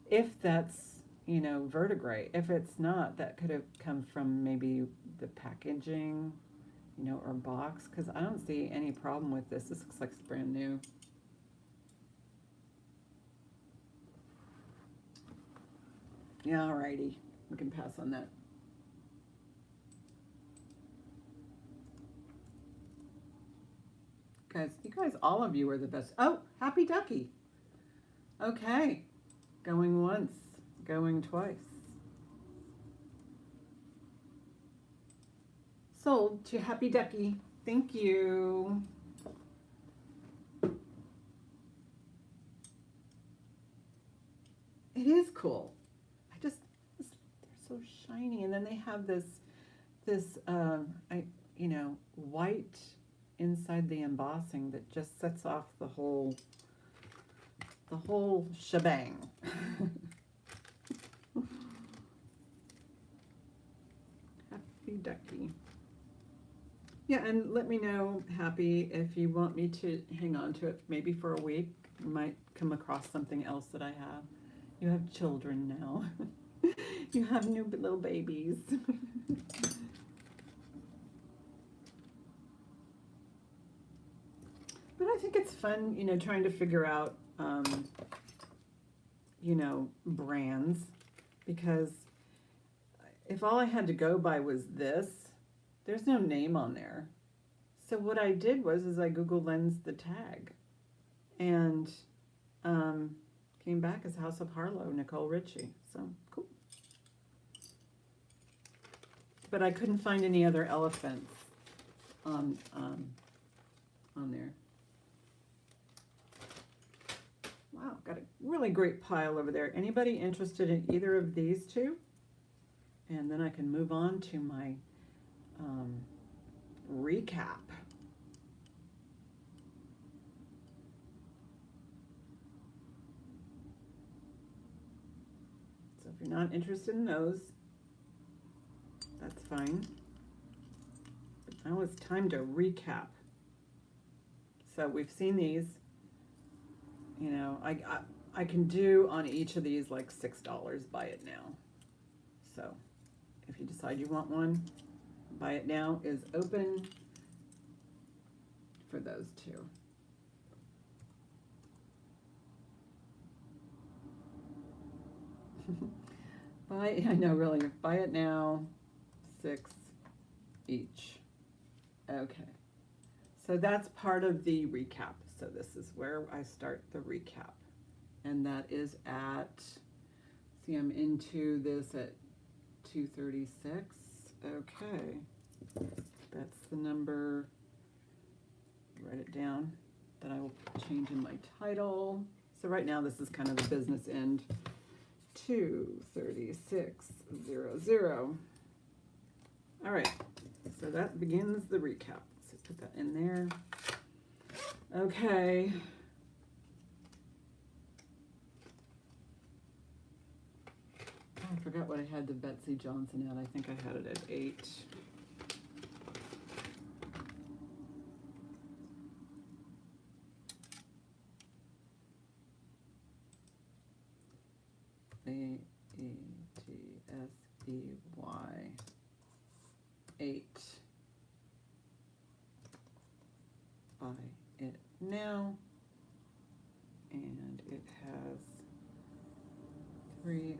If that's, you know, verdigris. If it's not, that could have come from maybe the packaging, you know, or box, because I don't see any problem with this. This looks like it's brand new. Yeah, alrighty. We can pass on that. Guys, you guys, all of you are the best. Oh, Happy Ducky. Okay. Going once, going twice. Sold to Happy Ducky. Thank you. It is cool. They're so shiny, and then they have this you know, white inside the embossing that just sets off the whole shebang. Happy Ducky. Yeah, and let me know, Happy, if you want me to hang on to it maybe for a week. You might come across something else that I have. You have children now. You have new little babies. But I think it's fun, you know, trying to figure out, you know, brands, because if all I had to go by was this, there's no name on there. So what I did was I Google Lens the tag, and came back as House of Harlow, Nicole Richie. So cool. But I couldn't find any other elephants on there. Wow, got a really great pile over there. Anybody interested in either of these two? And then I can move on to my recap. So if you're not interested in those, that's fine. Now it's time to recap. So we've seen these. You know, I can do on each of these like $6, buy it now. So if you decide you want one, buy it now is open for those two. I know, really, buy it now, 6 each. Okay, so that's part of the recap. So this is where I start the recap. And that is at, see, I'm into this at 236. Okay, that's the number, write it down, that I will change in my title. So right now this is kind of the business end. 23600. All right, so that begins the recap. So put that in there. Okay. Oh, I forgot what I had the Betsy Johnson at. I think I had it at 8. AETSEY 8. Buy it now, and it has 30.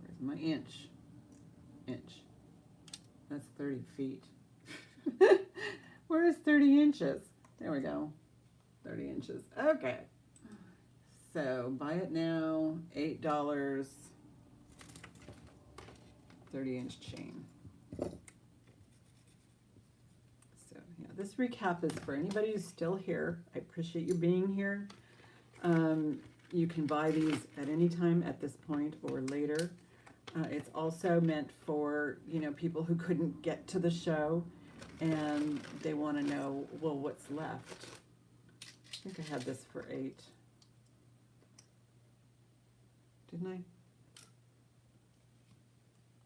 Where's my inch? That's 30 feet. Where is 30 inches? There we go. 30 inches. Okay. So buy it now, $8, 30-inch chain. So yeah, this recap is for anybody who's still here. I appreciate you being here. You can buy these at any time at this point or later. It's also meant for, people who couldn't get to the show and they want to know, well, what's left. I think I had this for 8. Didn't I?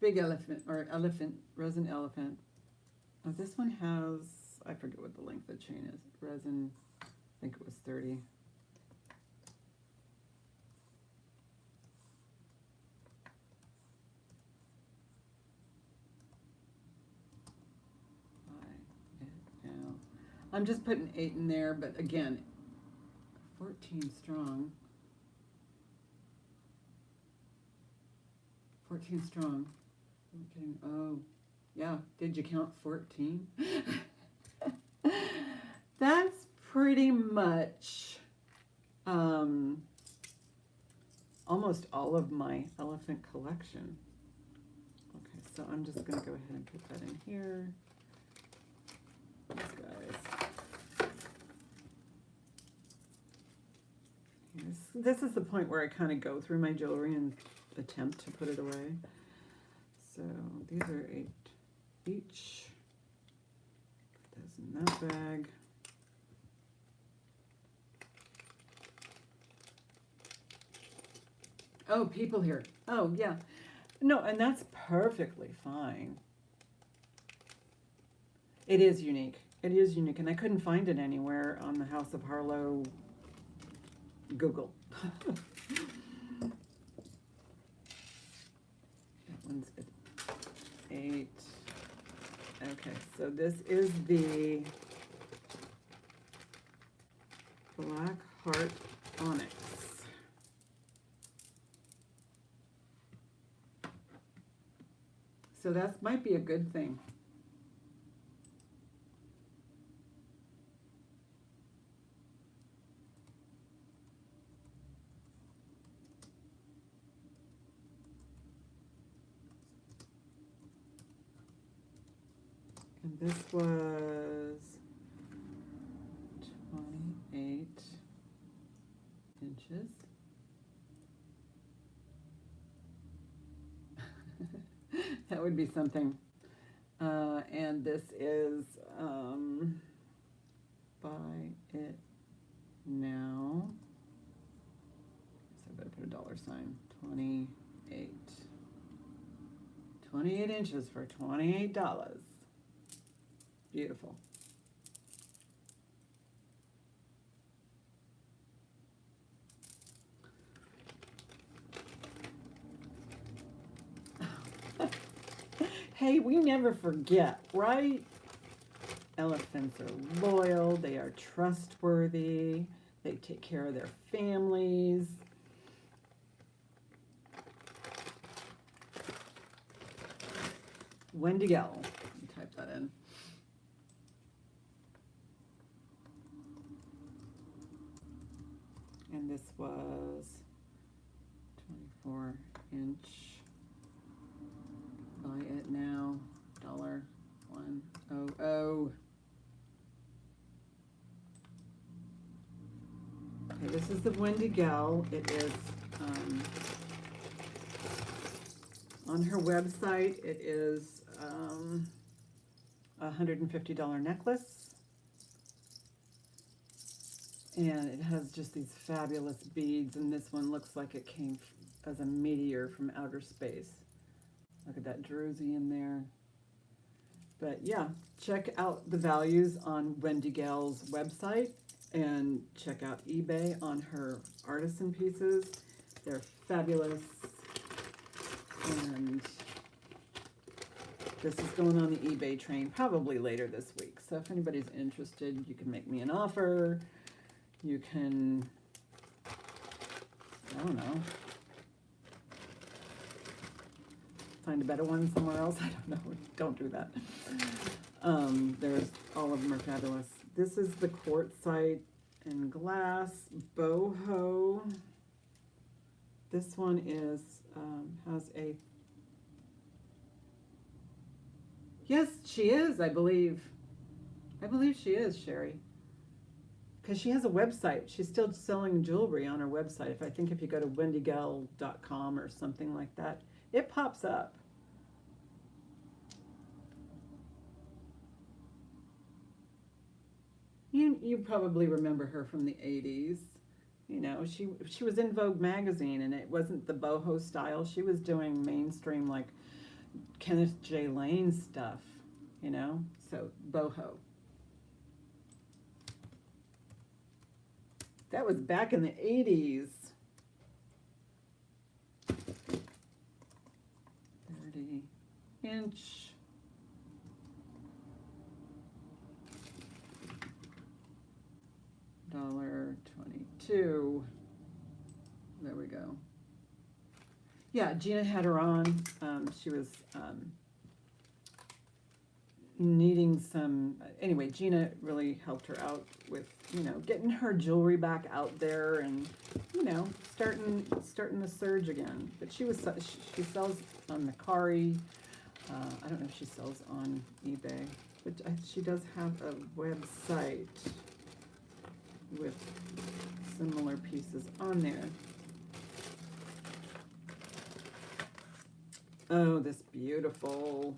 Big elephant, or elephant, resin elephant. Oh, this one has, I forget what the length of the chain is. Resin, I think it was 30. Now. I'm just putting 8 in there, but again, 14 strong. 14 strong. I'm kidding. Oh, yeah. Did you count 14? That's pretty much almost all of my elephant collection. Okay, so I'm just going to go ahead and put that in here. These guys. This is the point where I kind of go through my jewelry and attempt to put it away. So these are 8 each. Put those in that bag. Oh, people here. Oh, yeah. No, and that's perfectly fine. It is unique. It is unique, and I couldn't find it anywhere on the House of Harlow Google. That one's at 8. Okay, so this is the Black Heart Onyx. So that might be a good thing. And this was 28 inches. That would be something. And this is buy it now. So I better put a $sign. 28. 28 inches for $28. Beautiful. Hey, we never forget, right? Elephants are loyal, they are trustworthy, They take care of their families. Wendigo. Let me type that in. And this was 24-inch. Buy it now. $1.00. Okay, this is the Wendigo. It is on her website. It is a $150 necklace. And it has just these fabulous beads, and this one looks like it came as a meteor from outer space. Look at that druzy in there. But yeah, check out the values on Wendy Gale's website, and check out eBay on her artisan pieces. They're fabulous. And this is going on the eBay train probably later this week. So if anybody's interested, you can make me an offer. You can, I don't know, find a better one somewhere else. I don't know. Don't do that. There's, all of them are fabulous. This is the quartzite and glass boho. This one is, has a, yes, she is, I believe. I believe she is, Sherry. Because she has a website. She's still selling jewelry on her website. I think if you go to wendygale.com or something like that, it pops up. You probably remember her from the 80s. You know, she was in Vogue magazine, and it wasn't the boho style. She was doing mainstream, like Kenneth J. Lane stuff, you know? So, boho. That was back in the 80s. 30-inch. $1.22. There we go. Yeah, Gina had her on. She was needing some, anyway, Gina really helped her out with, you know, getting her jewelry back out there, and, you know, starting the surge again. But she sells on Mercari. I don't know if she sells on eBay, but she does have a website with similar pieces on there. Oh, this beautiful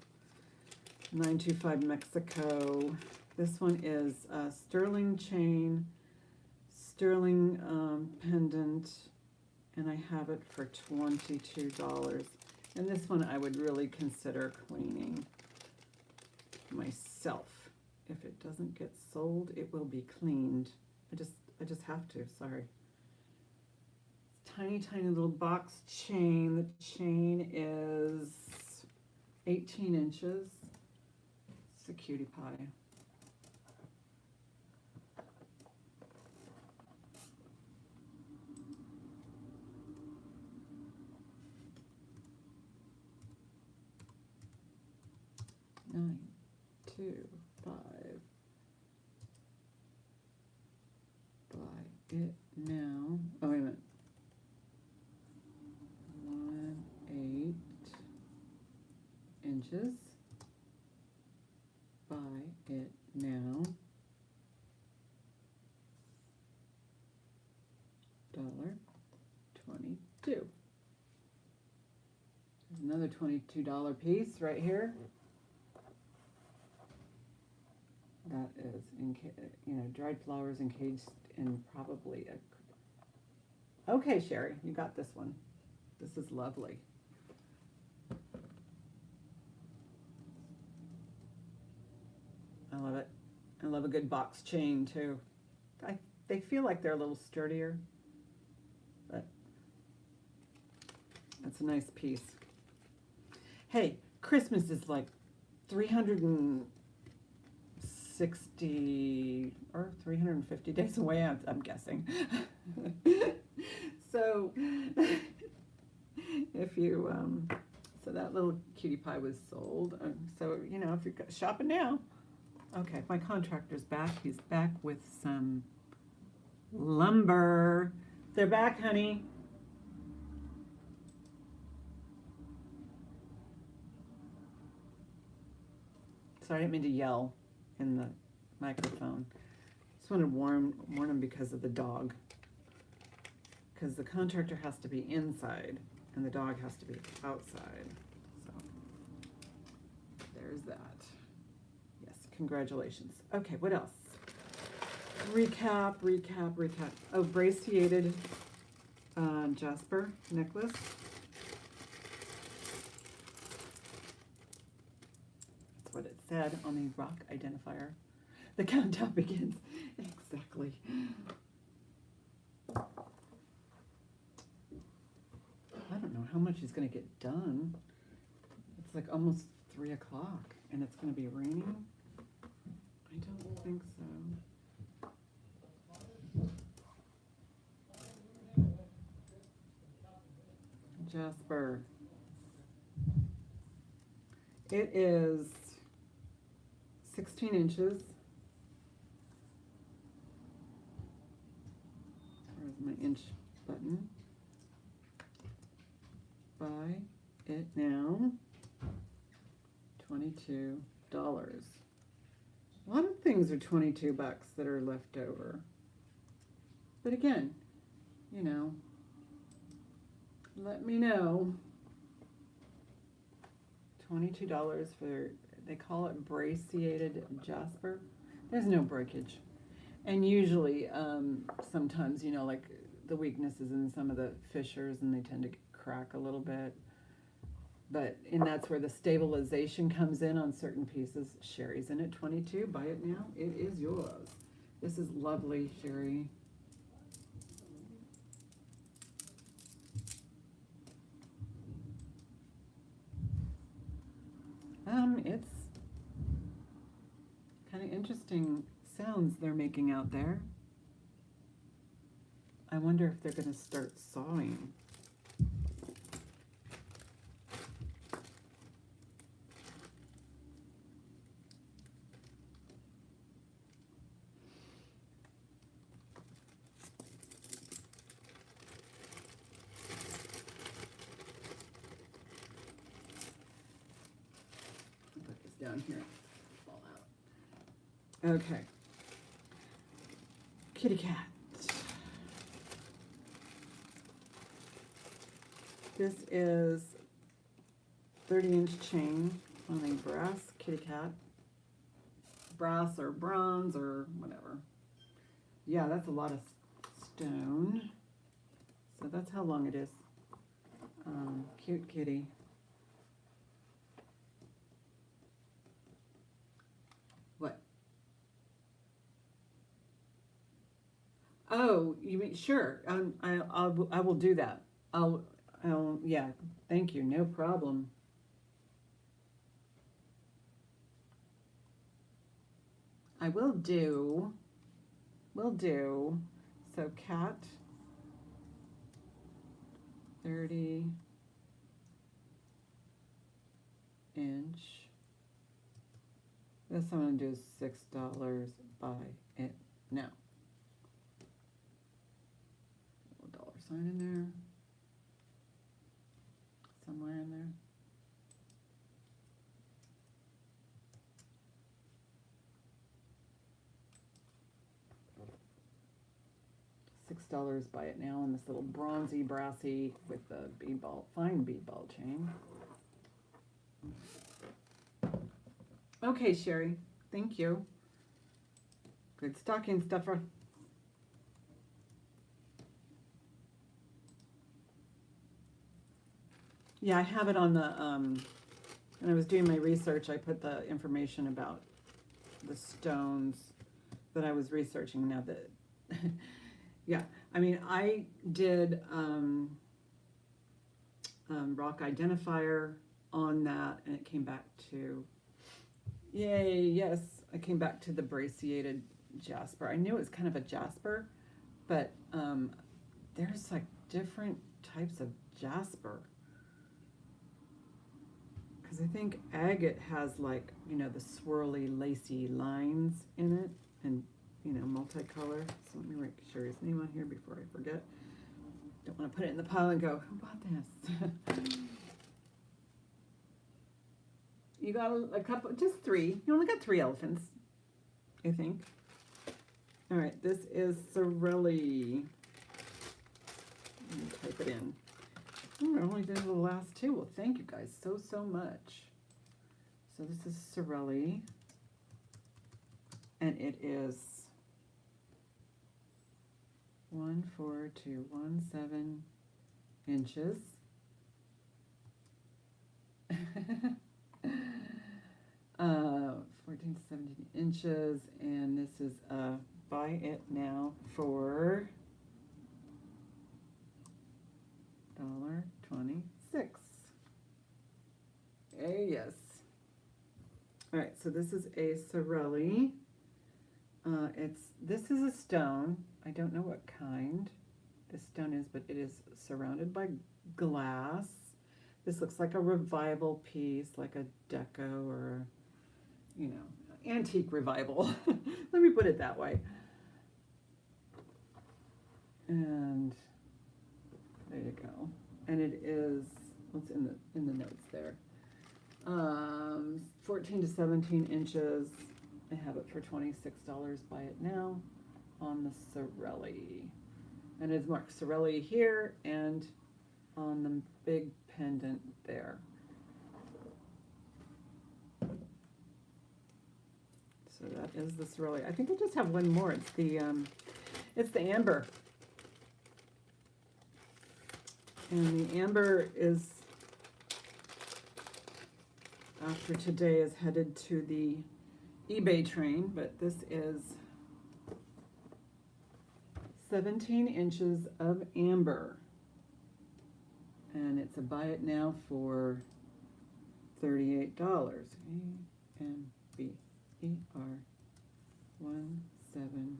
925 Mexico. This one is a sterling chain, sterling pendant, and I have it for $22. And this one I would really consider cleaning myself. If it doesn't get sold, it will be cleaned. I just have to, sorry. Tiny, tiny little box chain. The chain is 18 inches. It's a cutie pie. Nine, 2, 5. Buy it now. Oh, wait a minute. 1/8 inches. Buy it now. $1.22. There's another $22 piece right here. That is, dried flowers encased in probably a... Okay, Sherry, you got this one. This is lovely. I love it. I love a good box chain, too. They feel like they're a little sturdier, but that's a nice piece. Hey, Christmas is like 360 360 or 350 days away, I'm guessing. So if you, so that little cutie pie was sold. So, you know, if you're shopping now. Okay, my contractor's back. He's back with some lumber. They're back, honey. Sorry, I didn't mean to yell in the microphone. Just wanted to warn him because of the dog. Because the contractor has to be inside and the dog has to be outside. So there's that. Yes, congratulations. Okay, what else? Recap. Oh, brachiated jasper necklace. That's what it said on the rock identifier. The countdown begins. Exactly. I don't know how much he's going to get done. It's like almost 3 o'clock and it's going to be raining. I don't think so. Jasper. It is 16 inches. Where's my inch button? Buy it now. $22. A lot of things are $22 that are left over. But again, you know, let me know. $22 for, they call it brachiated jasper. There's no breakage. And usually, sometimes, you know, like the weakness is in some of the fissures and they tend to crack a little bit. And that's where the stabilization comes in on certain pieces. Sherry's in at 22. Buy it now. It is yours. This is lovely, Sherry. It's kind of interesting sounds they're making out there. I wonder if they're going to start sawing. Down here, fall out. Okay. Kitty cat. This is 30-inch chain on a brass kitty cat. Brass or bronze or whatever. Yeah, that's a lot of stone. So that's how long it is. Cute kitty. Oh, you mean, sure. I will do that. Yeah. Thank you. No problem. I will do. So cat. 30-inch. This I'm gonna do $6. Buy it now. Sign in there, somewhere in there. $6, buy it now, in this little bronzy, brassy with the bead ball, fine bead ball chain. Okay, Sherry, thank you. Good stocking stuffer. Yeah, I have it on the, when I was doing my research, I put the information about the stones that I was researching. Now that, yeah, I mean, I did rock identifier on that, and it came back to, yay, yes, I came back to the braciated jasper. I knew it was kind of a jasper, but there's like different types of jasper. Because I think agate has like, you know, the swirly, lacy lines in it and, you know, multicolor. So let me make sure his name on here before I forget. Don't want to put it in the pile and go, who bought this? You got a couple, just 3. You only got 3 elephants, I think. All right, this is Sorelli. Let me type it in. I only did the last 2. Well, thank you guys so much. So this is Sorelli, and it is 14217 inches. 14 to 17 inches, and this is buy it now for $1.26. Yes. All right, so this is a Sorelli. This is a stone. I don't know what kind this stone is, but it is surrounded by glass. This looks like a revival piece, like a deco or, you know, antique revival. Let me put it that way. And there you go. And it is, what's in the notes there? 14 to 17 inches. I have it for $26. Buy it now on the Sorelli. And it's marked Sorelli here and on the big pendant there. So that is the Sorelli. I think I just have one more. It's the amber. And the amber is, after today, is headed to the eBay train, but this is 17 inches of amber. And it's a buy it now for $38. A-M-B-E-R 17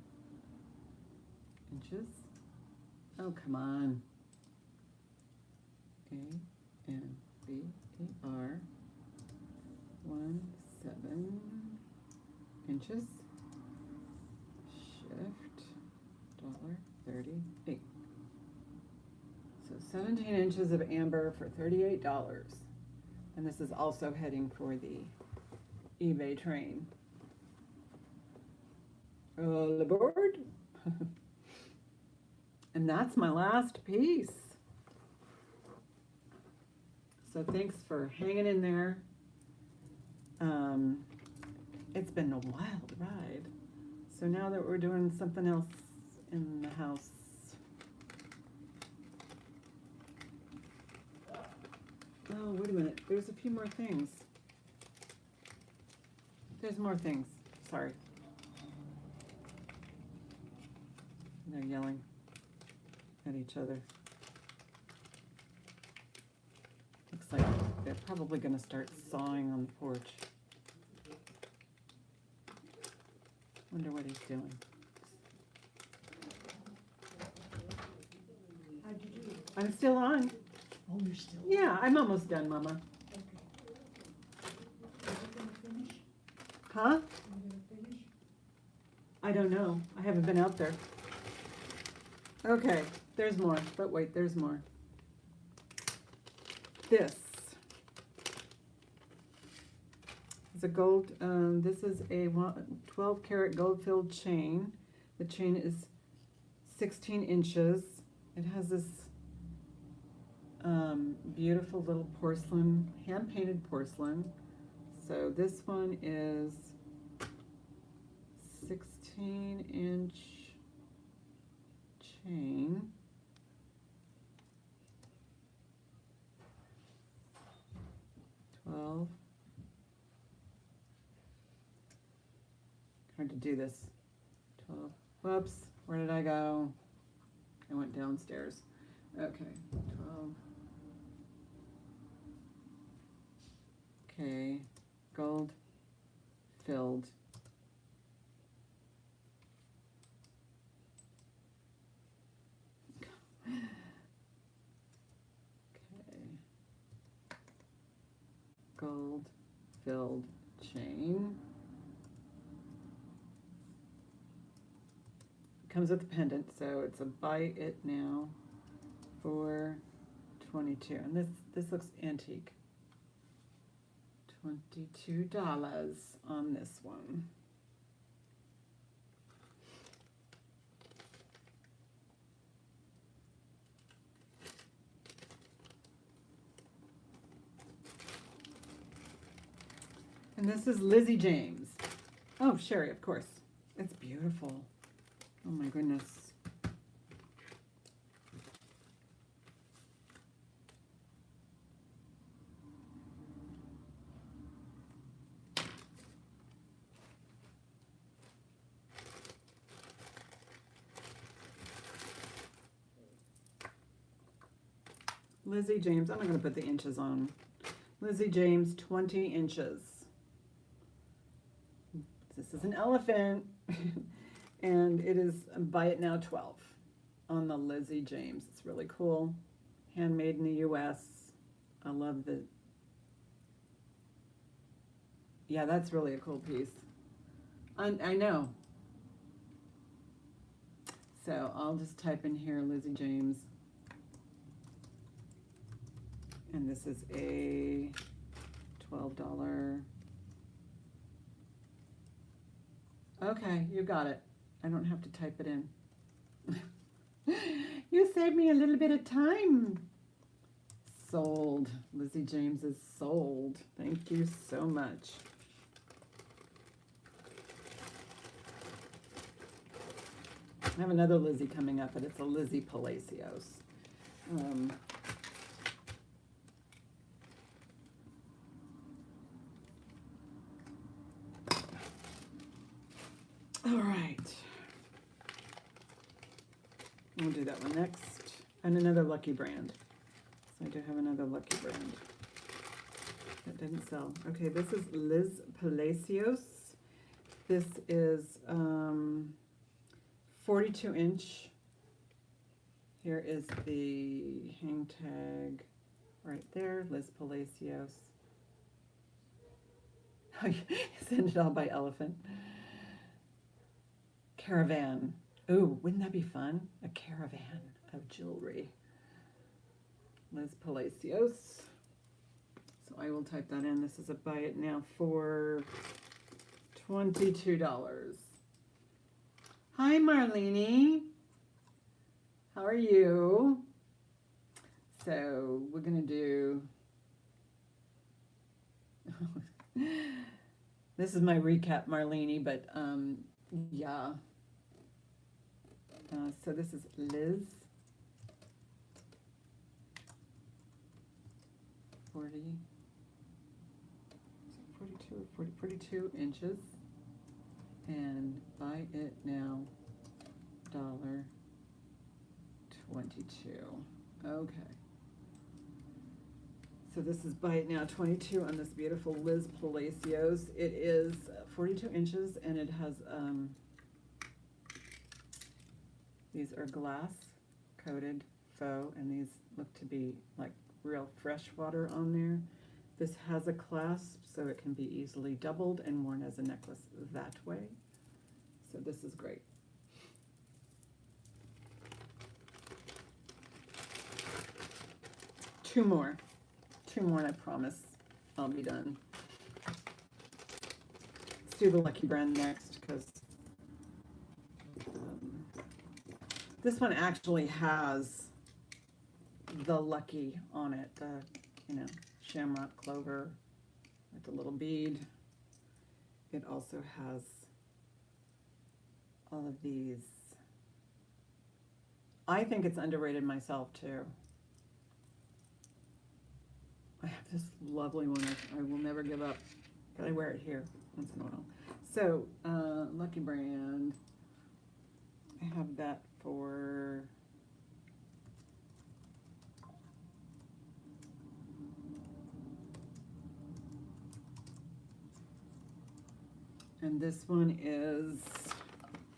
inches. Oh, come on. A-M-B-E-R 17 inches. Shift $38. So 17 inches of amber for $38. And this is also heading for the eBay train. All aboard. And that's my last piece. So thanks for hanging in there. It's been a wild ride. So now that we're doing something else in the house. Oh, wait a minute. There's a few more things. There's more things. Sorry. They're yelling at each other. Looks like they're probably going to start sawing on the porch. Wonder what he's doing. How'd you do? I'm still on. Oh, you're still? Yeah, I'm almost done, Mama. Okay. Are you gonna finish? Huh? Are you gonna finish? I don't know. I haven't been out there. Okay, there's more. But wait, there's more. This is a gold, this is a 12 karat gold filled chain. The chain is 16 inches. It has this beautiful little porcelain, hand painted porcelain. So this one is 16-inch chain. Hard to do this. 12. Whoops. Where did I go? I went downstairs. Okay. 12. Okay. Gold filled gold filled chain. Comes with a pendant, so it's a buy it now for $22. And this looks antique. $22 on this one. And this is Lizzie James. Oh, Sherry, of course. It's beautiful. Oh my goodness. Lizzie James, I'm not going to put the inches on. Lizzie James, 20 inches. This is an elephant, and it is buy it now 12 on the Lizzie James. It's really cool. Handmade in the U.S. I love the, yeah, that's really a cool piece. I know. So I'll just type in here Lizzie James. And this is a $12. Okay, you got it. I don't have to type it in. You saved me a little bit of time. Sold. Lizzie James is sold. Thank you so much. I have another Lizzie coming up, but it's a Lizzie Palacios. All right. We'll do that one next. And another Lucky brand. So I do have another Lucky brand. That didn't sell. Okay, this is Liz Palacios. This is 42 inch. Here is the hang tag right there, Liz Palacios. Send it all by elephant. Caravan. Ooh, wouldn't that be fun? A caravan of jewelry. Liz Palacios. So I will type that in. This is a buy it now for $22. Hi, Marlene. How are you? So we're gonna do, this is my recap, Marlene, but yeah. So this is Liz. 42 inches. And buy it now, $22. Okay. So this is buy it now 22 on this beautiful Liz Palacios. It is 42 inches and it has, these are glass coated faux, and these look to be like real fresh water on there. This has a clasp so it can be easily doubled and worn as a necklace that way. So this is great. Two more and I promise I'll be done. Let's do the Lucky brand next, because this one actually has the Lucky on it, the, you know, shamrock clover with the little bead. It also has all of these. I think it's underrated myself too. I have this lovely one I will never give up, but I wear it here once in a while. So, Lucky brand, I have that for and this one is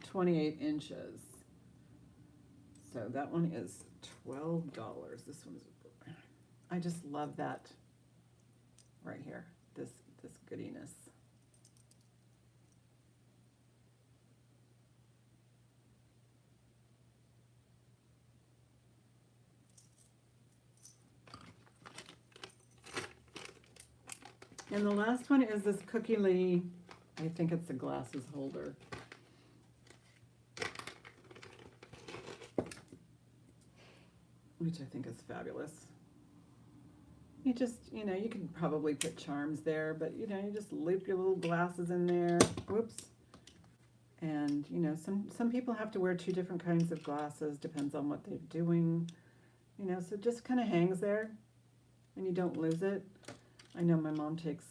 28 inches. So that one is $12. This one is, I just love that right here, this goodiness. And the last one is this Cookie Lee, I think it's a glasses holder. Which I think is fabulous. You just, you know, you can probably put charms there, but you know, you just loop your little glasses in there. Whoops. And you know, some people have to wear 2 different kinds of glasses, depends on what they're doing. You know, so it just kind of hangs there and you don't lose it. I know my mom takes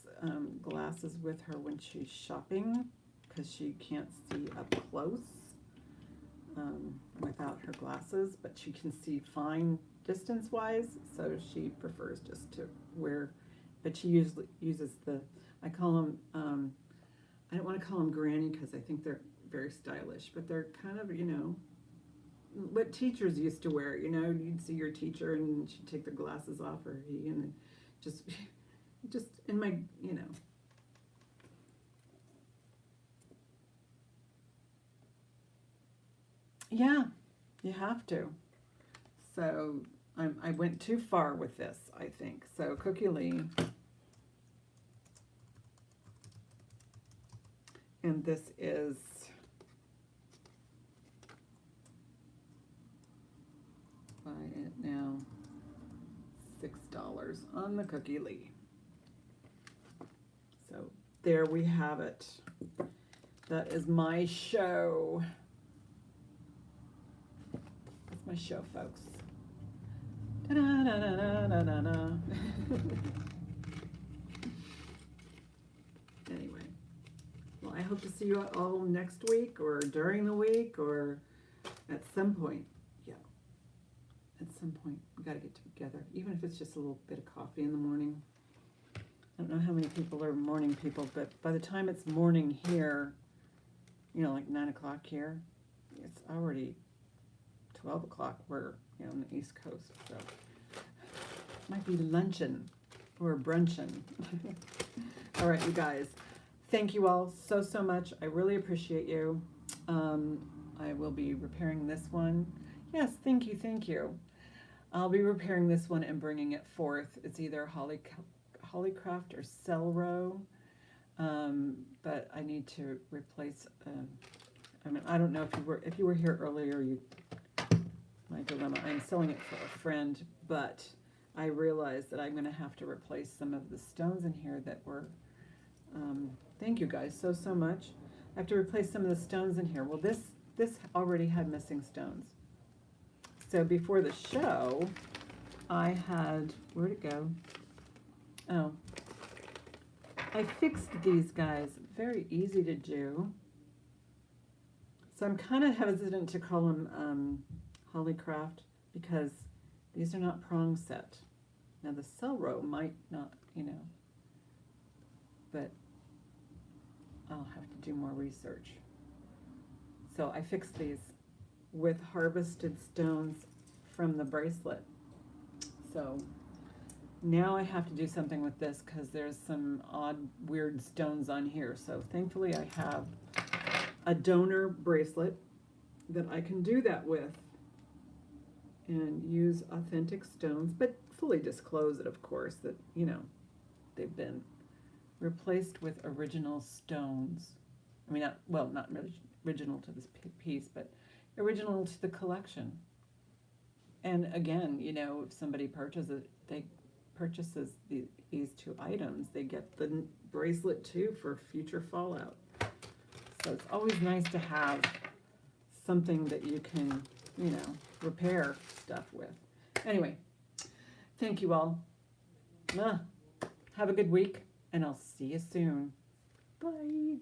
glasses with her when she's shopping because she can't see up close without her glasses, but she can see fine distance-wise, so she prefers just to wear, but she usually uses the, I call them, I don't want to call them granny because I think they're very stylish, but they're kind of, you know, what teachers used to wear, you know, you'd see your teacher and she'd take their glasses off, or he, and just in my, you know. Yeah, you have to. So I went too far with this, I think. So Cookie Lee. And this is buy it now, $6 on the Cookie Lee. So there we have it. That is my show. That's my show, folks. Da-da-da-da-da-da-da. Anyway, well, I hope to see you all next week or during the week or at some point. Yeah, at some point we got to get together, even if it's just a little bit of coffee in the morning. I don't know how many people are morning people, but by the time it's morning here, you know, like 9 o'clock here, it's already 12 o'clock. We're, you know, on the East Coast, so might be luncheon or bruncheon. All right, you guys, thank you all so much. I really appreciate you. I will be repairing this one. Yes, thank you. I'll be repairing this one and bringing it forth. It's either Hollycraft or Celro, but I need to replace. I mean, I don't know if you were here earlier. My dilemma. I'm selling it for a friend, but I realized that I'm going to have to replace some of the stones in here that were. Thank you guys so much. I have to replace some of the stones in here. Well, this already had missing stones. So before the show, I had, where'd it go? Oh, I fixed these guys. Very easy to do. So I'm kind of hesitant to call them Hollycraft because these are not prong set. Now the Celro might not, you know, but I'll have to do more research. So I fixed these with harvested stones from the bracelet. So now I have to do something with this because there's some odd, weird stones on here. So thankfully I have a donor bracelet that I can do that with and use authentic stones, but fully disclose it, of course, that, you know, they've been replaced with original stones. I mean, not really original to this piece, but original to the collection. And again, you know, if somebody purchases these 2 items, they get the bracelet too for future fallout. So it's always nice to have something that you can, you know, repair stuff with. Anyway, thank you all. Have a good week, and I'll see you soon. Bye.